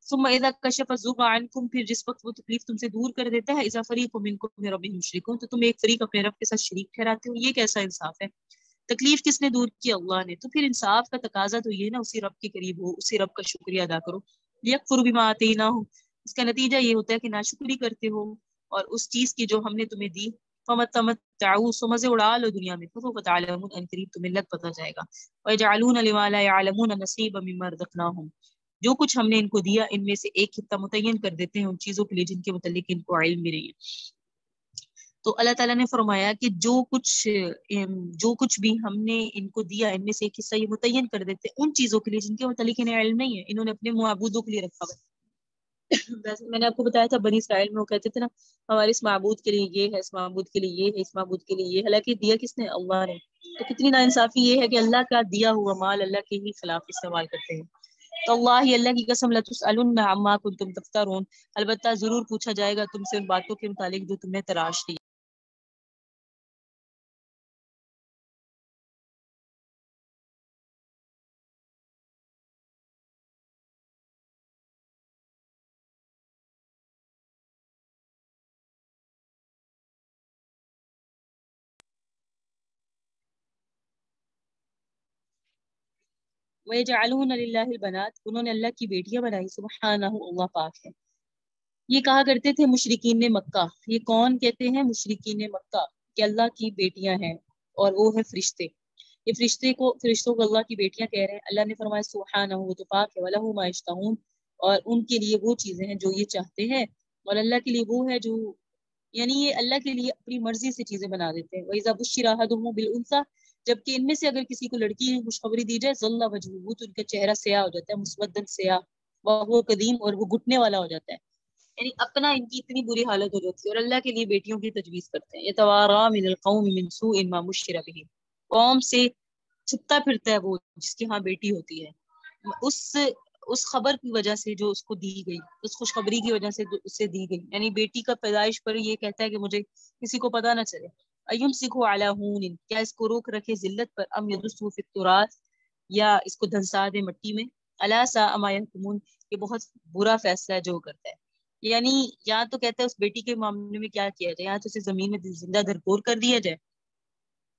ثم اذا کشف الضر عنکم, پھر جس وقت وہ تکلیف تم سے دور کر دیتا ہے, اذا فریق منکم بربہم یشرکون, تو تم ایک فریق اپنے رب کے ساتھ شریک ٹھہراتے ہو. یہ کیسا انصاف ہے؟ تکلیف کس نے دور کی؟ اللہ نے. تو پھر انصاف کا تقاضا تو یہ نا, اسی رب کے قریب ہو, اسی رب کا شکریہ ادا کرو. لیکفروا بما آتیناہم, اس کا نتیجہ یہ ہوتا ہے کہ ناشکری کرتے ہو اور اس چیز کی جو ہم نے تمہیں دی. فمتعوا, سو مزے اڑا لو دنیا میں. فسوف تعلمون, ان قریب تمہیں لگ پتہ جائے گا. وَيَجْعَلُونَ لِمَا لَا يَعْلَمُونَ نَصِيبًا مِمَّا رَزَقْنَاهُمْ, جو کچھ ہم نے ان کو دیا ان میں سے ایک حصہ متعین کر دیتے ہیں ان چیزوں کے لیے جن کے متعلق ان کو علم بھی نہیں ہے. تو اللہ تعالیٰ نے فرمایا کہ جو کچھ بھی ہم نے ان کو دیا ان میں سے ایک حصہ یہ متعین کر دیتے ان چیزوں کے لیے جن کے متعلق انہیں علم نہیں ہے. انہوں نے اپنے معبودوں کے لیے رکھا ہوا. ویسے میں نے آپ کو بتایا تھا بنی اسرائیل میں وہ کہتے تھے نا ہمارے اس معبود کے لیے یہ ہے, اس معبود کے لیے یہ ہے, اس معبود کے لیے یہ. حالانکہ دیا کس نے؟ اللہ نے. تو کتنی ناانصافی یہ ہے کہ اللہ کا دیا ہوا مال اللہ کے ہی خلاف استعمال کرتے ہیں. تو اللہ کی قسم لتسألن عما کنتم تفترون, البتہ ضرور پوچھا جائے گا تم سے ان باتوں کے متعلق جو تم نے تراش کی. وَيَجْعَلُونَ لِلَّهِ الْبَنَاتِ, انہوں نے اللہ کی بیٹیاں بنائی. سبحانہ, اللہ پاک ہے. یہ کہا کرتے تھے مشرکین مکہ. یہ کون کہتے ہیں؟ مشرکین مکہ, کہ اللہ کی بیٹیاں ہیں اور وہ ہے فرشتے. یہ فرشتوں کو اللہ کی بیٹیاں کہہ رہے ہیں. اللہ نے فرمایا سبحانہ, وہ تو پاک ہے. وَلَهُ مَا يَشْتَهُونَ, اور ان کے لیے وہ چیزیں ہیں جو یہ چاہتے ہیں. اور اللہ کے لیے وہ ہے جو, یعنی یہ اللہ کے لیے اپنی مرضی سے چیزیں بنا دیتے ہیں. وَإِذَا بُشِّرَ أَحَدُهُم بِالْأُنثىٰ, جبکہ ان میں سے اگر کسی کو لڑکی کی خوشخبری دی جائے, ظل وجهه, تو ان کا چہرہ سیاہ ہو جاتا ہے, مسودن سیاہ, وہ قدیم, اور وہ گھٹنے والا ہو جاتا ہے. یعنی اپنا ان کی اتنی بری حالت ہو جاتی ہے اور اللہ کے لیے بیٹیوں کی تجویز کرتے ہیں. يَتَوَارَىٰ مِنَ الْقَوْمِ مِنْ سُوءِ مَا بُشِّرَ بِهِ, قوم سے چھپتا پھرتا ہے وہ جس کی ہاں بیٹی ہوتی ہے, اس خبر کی وجہ سے جو اس کو دی گئی, اس خوشخبری کی وجہ سے جو اسے دی گئی. یعنی بیٹی کا پیدائش پر یہ کہتا ہے کہ مجھے کسی کو پتہ نہ چلے. أَيُمْسِكُهُ عَلَىٰ هُونٍ, کیا اس کو روک رکھے ذلت پر, أَمْ يَدُسُّهُ فِي التُّرَاثِ, یا اس کو دھنسا دے مٹی میں. أَلَا سَاءَ مَا يَحْكُمُونَ, یہ بہت برا فیصلہ ہے جو کرتا ہے. یعنی یا تو کہتا ہے اس بیٹی کے معاملے میں کیا کیا جائے, یا تو اسے زمین میں زندہ درکور کر دیا جائے,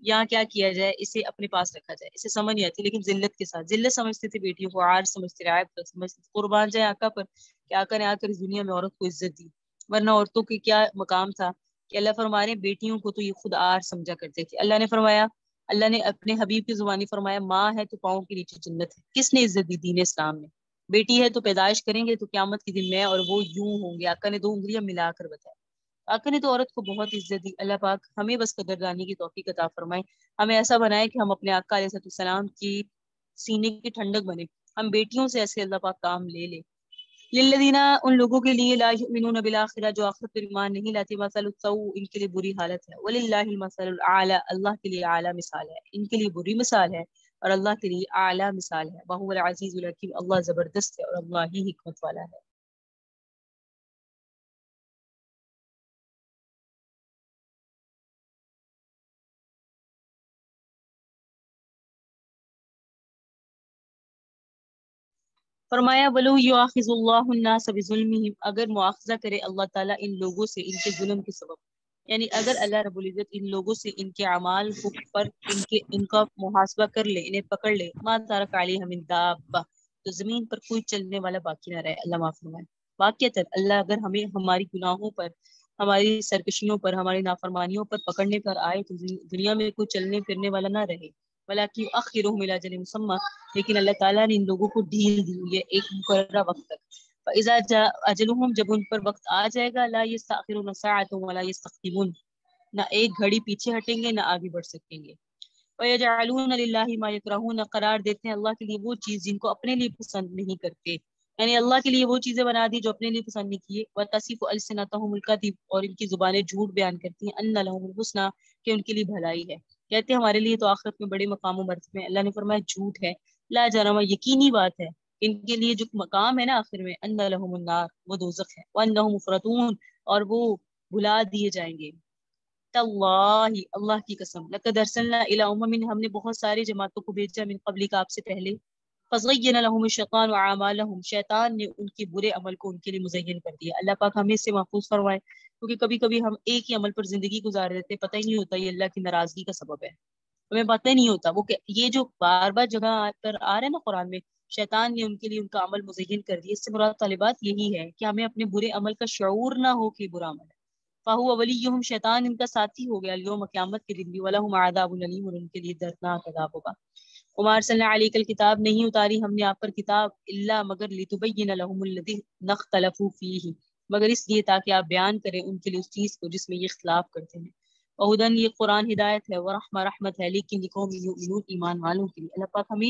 یا کیا کیا جائے, اسے اپنے پاس رکھا جائے. اسے سمجھ نہیں آتی, لیکن ذلت کے ساتھ. ذلت سمجھتے تھے بیٹیوں کو, عار سمجھتے, رعایت سمجھتے, قربان جائے آقا پر کہ آقا نے آ کر اس دنیا میں عورت کو عزت دی. ورنہ عورتوں کی کیا مقام تھا کہ اللہ فرما رہے بیٹیوں کو تو یہ خود عار سمجھا کرتے تھے. اللہ نے فرمایا, اللہ نے اپنے حبیب کی زبانی فرمایا, ماں ہے تو پاؤں کے نیچے جنت ہے. کس نے عزت دی؟ دین اسلام نے. بیٹی ہے تو پیدائش کریں گے تو قیامت کے دن میں اور وہ یوں ہوں گے. آقا نے 2 انگلیاں ملا کر بتایا. آقا نے تو عورت کو بہت عزت دی. اللہ پاک ہمیں بس قدردانی کی توفیق عطا فرمائے, ہمیں ایسا بنائے کہ ہم اپنے آقا علیہ السلام کی سینے کی ٹھنڈک بنے. ہم بیٹیوں سے ایسے اللہ پاک کام لے لے. للذین, ان لوگوں کے لیے, لا یؤمنون بالآخرہ, جو آخرت پر ایمان نہیں لاتے, مثل السوء, ان کے لیے بری حالت ہے. وللہ المثل الاعلی, اللہ کے لیے اعلیٰ مثال ہے, ان کے لیے بری مثال ہے. اور اللہ کے لیے اعلیٰ مثال ہے. وہو العزیز الحکیم، اللہ زبردست ہے اور اللہ ہی حکمت والا ہے. فرمایا ولو یؤاخذ اللہ الناس بظلمہم، اگر مؤاخذہ کرے اللہ تعالیٰ ان لوگوں سے ان کے ظلم کے سبب، یعنی اگر اللہ رب العزت ان لوگوں سے ان کے اعمال پر ان کا محاسبہ کر لے، انہیں پکڑ لے، ما ترک علیہم من دابہ، تو زمین پر کوئی چلنے والا باقی نہ رہے. اللہ معاف فرمائے. واقعتاً اللہ اگر ہمیں ہماری گناہوں پر، ہماری سرکشیوں پر، ہماری نافرمانیوں پر پکڑنے پر آئے تو دنیا میں کوئی چلنے پھرنے والا نہ رہے. ولیکن یؤخرھم الی اجل مسمى، لیکن اللہ تعالیٰ نے ان لوگوں کو ڈھیل دی ہوئی ہے ایک مقررہ وقت تک. فاذا جاء اجلھم، جب ان پر وقت آ جائے گا، لا یستأخرون ساعۃ ولا یستقدمون، نہ ایک گھڑی پیچھے ہٹیں گے نہ آگے بڑھ سکیں گے. وَيَجْعَلُونَ لِلَّهِ مَا يَكْرَهُونَ، قرار دیتے ہیں اللہ کے لیے وہ چیز جن کو اپنے لیے پسند نہیں کرتے، یعنی اللہ کے لیے وہ چیزیں بنا دی جو اپنے لیے پسند نہیں کیے. وَتَصِفُ أَلْسِنَتُهُمُ الْكَذِبَ، اور ان کی زبانیں جھوٹ بیان کرتی ہیں، أَنَّ لَهُمُ الْحُسْنَى، کہ ان کے لیے بھلائی ہے، کہتے ہیں ہمارے لیے تو آخرت میں بڑے مقام و مرتبے ہیں. اللہ نے فرمایا جھوٹ ہے. لا جرم، یقینی بات ہے، ان کے لیے جو مقام ہے نا آخر میں، أَنَّ لَهُمُ النَّارُ، وہ دوزخ ہے، وَأَنَّهُمْ مُفْرَطُونَ، اور وہ بھلا دیے جائیں گے. تاللہ، اللہ کی قسم، لقد ارسلنا الی امم، ہم نے بہت ساری جماعتوں کو بھیجا، من قبل کا، آپ سے پہلے. فزین لهم الشیطان اعمالهم، شیطان نے ان کے برے عمل کو ان کے لیے مزین کر دیا. اللہ پاک ہمیں اس سے محفوظ فرمائے، کیونکہ کبھی کبھی ہم ایک ہی عمل پر زندگی گزار دیتے، پتہ ہی نہیں ہوتا یہ اللہ کی ناراضگی کا سبب ہے، ہمیں پتہ ہی نہیں ہوتا. وہ یہ جو بار بار جگہ پر آ رہے ہیں نا قرآن میں، شیطان نے ان کے لیے ان کا عمل مزین کر دیا، اس سے مراد طالبات یہی ہے کہ ہمیں اپنے برے عمل کا شعور نہ ہو کہ برا عمل ہے. فہو ولیہم، شیطان ان کا ساتھی ہو گیا، اليوم قیامت کے دن بھی، ولہم عذاب الیم، اور ان کے لیے دردناک عذاب ہوگا. وما ارسلنا علیک الکتاب، نہیں اتاری ہم نے آپ پر کتاب، الا مگر لتبین لهم الذی اختلفوا فیہ، مگر اس لیے تاکہ آپ بیان کریں ان کے لیے اس چیز کو جس میں یہ اختلاف کرتے ہیں. وہدن، یہ قرآن ہدایت ہے، ورحمہ، رحمت ہے، لیکن لقوم یؤمنون، ایمان والوں کے لیے. اللہ پاک ہمیں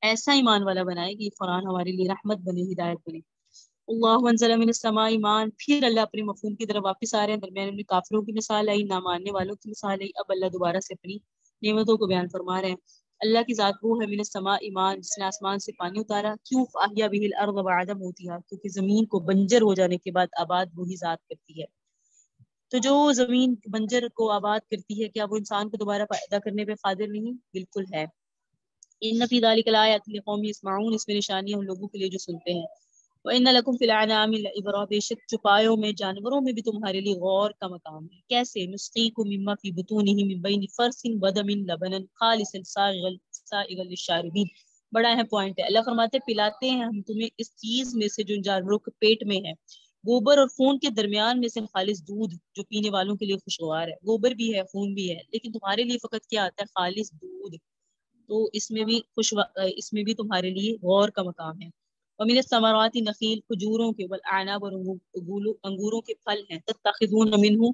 ایسا ایمان والا بنائے کہ یہ قرآن ہمارے لیے رحمت بنے، ہدایت بنے. اللہ انزل من السماء ماء، پھر اللہ اپنے مفہوم کی طرف واپس آ رہے ہیں. درمیان میں کافروں کی مثال آئی، نہ ماننے والوں کی مثال آئی، اب اللہ دوبارہ سے اپنی نعمتوں کو بیان فرما رہے ہیں. اللہ کی ذات وہ ہے، من السماء ماء، جس نے آسمان سے پانی اتارا. کیوں؟ فاحیا به الارض بعد موتها، کیونکہ زمین کو بنجر ہو جانے کے بعد آباد وہی ذات کرتی ہے. تو جو زمین بنجر کو آباد کرتی ہے، کیا وہ انسان کو دوبارہ پیدا کرنے پہ قادر نہیں؟ بالکل ہے. ان فی ذلک الآیات لقوم یسمعون، اس میں نشانی ہے ان لوگوں کے لیے جو سنتے ہیں. وَإِنَّ لَكُمْ فِي الْأَنْعَامِ لَعِبْرَةً، بے شک چوپایوں میں، جانوروں میں بھی تمہارے لیے غور کا مقام ہے. کیسے؟ نسقیکم مما فی بطونہ من بین فرث ودم لبنا خالصا سائغا للشاربین. بڑا اہم پوائنٹ ہے. اللہ فرماتے ہیں پلاتے ہیں ہم تمہیں اس چیز میں سے جو جانوروں کے پیٹ میں ہے، گوبر اور خون کے درمیان میں سے خالص دودھ جو پینے والوں کے لیے خوشگوار ہے. گوبر بھی ہے، خون بھی ہے، لیکن تمہارے لیے فقط کیا آتا ہے؟ خالص دودھ. تو اس میں بھی اس میں بھی تمہارے لیے غور کا مقام ہے. ومن الثمرات، نخیل، کھجوروں کے، والاعناب، اور انگوروں کے پھل ہیں. تتخذون منہ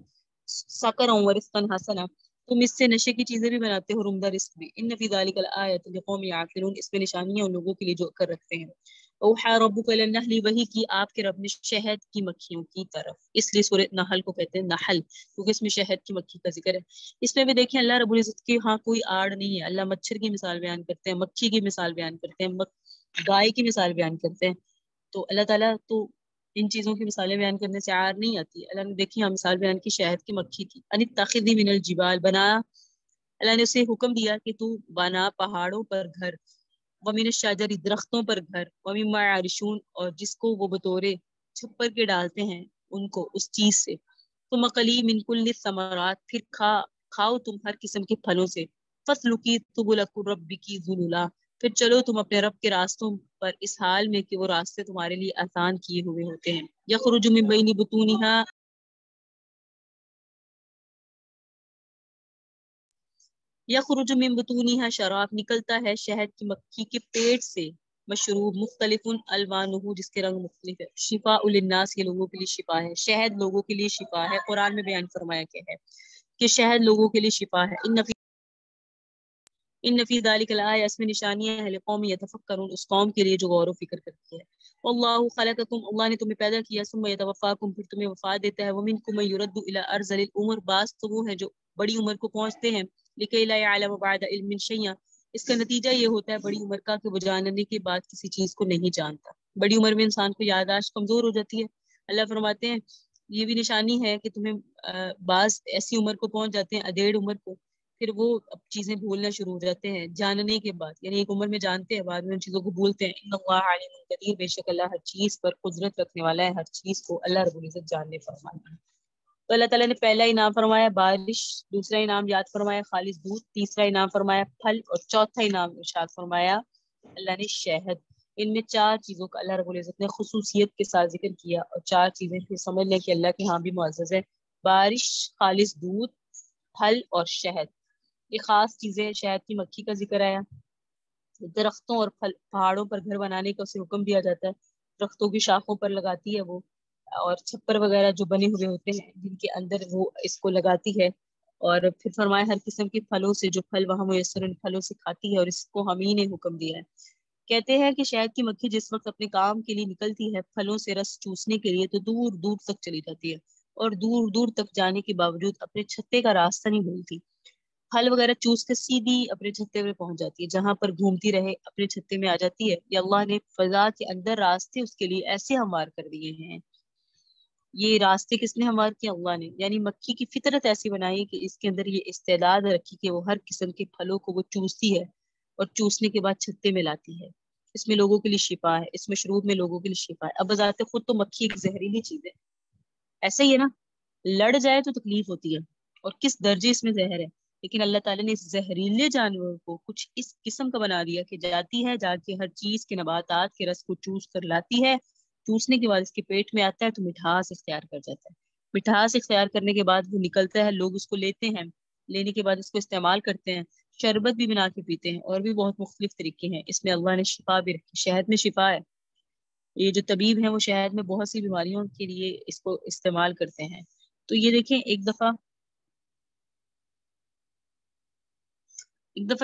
سکرا ورزقا حسنا، تم اس سے نشے کی چیزیں بھی بناتے ہو اور عمدہ رزق بھی. ان فی ذلک الآیۃ لقوم یعقلون، اس میں نشانی ہے ان لوگوں کے لیے جو کر رکھتے ہیں. اوحی ربک الی النحل، وحی کی آپ کے رب نے شہد کی مکھیوں کی طرف، اس لیے سورۃ نحل کو کہتے ہیں نحل، کیونکہ اس میں شہد کی مکھی کا ذکر ہے. اس میں بھی دیکھیں اللہ رب العزت کے ہاں کوئی آڑ نہیں ہے. اللہ مچھر کی مثال بیان کرتے ہیں، مکھی کی مثال بیان کرتے ہیں، گائے کی مثال بیان کرتے ہیں. تو اللہ تعالیٰ تو ان چیزوں کی مثالیں بیان کرنے سے عار نہیں آتی. اللہ نے دیکھی ہم مثال بیان کی شہد کی مکھی کی. ان اتخذی من الجبال، بنا، اللہ نے اسے حکم دیا کہ تو بنا پہاڑوں پر گھر، ومن الشجر، درختوں پر گھر، ومما یعرشون، اور جس کو وہ بطورے چھپر کے ڈالتے ہیں ان کو اس چیز سے. ثم کلی من کل الثمرات، پھر کھاؤ تم ہر قسم کے پھلوں سے. فسلکی سبل ربک ذللا، پھر چلو تم اپنے رب کے راستوں پر اس حال میں کہ وہ راستے تمہارے لیے آسان کیے ہوئے ہوتے ہیں. یخرج من بین بطونہا، یخرج من بطونہا شراب، نکلتا ہے شہد کی مکھی کے پیٹ سے، مشروب، مختلف الوانہ، جس کے رنگ مختلف ہے. شفاء للناس، یہ لوگوں کے لیے شفا ہے. شہد لوگوں کے لیے شفا ہے. قرآن میں بیان فرمایا گیا ہے کہ شہد لوگوں کے لیے شفا ہے. ان فی ذلک الآیہ، اس میں نشانیاں ہیں، لقوم یتفکرون، اس قوم کے لیے جو غور و فکر کرتی ہے. واللہ خلقکم، اللہ نے تمہیں پیدا کیا، ثم یتوفاکم، پھر تمہیں وفات دیتا ہے. ومنکم من یرد الی ارذل العمر، بعض تو وہ ہیں جو بڑی عمر کو پہنچتے ہیں، لکی لا یعلم بعد علم شیئا، اس کا نتیجہ یہ ہوتا ہے بڑی عمر کا کہ وہ جاننے کے بعد کسی چیز کو نہیں جانتا. بڑی عمر میں انسان کو یادداشت کمزور ہو جاتی ہے. اللہ فرماتے ہیں یہ بھی نشانی ہے کہ تمہیں بعض ایسی عمر کو پہنچ جاتے ہیں ادھیڑ عمر کو، پھر وہ اب چیزیں بھولنا شروع ہو جاتے ہیں جاننے کے بعد. یعنی ایک عمر میں جانتے ہیں، بعد میں ان چیزوں کو بھولتے ہیں. ان اللہ علیم قدیر، بے شک اللہ ہر چیز پر قدرت رکھنے والا ہے، ہر چیز کو اللہ رب العزت جاننے فرمانا ہے. تو اللہ تعالیٰ نے پہلا انعام فرمایا بارش، دوسرا انعام یاد فرمایا خالص دودھ، تیسرا انعام فرمایا پھل، اور چوتھا انعام ارشاد فرمایا اللہ نے شہد. ان میں چار چیزوں کا اللہ رب العزت نے خصوصیت کے ساتھ ذکر کیا، اور چار چیزیں پھر سمجھ لیں کہ اللہ کے ہاں بھی معزز ہے. بارش، خالص دودھ، پھل اور شہد. یہ خاص چیزیں. شہد کی مکھی کا ذکر آیا. درختوں اور پہاڑوں پر گھر بنانے کا اسے حکم دیا جاتا ہے. درختوں کی شاخوں پر لگاتی ہے وہ، اور چھپر وغیرہ جو بنے ہوئے ہوتے ہیں جن کے اندر وہ اس کو لگاتی ہے. اور پھر فرمایا ہر قسم کے پھلوں سے، جو پھل وہاں میسر ان پھلوں سے کھاتی ہے، اور اس کو ہم ہی نے حکم دیا ہے. کہتے ہیں کہ شہد کی مکھی جس وقت اپنے کام کے لیے نکلتی ہے پھلوں سے رس چوسنے کے لیے، تو دور دور تک چلی جاتی ہے، اور دور دور تک جانے کے باوجود اپنے چھتے کا راستہ نہیں بھولتی. پھل وغیرہ چوس کے سیدھی اپنے چھتے میں پہنچ جاتی ہے، جہاں پر گھومتی رہے اپنے چھتے میں آ جاتی ہے. یا اللہ نے فضا کے اندر راستے اس کے لیے ایسے ہموار کر دیے ہیں. یہ راستے کس نے ہموار کیا؟ اللہ نے. یعنی مکھی کی فطرت ایسی بنائی کہ اس کے اندر یہ استعداد رکھی کہ وہ ہر قسم کے پھلوں کو وہ چوستی ہے، اور چوسنے کے بعد چھتے میں لاتی ہے. اس میں لوگوں کے لیے شفا ہے، اس مشروب میں لوگوں کے لیے شفا ہے. اب بذات خود تو مکھی ایک زہریلی چیز ہے، ایسا ہی ہے نا، لڑ جائے تو تکلیف ہوتی ہے، اور کس درجے اس میں زہر ہے. لیکن اللہ تعالیٰ نے اس زہریلے جانور کو کچھ اس قسم کا بنا دیا کہ جاتی ہے، جا کے ہر چیز کے نباتات کے رس کو چوس کر لاتی ہے. چوسنے کے بعد اس کے پیٹ میں آتا ہے تو مٹھاس اختیار کر جاتا ہے. مٹھاس اختیار کرنے کے بعد وہ نکلتا ہے، لوگ اس کو لیتے ہیں، لینے کے بعد اس کو استعمال کرتے ہیں، شربت بھی بنا کے پیتے ہیں، اور بھی بہت مختلف طریقے ہیں. اس میں اللہ نے شفا بھی رکھی. شہد میں شفا ہے. یہ جو طبیب ہیں وہ شہد میں بہت سی بیماریوں کے لیے اس کو استعمال کرتے ہیں. تو یہ دیکھیں ایک دفعہ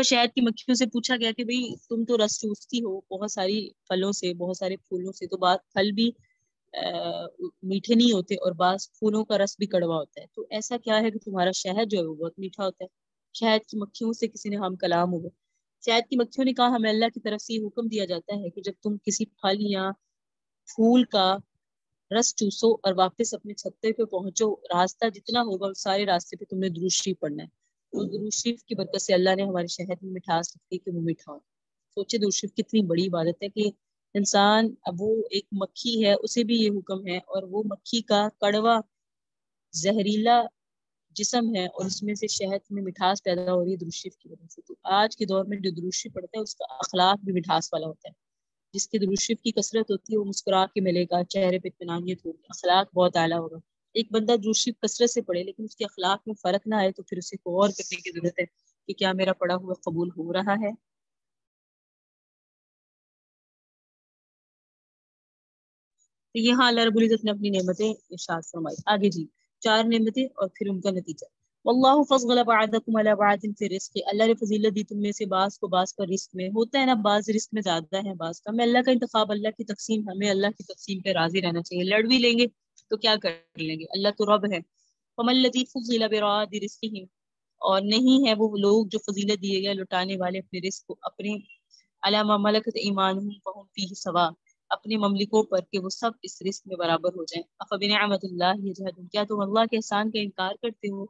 شہد کی مکھیوں سے پوچھا گیا کہ بھئی تم تو رس چوستی ہو بہت ساری پھلوں سے، بہت سارے پھولوں سے، تو بعض پھل بھی میٹھے نہیں ہوتے اور بعض پھولوں کا رس بھی کڑوا ہوتا ہے، تو ایسا کیا ہے کہ تمہارا شہد جو ہے وہ بہت میٹھا ہوتا ہے؟ شہد کی مکھیوں سے کسی نے ہم کلام ہوا. شہد کی مکھیوں نے کہا ہمیں اللہ کی طرف سے یہ حکم دیا جاتا ہے کہ جب تم کسی پھل یا پھول کا رس چوسو اور واپس اپنے چھتے پہ پہنچو، راستہ جتنا ہوگا اس سارے راستے پہ تم نے درود شریف پڑھنا ہے. تو درود شریف کی برکت سے اللہ نے ہمارے شہد میں مٹھاس رکھی کہ وہ میٹھا ہو. سوچے درود شریف کتنی بڑی عبادت ہے کہ انسان، اب وہ ایک مکھی ہے اسے بھی یہ حکم ہے، اور وہ مکھی کا کڑوا زہریلا جسم ہے، اور اس میں سے شہد میں مٹھاس پیدا ہو رہی ہے درود شریف کی وجہ سے. تو آج کے دور میں جو درود شریف پڑھتا ہے اس کا اخلاق بھی مٹھاس والا ہوتا ہے. جس کے درود شریف کی کثرت ہوتی ہے وہ مسکرا کے ملے گا، چہرے پہ اطمینانیت ہوگی، اخلاق بہت اعلیٰ ہوگا. ایک بندہ درود شریف کثرت سے پڑھے لیکن اس کے اخلاق میں فرق نہ آئے تو پھر اسے غور کرنے کی ضرورت ہے کہ کیا میرا پڑھا ہوا قبول ہو رہا ہے. تو یہاں اللہ رب العزت نے اپنی نعمتیں ارشاد فرمائی. آگے جی 4 نعمتیں اور پھر ان کا نتیجہ. واللہ فضل بعضکم علی بعض فی الرزق، اللہ نے فضیلت دی تم میں سے بعض کو بعض پر رزق میں. ہوتا ہے نا بعض رزق میں زیادہ ہے بعض کا، میں اللہ کا انتخاب، اللہ کی تقسیم، ہمیں اللہ کی تقسیم پہ راضی رہنا چاہیے. لڑ بھی لیں گے تو کیا کر لیں گے، اللہ تو رب ہے. فمن الذی فضل براد رزقہ، اور نہیں ہے وہ لوگ جو فضیلت دیے گئے لٹانے والے اپنے رزق کو اپنے علامہ ملکت ایمانہم فہم فیہ سوا، اپنے مملکوں پر کہ وہ سب اس رزق میں برابر ہو جائیں. افبنعمت اللہ یجحدون، کیا تم اللہ کے احسان کا انکار کرتے ہو؟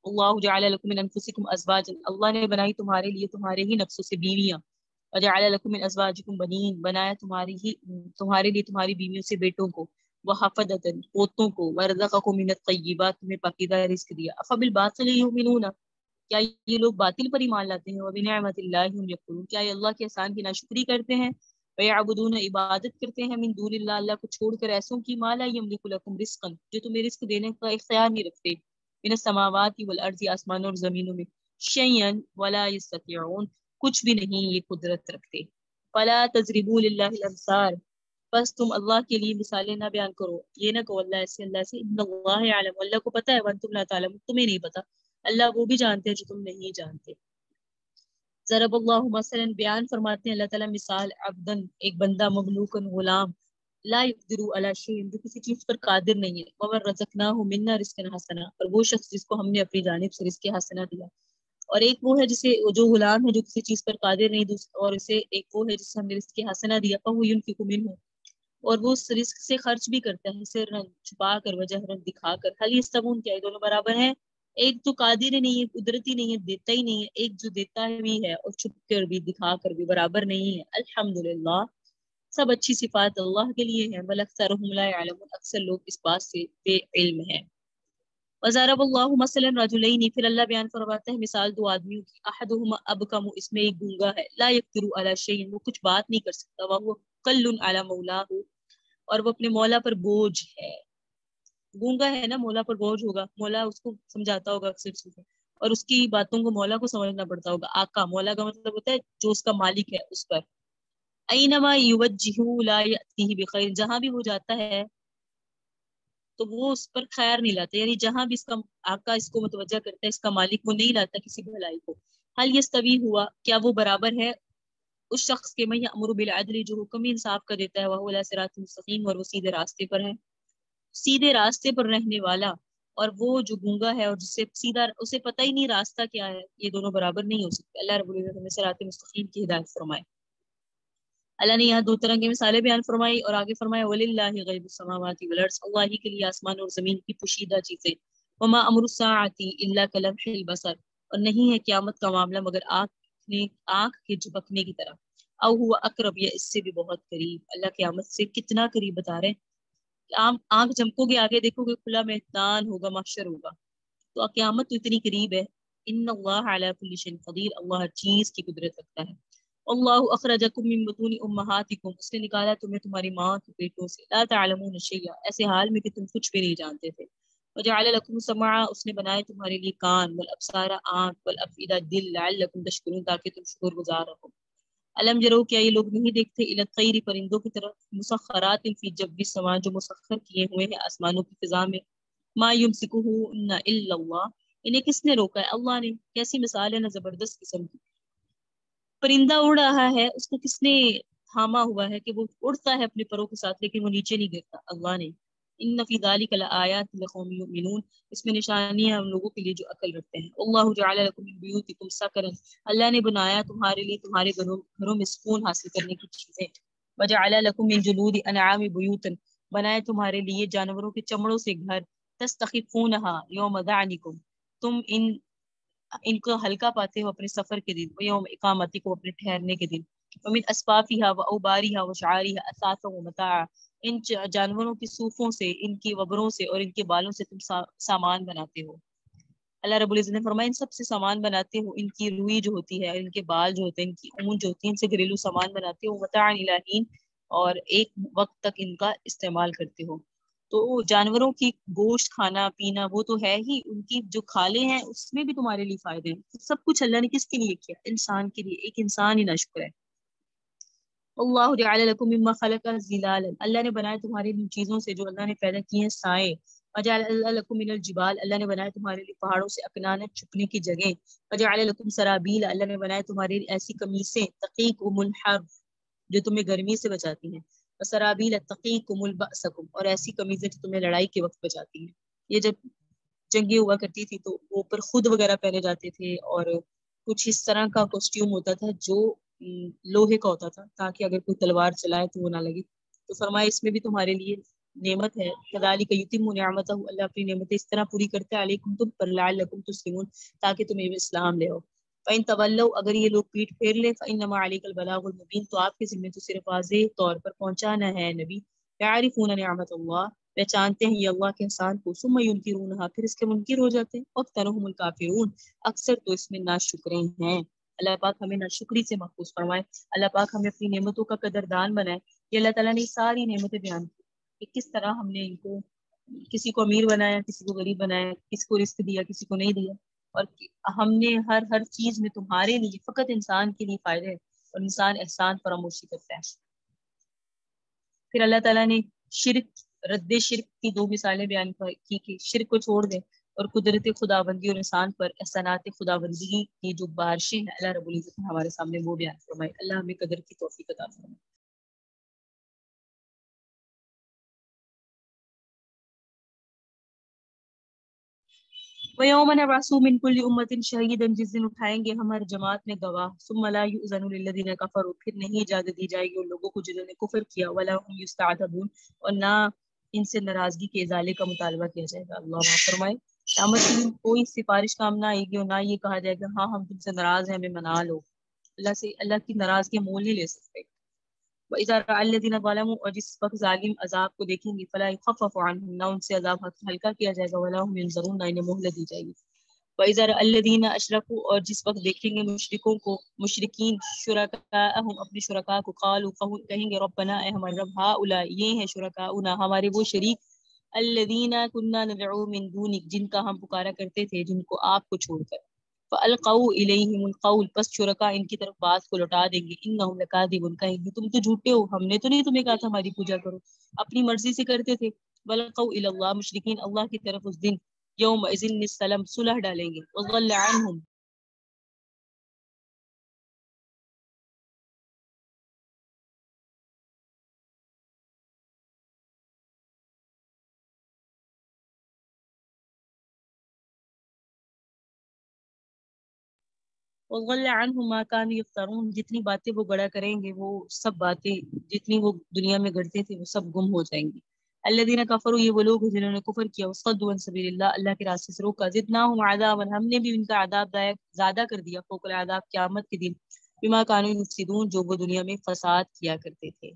اللہ جعل لکم من انفسکم ازواجا، اللہ نے بنائی تمہارے لیے تمہارے ہی نفسوں سے بیویاں. وجعل لکم من ازواجکم بنین، بنایا تمہارے لیے تمہاری بیویوں سے بیٹوں کو. وحفدۃ، پوتوں کو. ورزقکم من الطیبات، تمہیں پاکیزہ رزق دیا. افبالباطل یؤمنون، کیا یہ لوگ باطل پر ایمان لاتے ہیں؟ وبنعمت اللہ هم یکفرون، کیا یہ اللہ کے احسان کی ناشکری کرتے ہیں؟ ویعبدون، عبادت کرتے ہیں، من دون اللہ، اللہ کو چھوڑ کر، ایسوں کی ما لا یملک لکم رزقا، جو تمہیں رزق دینے کا اختیار نہیں رکھتے. من السماوات والارض، آسمانوں اور زمینوں میں. شیئا ولا یستطيعون، کچھ بھی نہیں یہ قدرت رکھتے. فلا تضربوا للہ الامثال، بس تم اللہ کے لیے مثالیں نہ بیان کرو، یہ نہ کہو اللہ ایسے اللہ سے. ان اللہ یعلم، اللہ کو پتہ ہے، وانتم لا تعلمون، تمہیں نہیں پتا، اللہ وہ بھی جانتے ہیں جو تم نہیں جانتے. ضرب اللہ مثلا، بیان فرماتے ہیں اللہ تعالیٰ مثال، عبدن، ایک بندہ، مملوکن، غلام، لا يقدر على شيء، جو کسی چیز پر قادر نہیں ہے. ومن رزقناه منا رزقا حسنا، اور وہ شخص جس کو ہم نے اپنی جانب سے رزق حسنا دیا. اور ایک وہ ہے جسے جو غلام ہے جو کسی چیز پر قادر نہیں، اور اسے ایک وہ ہے جسے ہم نے رزق حسنہ دیا فہو ينفق منه، اور وہ اس رزق سے خرچ بھی کرتا ہے، سر رنگ چھپا کر وجہ رنگ دکھا کر. حل یستوون، کیا یہ دونوں برابر ہیں؟ ایک تو قادر ہی نہیں ہے، قدرتی نہیں ہے، دیتا ہی نہیں ہے، ایک جو دیتا ہے بھی ہے اور چھپ کر بھی دکھا کر بھی برابر نہیں ہے. الحمدللہ، سب اچھی صفات اللہ کے لیے ہیں. بل اکثرهم لا يعلمون، اکثر لوگ اس بات سے بے علم ہیں. وضرب اللہ مثلا رجلین، پھر اللہ بیان فرماتا ہے مثال دو آدمیوں کی. احدہما ابکم، اس میں ایک گونگا ہے، لا یقدر علی شیء، وہ کچھ بات نہیں کر سکتا، وہو کل علی مولاه، اور وہ اپنے مولا پر بوجھ ہے. گونگا ہے نا، مولا پر بوجھ ہوگا، مولا اس کو سمجھاتا ہوگا اکثر چیزیں، اور اس کی باتوں کو مولا کو سمجھنا پڑتا ہوگا. آقا، مولا کا مطلب ہوتا ہے جو اس کا مالک ہے اس پر. اینما یوجہہ لا یأتیہ بخیر، جہاں بھی وہ جاتا ہے تو وہ اس پر خیر نہیں لاتا، یعنی جہاں بھی اس کا آقا اس کو متوجہ کرتا ہے، اس کا مالک، وہ نہیں لاتا کسی بھلائی کو. حل یستوی ہوا، کیا وہ برابر ہے اس شخص کے میں یأمر بالعدل، جو حکم انصاف کا دیتا ہے، وہو علی صراط مستقیم، اور وہ سیدھے راستے پر ہے، سیدھے راستے پر رہنے والا، اور وہ جو گونگا ہے اور جسے سیدھا اسے پتہ ہی نہیں راستہ کیا ہے، یہ دونوں برابر نہیں ہو سکتے. اللہ رب العزت ہمیں صراط مستقیم کی ہدایت فرمائے. اللہ نے یہاں دو طرح کی مثالیں بیان فرمائی اور آگے فرمایا وَلِلَّهِ غَيْبُ السَّمَاوَاتِ وَالْأَرْضِ، اللہ ہی کے لیے آسمان اور زمین کی پوشیدہ چیزیں. وَمَا أَمْرُ السَّاعَةِ إِلَّا كَلَمْحِ الْبَصَرِ، اور نہیں ہے قیامت کا معاملہ مگر آنکھ کے جھپکنے کی طرح. او ہوا اقرب، یا اس سے بھی بہت قریب. اللہ قیامت سے کتنا قریب بتا رہے ہیں. آنکھ جھمکو گے، آگے دیکھو گے کھلا میدان ہوگا، محشر ہوگا، تو قیامت تو اتنی قریب ہے. ان اللہ علی کل شیء قدیر، اللہ ہر چیز کی قدرت رکھتا ہے. اللہ اخرجکم من بطون امہاتکم، اس نے نکالا تمہیں تمہاری ماں کے پیٹوں سے. لا تعلمون شیئا، ایسے حال میں کہ تم کچھ بھی نہیں جانتے تھے. وجعل لکم السمع، اس نے بنائے تمہارے لیے کان، والابصار آنکھ، والافئدہ دل، لعلکم تشکرون، تاکہ تم شکر گزار رہو. علم جرو، کیا یہ لوگ نہیں دیکھتے، الی الطیر، پرندوں کی طرف، مسخرات فی جوف السماء، جو مسخر کیے ہوئے ہیں آسمانوں کی فضا میں. ما یمسکہن الا اللہ، انہیں کس نے روکا ہے؟ اللہ نے. کیسی مثال ہے نا زبردست قسم کی. پرندہ اڑ رہا ہے، اس کو کس نے تھاما ہوا ہے کہ وہ اڑتا ہے اپنے پروں کے ساتھ لیکن وہ نیچے نہیں گرتا؟ اللہ نے. ان فی ذلک لآیات لقوم یؤمنون، اس میں نشانی ہے ان لوگوں کے لیے جو عقل رکھتے ہیں. اللہ جعل لکم من بیوتکم سکنا، اللہ نے بنایا تمہارے لیے تمہارے گھروں میں سکون حاصل کرنے کی چیزیں. وجعل لکم من جلود انعام بیوتا، بنائے تمہارے لیے جانوروں کے چمڑوں سے گھر. تستخفونها یوم ذعنکم، تم ان کو ہلکا پاتے ہو اپنے سفر کے دن. یوم اقامتی کو، اپنے ٹھہرنے کے دن. ومن اصفافها واوبارها وشعارها اثاثا ومتاعا، ان جانوروں کی صوفوں سے، ان کی وبروں سے اور ان کے بالوں سے تم سامان بناتے ہو. اللہ رب العزت نے فرمایا ان سب سے سامان بناتے ہو. ان کی روئی جو ہوتی ہے، ان کے بال جو ہوتے ہیں، ان کی اون جو ہوتی ہے، ان سے گھریلو سامان بناتے ہو. متاعا الی حین، اور ایک وقت تک ان کا استعمال کرتے ہو. تو جانوروں کی گوشت کھانا پینا وہ تو ہے ہی، ان کی جو کھالیں ہیں اس میں بھی تمہارے لیے فائدے ہیں. سب کچھ اللہ نے کس کے لیے کیا؟ انسان کے لیے. ایک انسان ہی ناشکر ہے. اللہ جعل لکم مما خلق ظلالا، اللہ نے بنائے تمہارے ان چیزوں سے جو اللہ نے پیدا کی ہیں سائے. وجعل لکم من الجبال، اللہ نے بنائے تمہارے لیے پہاڑوں سے اکنانا، چھپنے کی جگہ. وجعل لکم سرابیل، اللہ نے بنائے تمہارے لیے ایسی قمیصیں تقیکم الحر، جو تمہیں گرمی سے بچاتی ہیں. وسرابیل تقیکم البأسکم، اور ایسی قمیضیں جو تمہیں لڑائی کے وقت بچاتی ہیں. یہ جب جنگیں ہوا کرتی تھی تو وہ اوپر خود وغیرہ پہنے جاتے تھے، اور کچھ اس طرح کا کوسٹیوم ہوتا تھا جو لوہے کا ہوتا تھا تاکہ اگر کوئی تلوار چلائے تو وہ نہ لگے. تو فرمایا اس میں بھی تمہارے لیے نعمت ہے. کذالک یتم نعمتہ، اللہ اپنی نعمتیں اس طرح پوری کرتے ہیں علیکم تم پر، لعلکم تسلمون، تاکہ تمہیں اسلام لے آؤ. فإن تولوا، اگر یہ لوگ پیٹ پھیر لے، فإنما علیک البلاغ المبین، تو آپ کے ذمہ تو صرف واضح طور پر پہنچانا ہے نبی. یعرفون نعمت اللہ، پہچانتے ہیں یہ اللہ کے احسان کو. ثم ینکرونها، پھر اس کے منکر ہو جاتے ہیں. اکثرهم الکافرون، اکثر تو اس میں ناشکرے ہیں. اللہ پاک ہمیں ناشکری سے محفوظ فرمائے. اللہ پاک ہمیں اپنی نعمتوں کا قدردان بنائے. یہ اللہ تعالیٰ نے ساری نعمتیں بیان کی کہ کس طرح ہم نے ان کو، کسی کو امیر بنایا، کسی کو غریب بنایا، کسی کو رزق دیا، کسی کو نہیں دیا. اور ہم نے ہر چیز میں تمہارے لیے، فقط انسان کے لیے فائدے ہے، اور انسان احسان فراموشی کرتا ہے. پھر اللہ تعالیٰ نے شرک، رد شرک کی دو مثالیں بیان کی کہ شرک کو چھوڑ دیں، اور قدرت خداوندی اور انسان پر احسانات خداوندی کی جو بارشیں ہیں اللہ رب العزت نے ہمارے سامنے وہ بیان فرمائی. اللہ ہمیں قدر کی توفیق عطا فرمائے. وَيَوْمَ نَبْعَثُ مِنْ كُلِّ أُمَّةٍ شَهِيدًا، جس دن اٹھائیں گے ہم ہر جماعت میں گواہ. ثُمَّ لَا يُؤْذَنُ لِلَّذِينَ كَفَرُوا، پھر نہیں اجازت دی جائے گی ان لوگوں کو جنہوں نے کفر کیا. وَلَا هُمْ يُسْتَعْتَبُونَ، اور نہ ان سے ناراضگی کے ازالے کا مطالبہ کیا جائے گا. اللہ معاف فرمائے. قیامت کے دن کوئی سفارش کام نہ آئے گی اور نہ یہ کہا جائے گا ہاں ہم تم سے ناراض ہیں ہمیں منا لو. اللہ سے اللہ کی ناراضگی مول نہیں لے سکتے. وَإِذَا رَأَى الَّذِينَ ظَلَمُوا، اور جس وقت ظالم عذاب کو دیکھیں گے فَلَا يُخَفَّفُ عَنْهُمْ، نہ ان سے عذاب ہلکا کیا جائے گا. وَلَا هُمْ يُنظَرُونَ، نہ انہیں مہلت دی جائے گی. وَإِذَا رَأَى الَّذِينَ أَشْرَكُوا، اور جس وقت دیکھیں گے مشرکوں کو، مشرکین شرکاءہم، اپنے شرکاء کو، قالوا کہیں گے ربنا، اے ہمارے رب، ہؤلاء یہ ہیں شرکاؤنا ہمارے وہ شریک، الذین كنا ندعو من دونک جن کا ہم پکارا کرتے تھے جن کو آپ کو چھوڑ کر. فَأَلْقَوْا إِلَيْهِمُ الْقَوْلَ، پس شرکاء ان کی طرف بات کو لوٹا دیں گے. إِنَّهُمْ لَكَاذِبُونَ، کہیں گے تم تو جھوٹے ہو، ہم نے تو نہیں تمہیں کہا تھا ہماری پوجا کرو، اپنی مرضی سے کرتے تھے. وَأَلْقَوْا إِلَى اللَّهِ، مشرکین اللہ کی طرف اس دن یومئذ السلام صلح ڈالیں گے. وَضَلَّ عَنْهُمْ، وَضَلَّ عَنْهُمْ مَا كَانُوا يَفْتَرُونَ، جتنی باتیں وہ گڑا کریں گے وہ سب باتیں جتنی وہ دنیا میں گڑتے تھے وہ سب گم ہو جائیں گی. الذین کفروا، یہ وہ لوگ ہیں جنہوں نے کفر کیا. وصدوا عن سبیل اللہ، اللہ کے راستے سے روکا. زدناہم عذابا، ہم نے بھی ان کا عذاب زیادہ کر دیا، فوق العذاب قیامت کے دن. بما كانوا یفسدون، جو وہ دنیا میں فساد کیا کرتے تھے.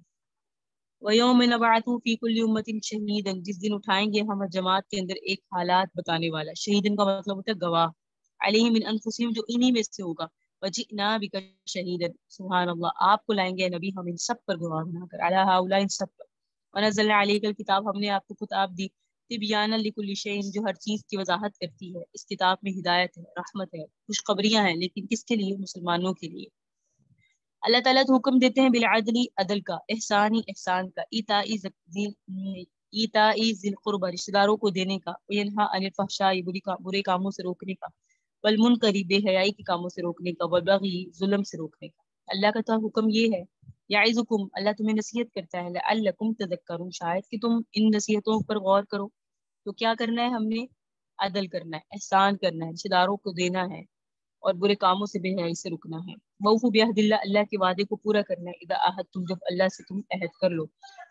وَيَوْمَ نَبْعَثُ فِي كُلِّ أُمَّةٍ شَهِيدًا، جس دن اٹھائیں گے ہم جماعت کے اندر ایک حالات بتانے والا. شہیدن کا مطلب ہوتا ہے گواہ. علیہم من انفسہم، جو انہی میں سے ہوگا. وجئنا بک شہیدا، سبحان اللہ، آپ کو لائیں گے نبی ہم ان سب پر گواہ بنا کر. علی ہؤلاء، ان سب پر. ونزلنا علیک الکتاب، ہم نے آپ کو کتاب دی. تبیانا لکل شیء، جو ہر چیز کی وضاحت کرتی ہے. اس کتاب میں ہدایت ہے، رحمت ہے، خوشخبریاں ہیں، لیکن کس کے لیے؟ مسلمانوں کے لیے. اللہ تعالیٰ تو حکم دیتے ہیں بالعدل، عدل کا، احسانی، احسان کا، ایتائی ذی القربى، رشتہ داروں کو دینے کا، وینہا عن الفحشاء، برے کاموں سے روکنے کا، والمنکر، بے حیائی کے کاموں سے روکنے کا، والبغی، ظلم سے روکنے کا. اللہ کا تو حکم یہ ہے. یعظکم، اللہ تمہیں نصیحت کرتا ہے. لعلکم تذکرون، شاید کہ تم ان نصیحتوں پر غور کرو. تو کیا کرنا ہے ہم نے؟ عدل کرنا ہے، احسان کرنا ہے، رشتہ داروں کو دینا ہے، اور برے کاموں سے بے حیائی سے رکنا ہے. وَأَوْفُوا بِعَهْدِ اللَّهِ، اللہ کے وعدے کو پورا کرنا ہے. اذا عاہدتم، جب اللہ سے تم عہد کر لو.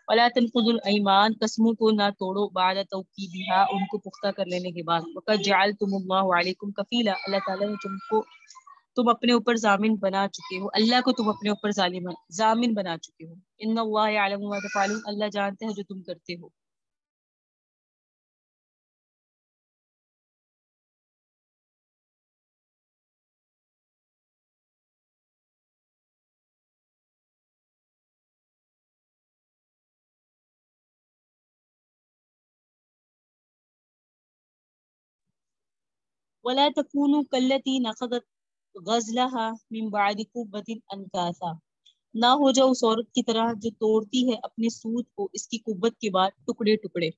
وَلَا تَنقُضُوا الْأَيْمَانَ، قسموں کو نہ توڑو. بَعْدَ تَوْکِیدِهَا، ان کو پختہ کر لینے کے بعد. وَقَدْ جَعَلْتُمُ اللَّهُ عَلَيْکُمْ کفیلا، اللہ تعالیٰ نے تم اپنے اوپر ضامن بنا چکے ہو. اللہ کو تم اپنے اوپر ضامن بنا چکے ہو. ان اللہ یعلم ما تفعلون، اللہ جانتا ہے جو تم کرتے ہو. وَلَا تَكُونُوا كَالَّتِي نَقَضَتْ غَزْلَهَا مِنْ بَعْدِ قُوَّةٍ أَنْكَاثًا، نہ ہو جاؤ اس عورت کی طرح جو توڑتی ہے اپنے سود کو اس کی قوت کے بعد ٹکڑے ٹکڑے.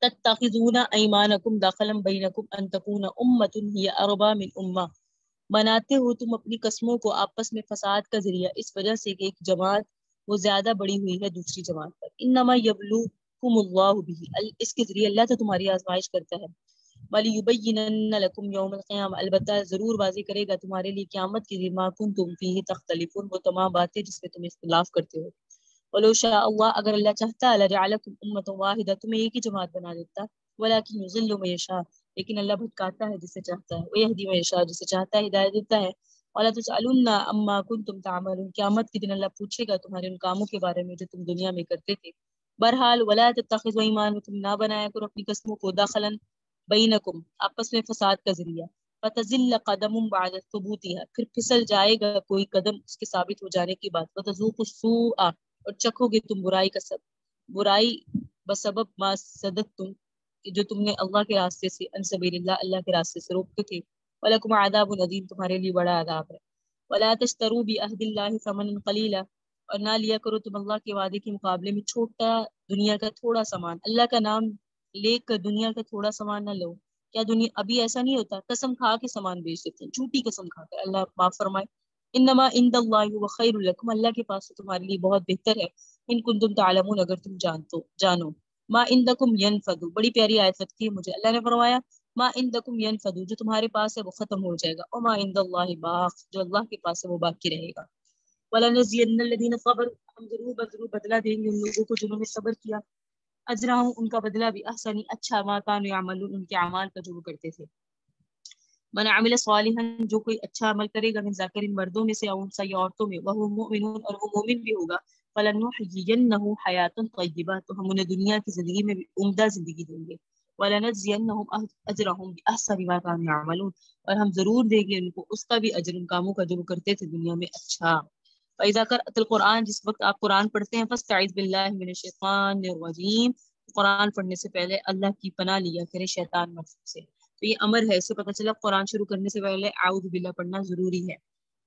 تتخذون ایمانکم دخلا بینکم ان تکون امۃ ہی اربا من امہ، بناتے ہو تم اپنی قسموں کو آپس میں فساد کا ذریعہ اس وجہ سے کہ ایک جماعت وہ زیادہ بڑی ہوئی ہے دوسری جماعت پر. انما یبلوکم اللہ بہ، اس کے ذریعے اللہ تو تمہاری آزمائش کرتا ہے. وَلِيُبَيِّنَنَّ لَكُمْ يَوْمَ الْقِيَامَةِ، البتہ ضرور واضح کرے گا تمہارے لیے قیامت کے دن ما کنتم فیہ تختلفون، وہ تمام باتیں جس میں تم اختلاف کرتے ہو. وَلَوْ شَاءَ اللَّهُ، اگر اللہ چاہتا لَجَعَلَكُمْ أُمَّةً وَاحِدَةً، تمہیں ایک ہی جماعت بنا دیتا. وَلَكِنْ يُضِلُّ مَن يَشَاءُ، لیکن اللہ بھٹکاتا ہے جسے چاہتا ہے. وَيَهْدِي مَن يَشَاءُ، جسے چاہتا ہے ہدایت دیتا ہے. وَلَا تُسْأَلُنَّ عَمَّا كُنتُمْ تَعْمَلُونَ، قیامت کے دن اللہ پوچھے گا تمہارے ان کاموں کے بارے میں جو تم دنیا میں کرتے تھے. بہرحال وَلَا تَتَّخِذُوا أَيْمَانَكُمْ، نہ بنایا کرو اپنی قسموں کو دخلا بینکم، آپس میں فساد کا ذریعہ. فتزل قدم بعد ثبوتها، پھر پھسل جائے گا کوئی قدم اس کے ثابت ہو جانے کی بات. وتذوقوا السوء، اور چکھو گے تم برائی کا سب برائی بسبب ما صددتم، جو تم نے اللہ کے راستے سے، ان سبیل اللہ، اللہ کے راستے سے روکتے تھے. ولکم عذاب عظیم، تمہارے لیے بڑا عذاب ہے. ولا تشتروا بعهد الله ثمنا قليلا، اور نہ لیا کرو تم اللہ کے وعدے کے مقابلے میں چھوٹا دنیا کا تھوڑا سامان. اللہ کا نام لے کر دنیا کا تھوڑا سامان نہ لو. کیا دنیا ابھی ایسا نہیں ہوتا؟ قسم کھا کے سامان بیچ دیتے ہیں، جھوٹی قسم کھا کر. اللہ معاف فرمائے. انما عند اللہ هو خیر لکم، اللہ کے پاس تمہارے لیے بہت بہتر ہے. ان کنتم تعلمون، اگر تم جانو. ما عندکم ینفد، بڑی پیاری آیت لگتی ہے مجھے. اللہ نے فرمایا ما عندکم ینفد، جو تمہارے پاس ہے وہ ختم ہو جائے گا، اور ما عند اللہ باق، جو اللہ کے پاس ہے وہ باقی رہے گا۔ وَلَنَجْزِيَنَّ الَّذِينَ صَبَرُوا، ہم ضرور بدلہ دیں گے ان لوگوں کو جنہوں نے صبر کیا، اجرہم، ان کا بدلہ بھی احسن، اچھا، ما کانوا یعملون، ان کے اعمال کا جو وہ کرتے تھے۔ من عمل صالحا، جو کوئی اچھا عمل کرے گا، من ذکر، مردوں میں سے، او انثی، یا عورتوں میں، وہو مؤمنون، اور وہ مومن بھی ہوگا، فلنحیینہ حیاتا طیبہ، تو ہم انہیں دنیا کی زندگی میں بھی عمدہ زندگی دیں گے، ولنجزینہم اجرہم باحسن ما کانوا یعملون، اور ہم ضرور دیں گے ان کو اس کا بھی اجر، ان کاموں کا جو وہ کرتے تھے دنیا میں اچھا۔ فَإِذَا قَرَأْتَ الْقُرْآنَ، جس وقت آپ قرآن پڑھتے ہیں، فَاسْتَعِذْ بِاللَّهِ مِنَ الشَّيْطَانِ الرَّجِيمِ، قرآن پڑھنے سے پہلے اللہ کی پناہ لیا کرے شیطان مرضی سے۔ تو یہ امر ہے، اس سے پتہ چلا قرآن شروع کرنے سے پہلے اعوذ باللہ پڑھنا ضروری ہے۔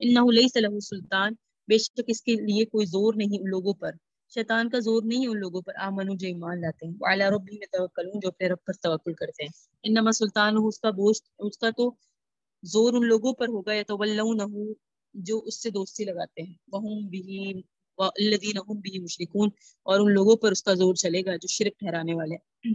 انہ لیس لہ سلطان، بے شک اس کے لیے کوئی زور نہیں ان لوگوں پر، شیطان کا زور نہیں ہے ان لوگوں پر، آمنو، جو ایمان لاتے ہیں، وعلی ربہم یتوکلون، جو اپنے رب پر توکل کرتے ہیں، انما سلطانہ، اس کا بوجھ، اس کا تو زور ان لوگوں پر ہوگا، یتولونہ، جو اس سے دوستی لگاتے ہیں، وہم بہ، والذین هم بہ مشرکون، اور ان لوگوں پر اس کا زور چلے گا جو شرک ٹھہرانے والے ہیں۔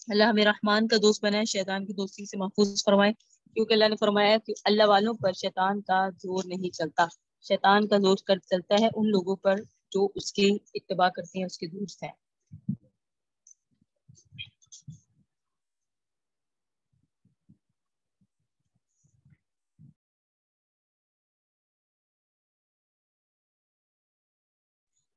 اللہ ہمیں رحمان کا دوست بنائے، شیطان کی دوستی سے محفوظ فرمائے، کیونکہ اللہ نے فرمایا کہ اللہ والوں پر شیطان کا زور نہیں چلتا، شیطان کا زور چلتا ہے ان لوگوں پر جو اس کی اتباع کرتے ہیں، اس کے دوست ہیں۔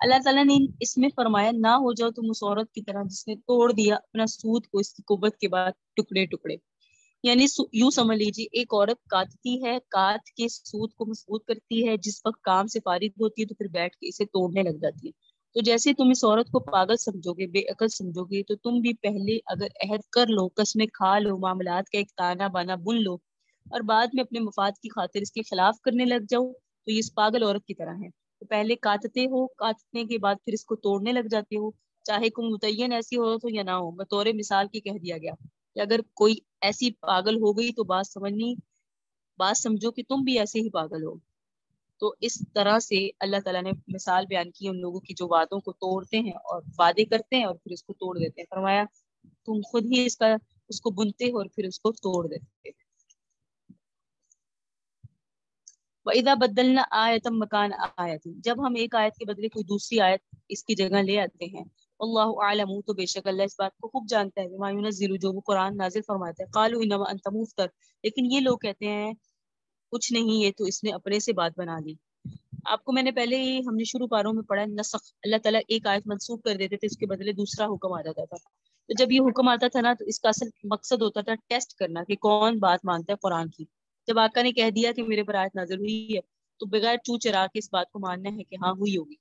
اللہ تعالیٰ نے اس میں فرمایا نہ ہو جاؤ تم اس عورت کی طرح جس نے توڑ دیا اپنا سود کو اس کی قوت کے بعد ٹکڑے ٹکڑے، یعنی یوں سمجھ لیجیے ایک عورت کاٹتی ہے، کاٹ کے سود کو مضبوط کرتی ہے، جس وقت کام سے فارغ ہوتی ہے تو پھر بیٹھ کے اسے توڑنے لگ جاتی ہے۔ تو جیسے تم اس عورت کو پاگل سمجھو گے، بے عقل سمجھو گے، تو تم بھی پہلے اگر عہد کر لو، قسمیں کھا لو، معاملات کا ایک تانا بانا بن لو، اور بعد میں اپنے مفاد کی خاطر اس کے خلاف کرنے لگ جاؤ، تو یہ اس پاگل عورت کی طرح ہے۔ تو پہلے کاٹتے ہو، کاٹنے کے بعد پھر اس کو توڑنے لگ جاتے ہو، چاہے کوئی متعین ایسی ہو تو یا نہ ہو، بطور مثال کی کہہ دیا گیا کہ اگر کوئی ایسی پاگل ہو گئی تو بات سمجھو کہ تم بھی ایسے ہی پاگل ہو۔ تو اس طرح سے اللہ تعالیٰ نے مثال بیان کی ان لوگوں کی جو وعدوں کو توڑتے ہیں اور وعدے کرتے ہیں اور پھر اس کو توڑ دیتے ہیں، فرمایا تم خود ہی اس کو بنتے ہو اور پھر اس کو توڑ دیتے۔ وَإِذَا بَدَّلْنَا آیَةً مَكَانَ آیَةٍ، جب ہم ایک آیت کے بدلے کوئی دوسری آیت اس کی جگہ لے آتے ہیں، اللہ اعلم، تو بے شک اللہ اس بات کو خوب جانتا ہے، بما ينزل، جو وہ قرآن نازل فرماتا ہے، قالوا انما انت مفتر، لیکن یہ لوگ کہتے ہیں کچھ نہیں، یہ تو اس نے اپنے سے بات بنا لی۔ آپ کو میں نے پہلے ہی ہم نے شروع پاروں میں پڑھا نسخ، اللہ تعالیٰ ایک آیت منسوخ کر دیتے تھے، اس کے بدلے دوسرا حکم آ جاتا تھا۔ تو جب یہ حکم آتا تھا نا تو اس کا اصل مقصد ہوتا تھا ٹیسٹ کرنا کہ کون بات مانتا ہے قرآن کی۔ جب آقا نے کہہ دیا کہ میرے پر آیت نازل ہوئی ہے تو بغیر چو چرا کے اس بات کو ماننا ہے کہ ہاں ہوئی ہوگی۔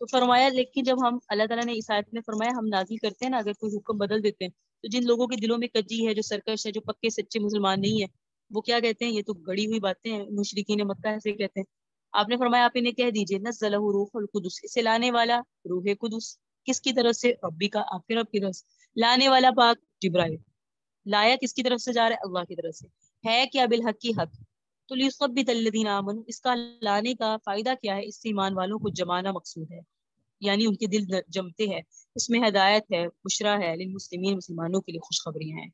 تو فرمایا لیکن جب ہم اللہ تعالیٰ نے اس آیت میں فرمایا ہم نازل کرتے ہیں نا، اگر کوئی حکم بدل دیتے ہیں تو جن لوگوں کے دلوں میں کجی ہے، جو سرکش ہے، جو پکے سچے مسلمان نہیں ہے، وہ کیا کہتے ہیں یہ تو گڑی ہوئی باتیں ہیں، مشرکین مکہ ایسے کہتے ہیں۔ آپ نے فرمایا آپ انہیں کہہ دیجئے نزلہ روح القدس، اسے لانے والا روح قدس، کس کی طرف سے؟ ربی کا، آپ کے رب کی طرف سے، لانے والا پاک جبرائیل، لایا کس کی طرف سے جا رہا ہے؟ اللہ کی طرف سے، ہے کیا بالحق کی حق، تو لیثبت الذین آمنوا، اس کا لانے کا فائدہ کیا ہے؟ اس سے ایمان والوں کو جمانا مقصود ہے، یعنی ان کے دل جمتے ہیں، اس میں ہدایت ہے، بشرا ہے، للمسلمین، مسلمانوں کے لیے خوشخبریاں ہیں۔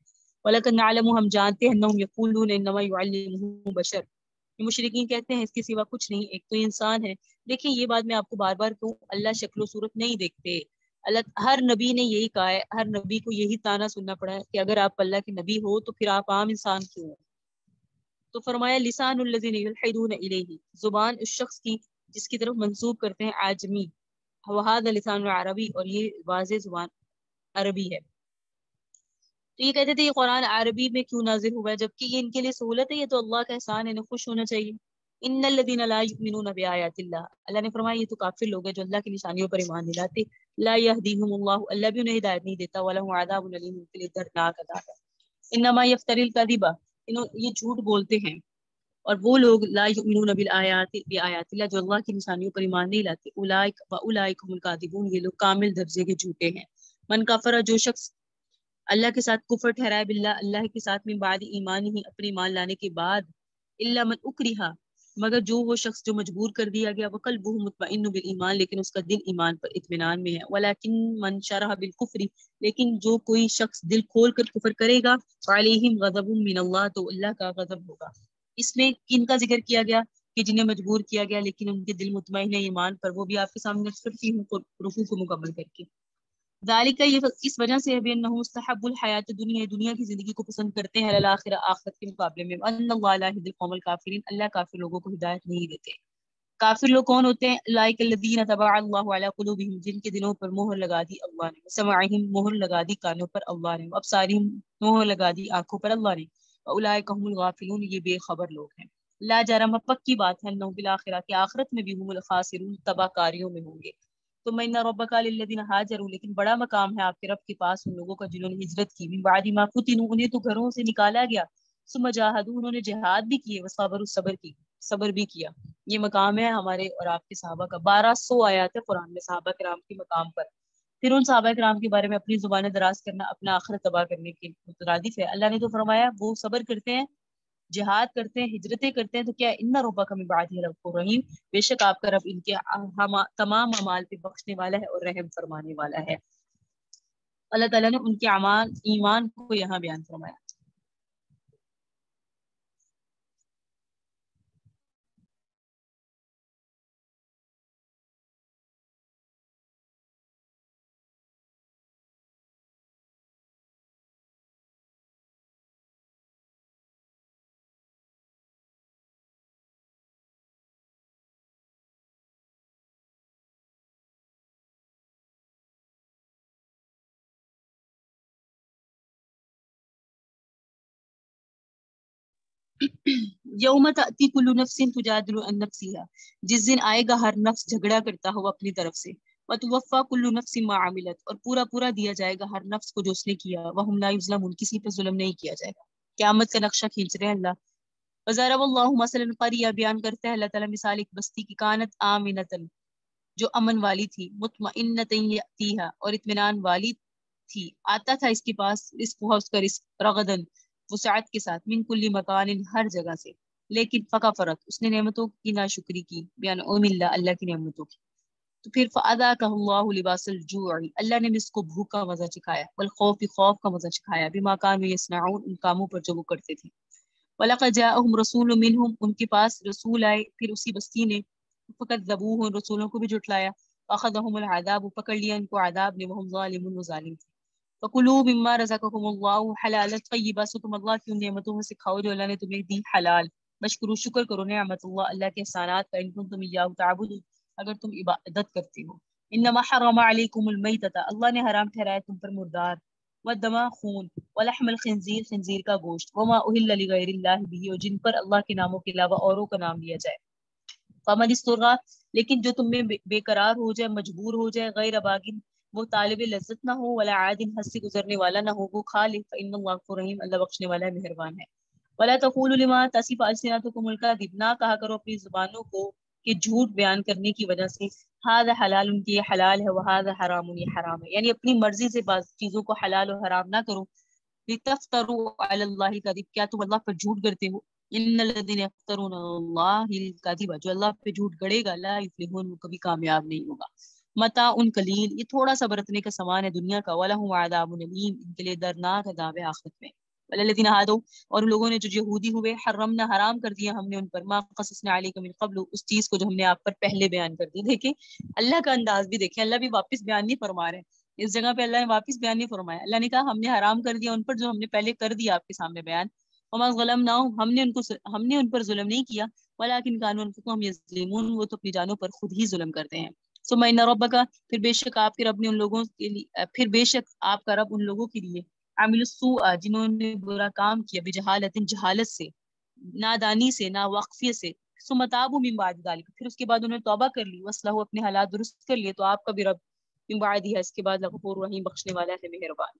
وَلَقَدْ نَعْلَمُ، ہم جانتے ہیں، انہم یقولون انما يعلمه بشر، مشرکین کہتے ہیں اس کے سوا کچھ نہیں، ایک تو انسان ہے۔ دیکھیں یہ بات میں آپ کو بار بار کہوں، اللہ شکل و صورت نہیں دیکھتے، اللہ ہر نبی نے یہی کہا ہے، ہر نبی کو یہی تانا سننا پڑا ہے کہ اگر آپ اللہ کے نبی ہو تو پھر آپ عام انسان کیوں ہو؟ تو فرمایا لسان الذین یلحدون الیہ، زبان اس شخص کی جس کی طرف منسوب کرتے ہیں عاجمی، وہذا لسان عربی، اور یہ واضح زبان عربی ہے۔ تو یہ کہتے تھے یہ قرآن عربی میں کیوں نازل ہوا ہے جبکہ یہ ان کے لیے سہولت ہے، یہ تو اللہ کا احسان ہے، انہیں خوش ہونا چاہیے۔ ان الذین لا یؤمنون بآیات اللہ، اللہ نے فرمایا یہ تو کافر لوگ ہیں جو اللہ کی نشانیوں پر ایمان نہیں لاتے، لا یہدیہم اللہ، اللہ بھی انہیں ہدایت نہیں دیتا، ولہم عذاب الیم، ان کے لیے دردناک عذاب ہے۔ انما یفتری الکذب، یہ جھوٹ بولتے ہیں، اور وہ لوگ لا یؤمنون بآیات اللہ، جو اللہ کی نشانیوں پر ایمان نہیں لاتے، اولئک واولئک هم الکاذبون، یہ لوگ کامل درجے کے جھوٹے ہیں۔ من کفر، جو شخص اللہ کے ساتھ کفر ٹھہرائے باللہ، اللہ کے ساتھ، من بعد ایمان ہی، اپنے ایمان لانے کے بعد، الا من اکرہ، مگر جو وہ شخص جو مجبور کر دیا گیا وقلبہ مطمئن بالایمان، لیکن اس کا دل ایمان پر اطمینان میں ہے، ولکن من شرح بالکفر، لیکن جو کوئی شخص دل کھول کر کفر کرے گا فعلیہم غضب من اللہ، تو اللہ کا غضب ہوگا۔ اس میں کن کا ذکر کیا گیا کہ جنہیں مجبور کیا گیا لیکن ان کے دل مطمئن ہے ایمان پر، وہ بھی آپ کے سامنے کرتی ہوں رکوع کو مکمل کر کے۔ ذالک، یہ اس وجہ سے ہے بأنہ مستحب الحیات دنیا، دنیا کی زندگی کو پسند کرتے ہیں، الآخرہ آخرت کے مقابلے میں، ان اللہ لا یہدی القوم الکافرین، اللہ کافر لوگوں کو ہدایت نہیں دیتے۔ کافر لوگ کون ہوتے ہیں؟ اولئک الذین طبع اللہ علی قلوبہم، جن کے دلوں پر مہر لگا دی اللہ نے، سمعہم مہر لگا دی کانوں پر اللہ نے، ابصارہم مہر لگا دی آنکھوں پر اللہ نے، اولئک هم الغافلون، یہ بے خبر لوگ ہیں۔ لا جرم، پکی بات ہے، انہم بالآخرہ، کہ آخرت میں بھی هم الخاسرون، تباہ کاریوں میں ہوں گے۔ تو ان ربک للذین ہاجروا، لیکن بڑا مقام ہے آپ کے رب کے پاس ان لوگوں کا جنہوں نے ہجرت کی، من بعد ما فتنوا، انہیں تو گھروں سے نکالا گیا، ثم جاہدوا، انہوں نے جہاد بھی کیے، وصبروا، صبر بھی کیا۔ یہ مقام ہے ہمارے اور آپ کے صحابہ کا، 1200 آیات ہے قرآن میں صحابہ کرام کے مقام پر۔ پھر ان صحابہ کرام کے بارے میں اپنی زبانیں دراز کرنا اپنا آخرت تباہ کرنے کے مترادف ہے۔ اللہ نے تو فرمایا وہ صبر کرتے ہیں، جہاد کرتے ہیں، ہجرتیں کرتے ہیں، تو کیا ان ربک من بعدہ لغفور رحیم، بے شک آپ کا رب ان کے تمام اعمال پہ بخشنے والا ہے اور رحم فرمانے والا ہے۔ اللہ تعالیٰ نے ان کے اعمال ایمان کو یہاں بیان فرمایا۔ یوم تأتی کل نفس تجادل عن نفسها، جس دن آئے گا ہر نفس جھگڑا کرتا ہو اپنی طرف سے، وتوفى کل نفس ما عملت، اور پورا پورا دیا جائے گا ہر نفس کو جو اس نے کیا، وہم لا یظلمون، کسی پہ ظلم نہیں کیا جائے گا۔ قیامت کا نقشہ کھینچ رہے ہیں اللہ۔ وضرب اللہ مثلا قریہ، بیان کرتا ہے اللہ تعالیٰ مثال ایک بستی کی، کانت آمنۃ، جو امن والی تھی، مطمئنۃ یأتیہا، اور اطمینان والی تھی، آتا تھا اس کے پاس اس کو اس کا رزق، رغدن، وسعت کے ساتھ، من کل مکان، ہر جگہ سے، لیکن فکفرت، اس نے نعمتوں کی ناشکری کی، بیان اللہ، اللہ کی نعمتوں کی، تو پھر فأذاقہ اللہ لباس الجوع، اللہ نے اس کو بھوک کا مزہ چکھایا، والخوف، خوف کا مزہ چکھایا، بما كانوا یصنعون، ان کاموں پر جو وہ کرتے تھے۔ وَلَقَدْ جَاءَهُمْ رَسُولٌ مِّنْهُمْ، ان کے پاس رسول آئے پھر اسی بستی نے، فَكَذَّبُوهُ، رسولوں کو بھی جھٹلایا، فَأَخَذَهُمُ الْعَذَابُ، پکڑ لیا ان کو عذاب نے، وَهُمْ ظَالِمُونَ، وہ ظالم تھے۔ فَكُلُوا مِمَّا رَزَقَكُمُ اللَّهُ حَلَالًا طَيِّبًا، سو تم اللہ کی ان نعمتوں میں سے کھاؤ جو اللہ نے تمہیں دی حلال، مشکور، شکر کرو نعمت اللہ، اللہ کے احسانات کا، ان کنتم ایاہ تعبدون، اگر تم عبادت کرتے ہو۔ انما حرم علیکم المیتۃ، اللہ نے حرام ٹھہرایا تم پر مردار، والدم، خون، ولحم الخنزیر، خنزیر کا گوشت، وما اہل لغیر اللہ بہ، اور جن پر اللہ کے ناموں کے علاوہ اوروں کا نام لیا جائے۔ فمن استرغا، لیکن جو تم میں بے قرار ہو جائے، مجبور ہو جائے، غیر باغن، وہ طالب لذت نہ ہو، ولا عاد، حد سے گزرنے والا نہ ہو، وہ کھا لے، فإن اللہ غفور رحیم، اللہ بخشنے والا ہے، مہربان ہے۔ ولا تقولوا لما تصف ألسنتكم الكذب، نہ کہا کرو اپنی زبانوں کو کہ جھوٹ بیان کرنے کی وجہ سے، ھذا حلال، ان کی یہ حلال ہے، وھذا حرام، یہ حرام ہے، یعنی اپنی مرضی سے بعض چیزوں کو حلال و حرام نہ کرو۔ لتفتروا علی اللہ الکذب، کیا تم اللہ پر جھوٹ گڑتے ہو؟ ان الذین یفترون علی اللہ الکذب، جو اللہ پہ جھوٹ گڑے گا، لا یفلحون، وہ کبھی کامیاب نہیں ہوگا۔ متاع قلیل، یہ تھوڑا سا برتنے کا سامان ہے دنیا کا، ولہم عذاب علیم، ان کے لیے دردناک عذاب ہے آخرت میں۔ والذین ہادوا، اور ان لوگوں نے جو یہودی ہوئے، حرمنا، حرام کر دیا ہم نے ان پر، ما قصصنا علیک من قبل، اس چیز کو جو ہم نے آپ پر پہلے بیان کر دی۔ دیکھیں اللہ کا انداز بھی دیکھیں، اللہ بھی واپس بیان نہیں فرما رہے، اس جگہ پہ اللہ نے واپس بیان نہیں فرمایا، اللہ نے کہا ہم نے حرام کر دیا ان پر جو ہم نے پہلے کر دیا آپ کے سامنے بیان، وما ظلمناہم، ہم نے ان پر ظلم نہیں کیا، ولکن کانوا انفسہم یظلمون، وہ تو اپنی جانوں پر خود ہی ظلم کرتے ہیں۔ ثم ان ربک، پھر بے شک آپ کے رب نے ان لوگوں کے لیے، پھر بے شک آپ کا رب ان لوگوں کے لیے، عامل السوء، جنہوں نے برا کام کیا، بجہالت، جہالت سے، نادانی سے، نا وقفیت سے، ثم تابوا من بعد ذلك، پھر اس کے بعد انہوں نے توبہ کر لی، واصلحوا، اپنے حالات درست کر لیے، تو آپ کا بھی رب من بعد ہے، اس کے بعد غفور رحیم، بخشنے والا ہے، مہربان۔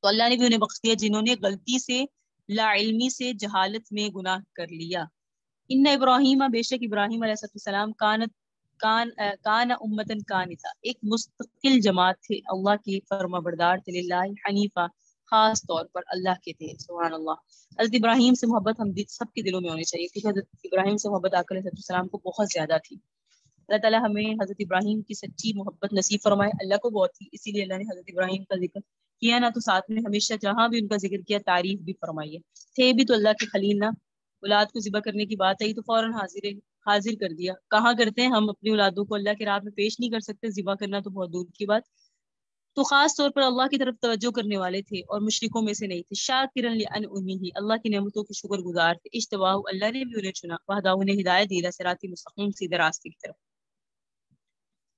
تو اللہ نے بھی انہیں بخش دیا جنہوں نے غلطی سے، لا علمی سے، جہالت میں گناہ کر لیا۔ ان ابراہیم، بے شک ابراہیم علیہ السلام، کان امتن قانتا، ایک مستقل جماعت تھے، اللہ کے فرما بردار تھے، للہ حنیفہ، خاص طور پر اللہ کے تھے. سبحان اللہ. حضرت ابراہیم سے محبت ہم سب کے دلوں میں ہونی چاہیے، کیونکہ حضرت ابراہیم سے محبت آقا علیہ السلام کو بہت زیادہ تھی. اللہ تعالیٰ ہمیں حضرت ابراہیم کی سچی محبت نصیب فرمائے. اللہ کو بہت تھی، اسی لیے اللہ نے حضرت ابراہیم کا ذکر کیا نا، تو ساتھ میں ہمیشہ جہاں بھی ان کا ذکر کیا تعریف بھی فرمائی ہے. تھے بھی تو اللہ کے خلیل نا. اولاد کو ذبح کرنے کی بات آئی تو فوراً حاضر کر دیا. کہاں کرتے ہیں ہم اپنی اولادوں کو اللہ کے راہ میں پیش نہیں کر سکتے، ذبح کرنا تو بہت دور کی بات. تو خاص طور پر اللہ کی طرف توجہ کرنے والے تھے اور مشرکوں میں سے نہیں تھے. شاکرن لانعمہ، اللہ کی نعمتوں کے شکر گزار تھے. اجتباہ، اللہ نے بھی انہیں چنا. وہدہ، انہیں ہدایت دی صراط مستقیم، سیدھے راستے کی طرف.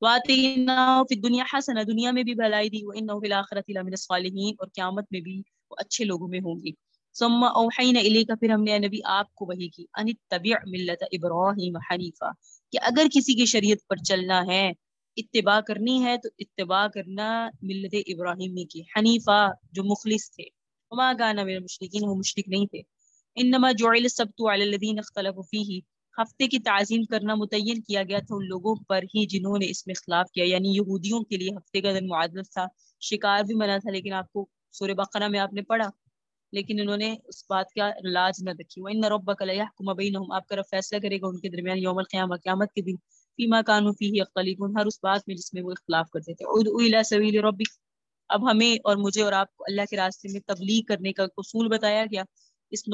وَآتَيْنَاهُ فِي الدُّنْيَا حَسَنَةً، دنیا میں بھی بھلائی دی. وَإِنَّهُ فِي الْآخِرَةِ لَمِنَ الصَّالِحِينَ، اور قیامت میں بھی وہ اچھے لوگوں میں ہوں گے. ثُمَّ أَوْحَيْنَا إِلَيْكَ، پھر ہم نے نبی آپ کو وحی کی. أَنِ اتَّبِعْ مِلَّةَ إِبْرَاهِيمَ حَنِيفًا، کہ اگر کسی کی شریعت پر چلنا ہے، اتباع کرنی ہے، تو اتباع کرنا ملت ابراہیمی کی. حنیفہ، جو مخلص تھے. وما كان من المشرکین، وہ مشرک نہیں تھے. انما جعل السبت على الذين اختلفوا فيه، ہفتے کی تعظیم کرنا متعین کیا گیا تھا ان لوگوں پر ہی جنہوں نے اس میں اختلاف کیا. یعنی یہودیوں کے لیے ہفتے کا دن معدل تھا، شکار بھی منع تھا، لیکن آپ کو سورہ بقرہ میں آپ نے پڑھا، لیکن انہوں نے اس بات کا لاج نہ رکھی. وَإِنَّ رَبَّكَ لَيَحْكُمُ بَيْنَهُمْ، آپ کا رب فیصلہ کرے گا ان کے درمیان یوم القیامہ، قیامت کے دن. فیما كانوا فیہ یختلفون، ہر اس بات میں جس میں وہ اختلاف کرتے تھے. ادعوا الی سبیل ربک، اب ہمیں اور مجھے اور آپ کو اللہ کے راستے میں تبلیغ کرنے کا اصول بتایا گیا. اس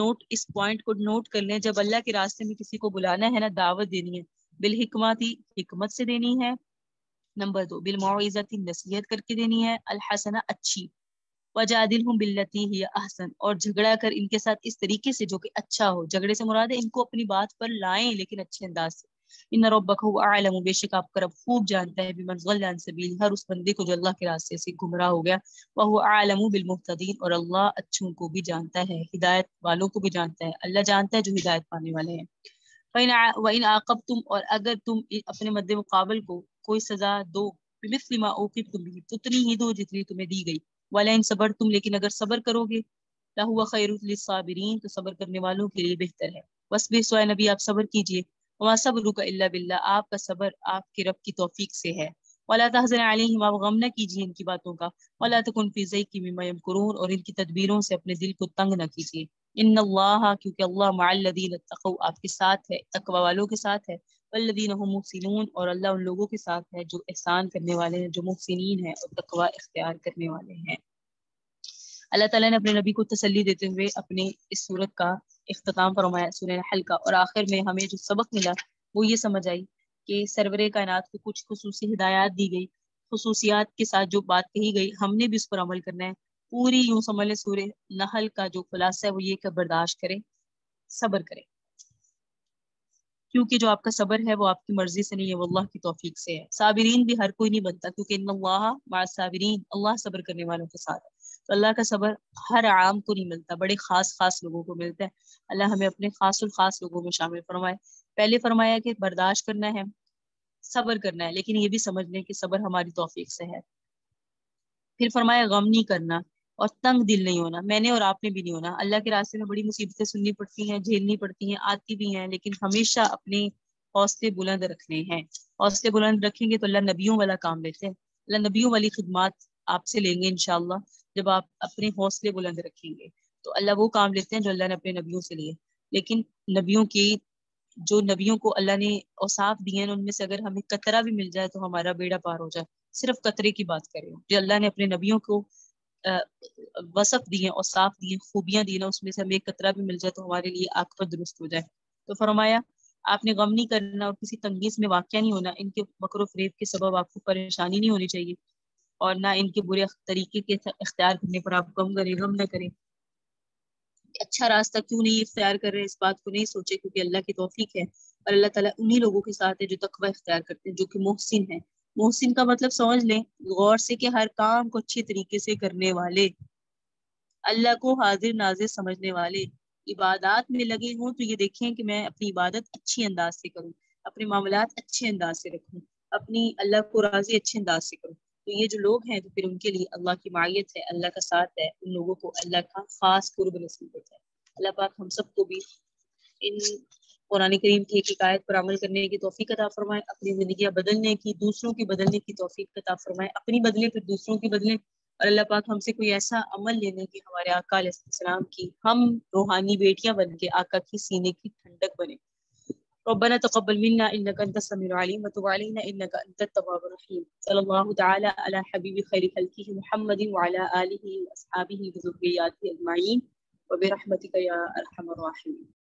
پوائنٹ کو نوٹ کر لیں. جب اللہ کے راستے میں کسی کو بلانا ہے نا، دعوت دینی ہے، بالحکمت، حکمت سے دینی ہے. نمبر 2، بالموعظۃ، نصیحت کر کے دینی ہے. الحسنہ، اچھی. وجادلہم باللتی ہی احسن، اور جھگڑا کر ان کے ساتھ اس طریقے سے جو کہ اچھا ہو. جھگڑے سے مراد ہے ان کو اپنی بات پر لائیں لیکن اچھے انداز سے. ان ربک هو اعلم، بے شک آپ کا رب خوب جانتا ہے، بمن ضل عن سبیل، ہر اس بندے کو جو اللہ کے راستے سے گمراہ ہو گیا. وهو اعلم بالمهتدین، اور اللہ اچھوں کو بھی جانتا ہے، ہدایت والوں کو بھی جانتا ہے. اللہ جانتا ہے جو ہدایت پانے والے ہیں. وَإِنْ عَاقَبْتُمْ، اور اگر تم اپنے مد مقابل کو کوئی سزا دو، بِمِثْلِ مَا عُوقِبْتُمْ بِهِ، اتنی ہی دو جتنی تمہیں دی گئی. وَلَئِنْ صَبَرْتُمْ، لیکن اگر صبر کرو گے، لَهُوَ خَيْرٌ لِلصَّابِرِينَ، تو صبر کرنے والوں کے لیے بہتر ہے. وَاصْبِرْ، سوائے نبی آپ صبر کیجئے. وَمَا صَبْرُكَ إِلَّا بِاللَّهِ، آپ کا صبر آپ کے رب کی توفیق سے ہے. وَلَا تَحْزَنْ عَلَيْهِمْ، آپ غم نہ کیجیے ان کی باتوں کا. وَلَا تَكُنْ فِي ضَيْقٍ مِّمَّا يَمْكُرُونَ، اور ان کی تدبیروں سے اپنے دل کو تنگ نہ کیجیے. ان اللہ، کیونکہ اللہ مع الذین اتقوا، آپ کے ساتھ ہے، تقوی والوں کے ساتھ ہے. والذین هم محسنون، اور اللہ ان لوگوں کے ساتھ ہے جو احسان کرنے والے ہیں، جو محسنین ہیں اور تقوی اختیار کرنے والے ہیں. اللہ تعالیٰ نے اپنے نبی کو تسلی دیتے ہوئے اپنے اس صورت کا اختتام فرمایا، سورہ نحل کا. اور آخر میں ہمیں جو سبق ملا وہ یہ سمجھ آئی کہ سرور کائنات کو کچھ خصوصی ہدایات دی گئی، خصوصیات کے ساتھ جو بات کہی گئی ہم نے بھی اس پر عمل کرنا ہے. پوری یوں سمجھ لیں سورہ نحل کا جو خلاصہ ہے وہ یہ کہ برداشت کریں، صبر کریں، کیونکہ جو آپ کا صبر ہے وہ آپ کی مرضی سے نہیں ہے، وہ اللہ کی توفیق سے ہے. صابرین بھی ہر کوئی نہیں بنتا، کیونکہ ان اللہ مع الصابرین، اللہ صبر کرنے والوں کے ساتھ ہے. تو اللہ کا صبر ہر عام کو نہیں ملتا، بڑے خاص لوگوں کو ملتا ہے. اللہ ہمیں اپنے خاص الخاص لوگوں میں شامل فرمائے. پہلے فرمایا کہ برداشت کرنا ہے، صبر کرنا ہے، لیکن یہ بھی سمجھ لیں کہ صبر ہماری توفیق سے ہے. پھر فرمایا غم نہیں کرنا اور تنگ دل نہیں ہونا. میں نے اور آپ نے بھی نہیں ہونا. اللہ کے راستے میں بڑی مصیبتیں سننی پڑتی ہیں، جھیلنی پڑتی ہیں، آتی بھی ہیں، لیکن ہمیشہ اپنے حوصلے بلند رکھنے ہیں. حوصلے بلند رکھیں گے تو اللہ نبیوں والا کام لیتے ہیں، اللہ نبیوں والی خدمات آپ سے لیں گے انشاءاللہ. جب آپ اپنے حوصلے بلند رکھیں گے تو اللہ وہ کام لیتے ہیں جو اللہ نے اپنے نبیوں سے لیے. لیکن نبیوں کی جو نبیوں کو اللہ نے اوصاف دیے ہیں ان میں سے اگر ہمیں قطرہ بھی مل جائے تو ہمارا بیڑا پار ہو جائے. صرف قطرے کی بات کریں جو اللہ نے اپنے نبیوں کو وصف دیے، اوصاف دیے، خوبیاں دی نا، اس میں سے ہمیں ایک قطرہ بھی مل جائے تو ہمارے لیے عاقبت درست ہو جائے. تو فرمایا آپ نے غم نہیں کرنا اور کسی تنگیز میں واقع نہیں ہونا. ان کے مکر و فریب کے سبب آپ کو پریشانی نہیں ہونی چاہیے، اور نہ ان کے برے طریقے کے اختیار کرنے پر آپ غم نہ کریں. اچھا راستہ کیوں نہیں اختیار کر رہے اس بات کو نہیں سوچے، کیونکہ اللہ کی توفیق ہے. اور اللہ تعالیٰ انہی لوگوں کے ساتھ ہے جو تقوی اختیار کرتے ہیں، جو کہ محسن ہیں. محسن کا مطلب سمجھ لیں غور سے کہ ہر کام کو اچھی طریقے سے کرنے والے، اللہ کو حاضر ناظر سمجھنے والے. عبادات میں لگے ہوں تو یہ دیکھیں کہ میں اپنی عبادت اچھی انداز سے کروں، اپنے معاملات اچھے انداز سے رکھوں، اپنی اللہ کو راضی اچھے انداز سے کروں. تو یہ جو لوگ ہیں تو پھر ان کے لیے اللہ کی معیت ہے، اللہ کا ساتھ ہے، ان لوگوں کو اللہ کا خاص قرب نصیب ہوتا ہے. اللہ پاک ہم سب کو بھی ان قرآن کریم کی ایک آیت پر عمل کرنے کی توفیق عطا فرمائے، اپنی زندگیاں بدلنے کی، دوسروں کی بدلنے کی توفیق عطا فرمائے، اپنی بدلے پھر دوسروں کی بدلیں. اور اللہ پاک ہم سے کوئی ایسا عمل لینے کی ہمارے آقا علیہ السلام کی ہم روحانی بیٹیاں بن کے آقا کی سینے کی ٹھنڈک بنے. ربنا تقبل منا انك انت السميع العليم وتب علينا انك انت التواب الرحيم. صلى الله تعالى على حبيب خير خلقه محمد وعلى اله واصحابه وذرياته اجمعين وبرحمتك يا ارحم الراحمين.